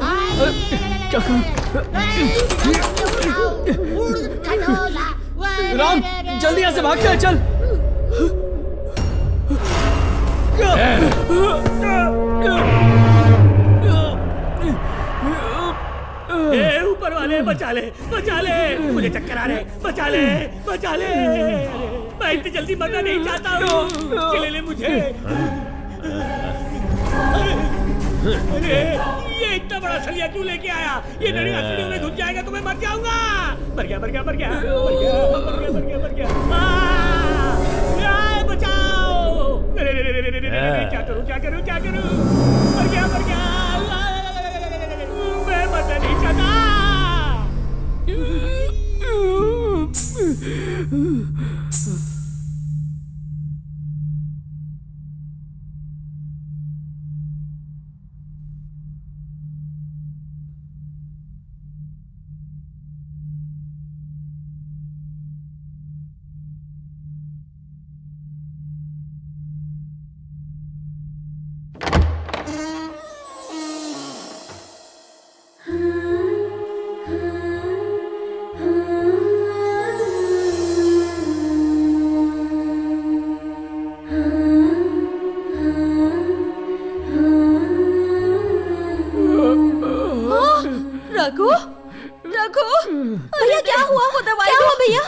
क्या करूं? राम, जल्दी यहाँ से भाग के चल। ऊपर वाले बचा ले, बचा ले, मुझे चक्कर आ रहे, बचा ले, बचा ले, मैं इतनी जल्दी मरना नहीं चाहता हूँ। चले ले मुझे। अरे ये इतना बड़ा सलिया क्यों लेके आया? ये मेरी हथेलियों में घुस जाएगा तो मैं मर जाऊंगा। मर गया, मर गया, मर गया, मर गया, मर गया, मर गया, मर गया। बचाओ! क्या करूं, क्या करूं, क्या करूं? मर गया, मर गया। मैं मरना नहीं चाहता। रघु, रघु, भैया क्या हुआ? वो दवाई क्या हुआ भैया?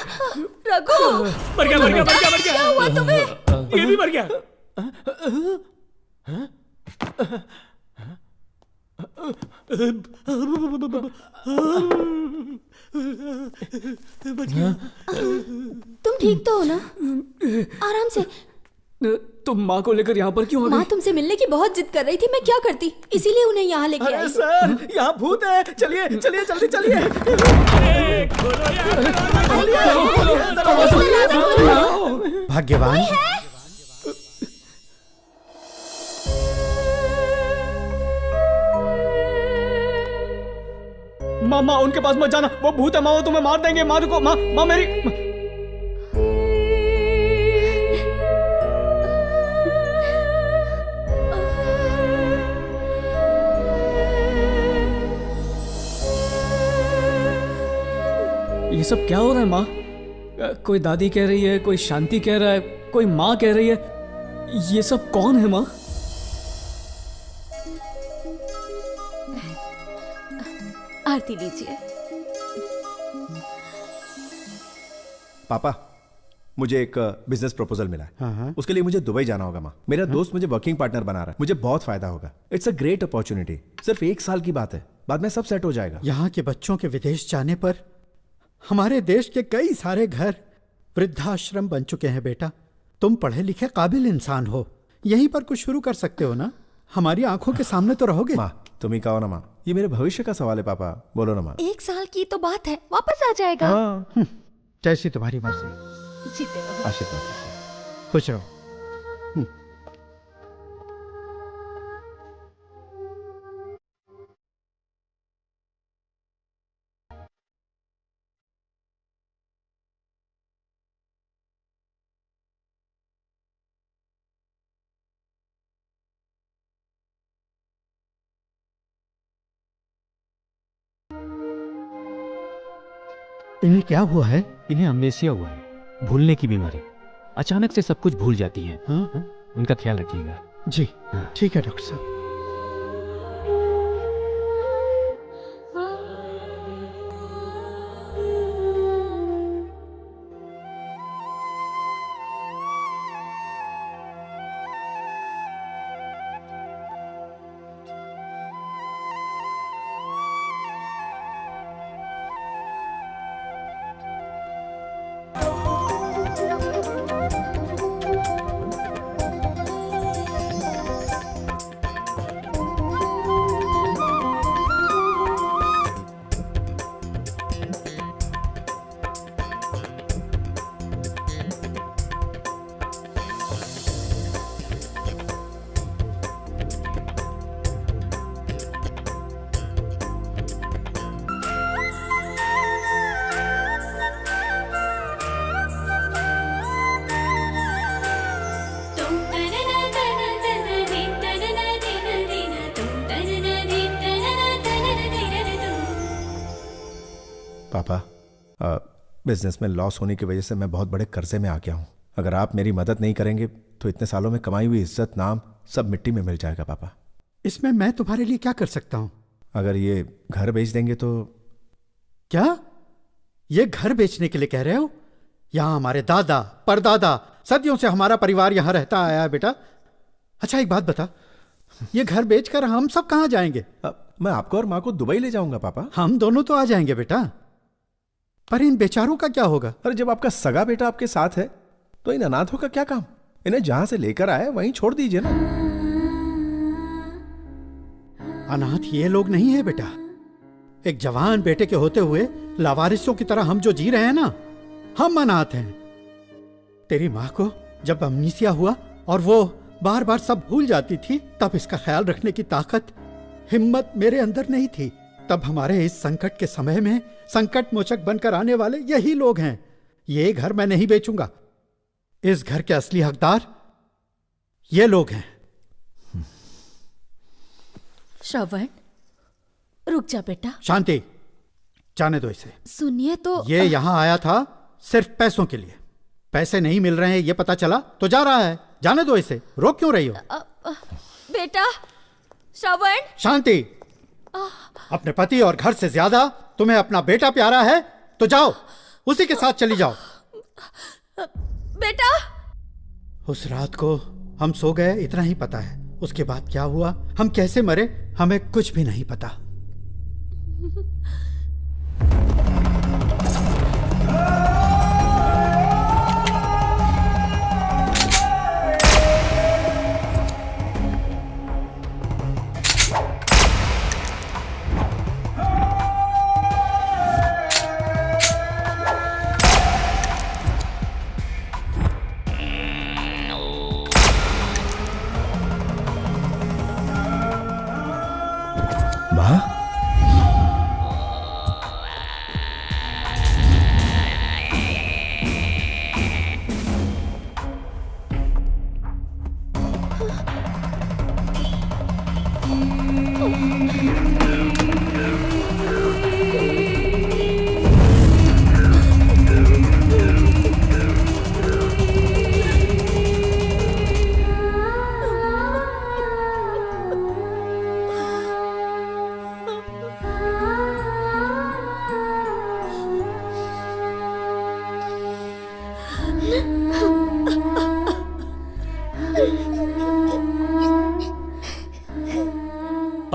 रघु, मर गया, मर गया, मर गया, मर गया। क्या हुआ तुम्हें? ये भी मर गया। तुम ठीक तो हो ना? आराम से। तुम माँ को लेकर यहाँ पर क्यों आ गई? माँ तुमसे मिलने की बहुत जिद कर रही थी, मैं क्या करती, इसीलिए उन्हें यहाँ लेके आई। सर, यहाँ भूत है। चलिए, चलिए, जल्दी चलिए। भाग्यवान। माँ उनके पास मत जाना, वो भूत है। माँ वो तुम्हें मार देंगे। माँ रुको, माँ मेरी। ये सब क्या हो रहा है माँ? कोई दादी कह रही है, कोई शांति कह रहा है, कोई माँ कह रही है। ये सब कौन है माँ? आरती लीजिए। पापा, मुझे एक बिजनेस प्रपोजल मिला है। उसके लिए मुझे दुबई जाना होगा माँ। मेरा दोस्त मुझे वर्किंग पार्टनर बना रहा है। मुझे बहुत फायदा होगा। It's a great opportunity. सिर्फ 1 साल की बात है, बाद में सब सेट हो जाएगा। यहाँ के बच्चों के विदेश जाने पर हमारे देश के कई सारे घर वृद्धाश्रम बन चुके हैं। बेटा, तुम पढ़े लिखे काबिल इंसान हो, यहीं पर कुछ शुरू कर सकते हो ना? हमारी आंखों के सामने तो रहोगे। माँ तुम ही कहो ना माँ, ये मेरे भविष्य का सवाल है। पापा बोलो ना माँ। 1 साल की तो बात है, वापस आ जाएगा। जैसी तुम्हारी मर्जी। जीते रहो। आशीर्वाद, खुश रहो। इन्हें क्या हुआ है? इन्हें अमनेसिया हुआ है, भूलने की बीमारी। अचानक से सब कुछ भूल जाती हैं। उनका ख्याल रखिएगा। जी ठीक है डॉक्टर साहब। पापा, बिजनेस में लॉस होने की वजह से मैं बहुत बड़े कर्जे में आ गया हूँ। अगर आप मेरी मदद नहीं करेंगे तो इतने सालों में कमाई हुई इज्जत, नाम सब मिट्टी में मिल जाएगा। पापा, इसमें मैं तुम्हारे लिए क्या कर सकता हूँ? अगर ये घर बेच देंगे तो। क्या ये घर बेचने के लिए कह रहे हो? यहाँ हमारे दादा परदादा सदियों से हमारा परिवार यहाँ रहता आया है बेटा। अच्छा एक बात बता, ये घर बेचकर हम सब कहाँ जाएंगे? मैं आपको और माँ को दुबई ले जाऊंगा पापा। हम दोनों तो आ जाएंगे बेटा, पर इन बेचारों का क्या होगा? अरे जब आपका सगा बेटा आपके साथ है तो इन अनाथों का क्या काम? इन्हें जहां से लेकर आए वहीं छोड़ दीजिए ना। अनाथ ये लोग नहीं है बेटा। एक जवान बेटे के होते हुए लावारिसों की तरह हम जो जी रहे हैं ना, हम अनाथ हैं। तेरी माँ को जब अमनीसिया हुआ और वो बार बार सब भूल जाती थी, तब इसका ख्याल रखने की ताकत हिम्मत मेरे अंदर नहीं थी। तब हमारे इस संकट के समय में संकट मोचक बनकर आने वाले यही लोग हैं। ये घर मैं नहीं बेचूंगा। इस घर के असली हकदार ये लोग हैं। श्रवण, रुक जा बेटा। शांति, जाने दो इसे। सुनिए तो ये यहाँ आया था सिर्फ पैसों के लिए। पैसे नहीं मिल रहे हैं ये पता चला तो जा रहा है। जाने दो इसे, रोक क्यों रही हो? बेटा श्रवण। शांति, अपने पति और घर से ज्यादा तुम्हें अपना बेटा प्यारा है तो जाओ, उसी के साथ चली जाओ। बेटा, उस रात को हम सो गए इतना ही पता है। उसके बाद क्या हुआ, हम कैसे मरे, हमें कुछ भी नहीं पता।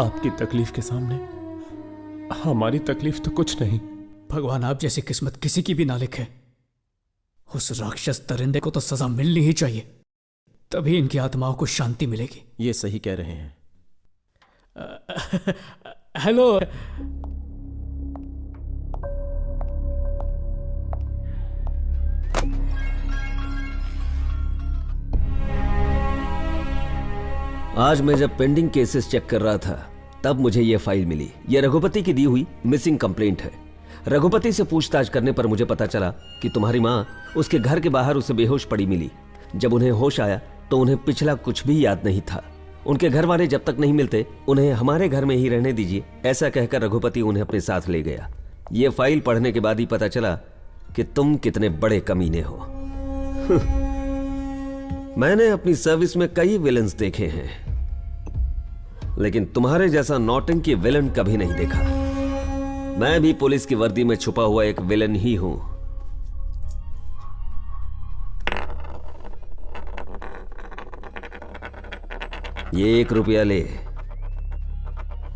आपकी तकलीफ के सामने हमारी तकलीफ तो कुछ नहीं। भगवान आप जैसी किस्मत किसी की भी ना लिखे। उस राक्षस दरिंदे को तो सजा मिलनी ही चाहिए, तभी इनकी आत्माओं को शांति मिलेगी। ये सही कह रहे हैं। हेलो, आज मैं जब पेंडिंग केसेस चेक कर रहा था तब मुझे यह फाइल मिली। यह रघुपति की दी हुई मिसिंग कंप्लेंट है। रघुपति से पूछताछ करने पर मुझे पता चला कि तुम्हारी माँ उसके घर के बाहर उसे बेहोश पड़ी मिली। जब उन्हें होश आया तो उन्हें पिछला कुछ भी याद नहीं था। उनके घर वाले जब तक नहीं मिलते उन्हें हमारे घर में ही रहने दीजिए, ऐसा कहकर रघुपति उन्हें अपने साथ ले गया। यह फाइल पढ़ने के बाद ही पता चला कि तुम कितने बड़े कमीने हो। मैंने अपनी सर्विस में कई विलन्स देखे हैं, लेकिन तुम्हारे जैसा नौटंकी विलन कभी नहीं देखा। मैं भी पुलिस की वर्दी में छुपा हुआ एक विलन ही हूं। ये 1 रुपया ले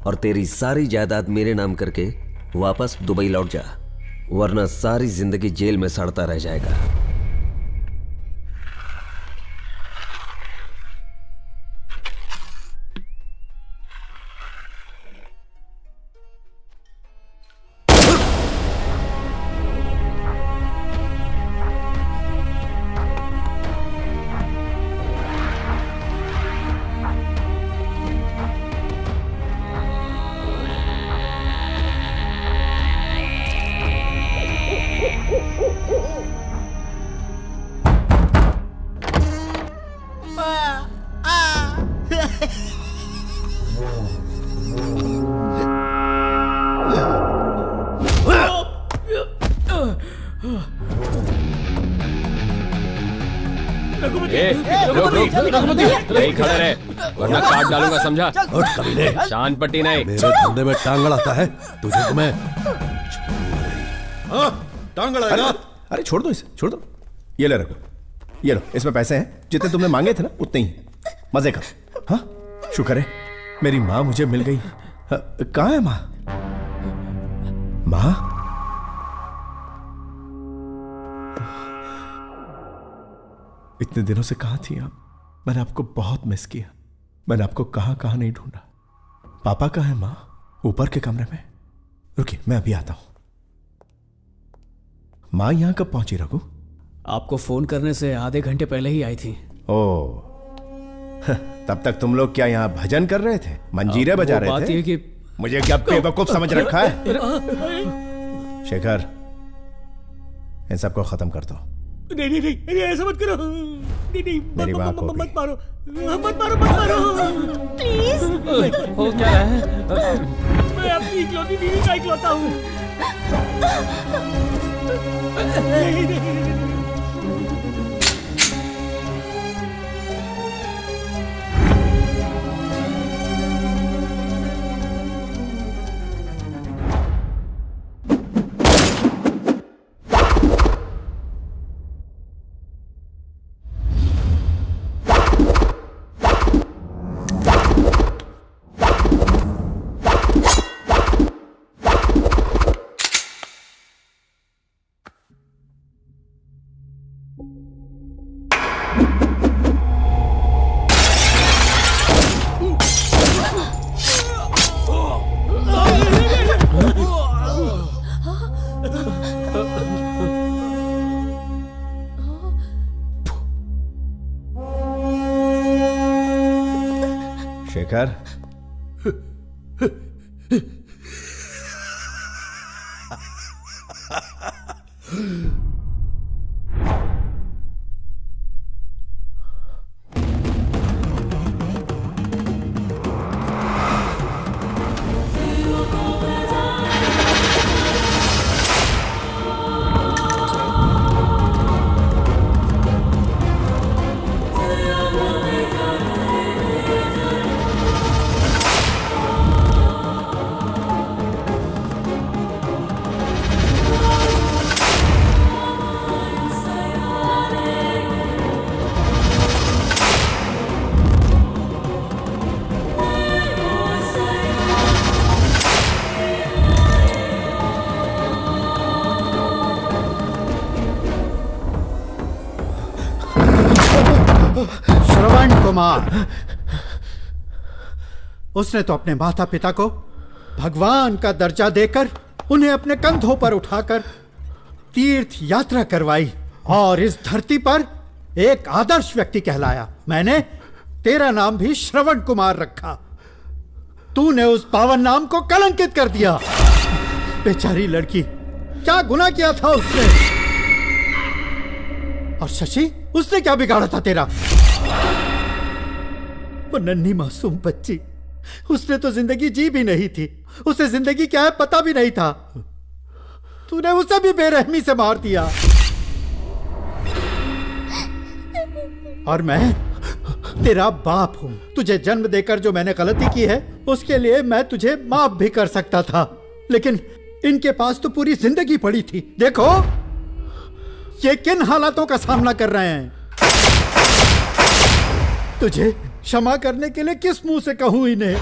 और तेरी सारी जायदाद मेरे नाम करके वापस दुबई लौट जा, वरना सारी जिंदगी जेल में सड़ता रह जाएगा। नहीं खड़े रहे वरना काट डालूंगा, समझा? शान पट्टी नहीं। मेरे धंधे में टांग अड़ाता है तुझे तो मैं टांग अड़ाएगा? अरे छोड़ दो इसे, छोड़ दो। ये ले रखो, ये लो, इसमें पैसे हैं जितने तुमने मांगे थे ना उतने ही। मजे करो। हाँ, शुक्र है मेरी माँ मुझे मिल गई। कहाँ है माँ? माँ? इतने दिनों से कहाँ थी आप? मैंने आपको बहुत मिस किया। मैंने आपको कहाँ कहाँ नहीं ढूंढा। पापा कहाँ है माँ? ऊपर के कमरे में। रुकिए, मैं अभी आता हूं। माँ यहां कब पहुंची रघु? आपको फोन करने से आधे घंटे पहले ही आई थी। ओ, तब तक तुम लोग क्या यहाँ भजन कर रहे थे, मंजीरे बजा रहे थे? कि मुझे क्या बेवकूफ समझ रखा है? शेखर, इन सबको खत्म कर दो। नहीं नहीं नहीं, ऐसा मत करो। नहीं नहीं, मेरी बात को मत मारो, मत मारो, मत मारो प्लीज। हो क्या है? मैं अपनी इकलौती बीवी का इकलौता हूँ। नहीं, नहीं। शेखर, श्रवण कुमार, उसने तो अपने माता पिता को भगवान का दर्जा देकर उन्हें अपने कंधों पर उठाकर तीर्थ यात्रा करवाई और इस धरती पर एक आदर्श व्यक्ति कहलाया। मैंने तेरा नाम भी श्रवण कुमार रखा। तूने उस पावन नाम को कलंकित कर दिया। बेचारी लड़की, क्या गुनाह किया था उसने? और शशि, उसने क्या बिगाड़ा था तेरा? वो नन्ही मासूम बच्ची, उसने तो जिंदगी जी भी नहीं थी। उसे जिंदगी क्या है पता भी नहीं था। तूने उसे भी बेरहमी से मार दिया। और मैं तेरा बाप हूं। तुझे जन्म देकर जो मैंने गलती की है उसके लिए मैं तुझे माफ भी कर सकता था, लेकिन इनके पास तो पूरी जिंदगी पड़ी थी। देखो ये किन हालातों का सामना कर रहे हैं। तुझे क्षमा करने के लिए किस मुंह से कहूं इन्हें?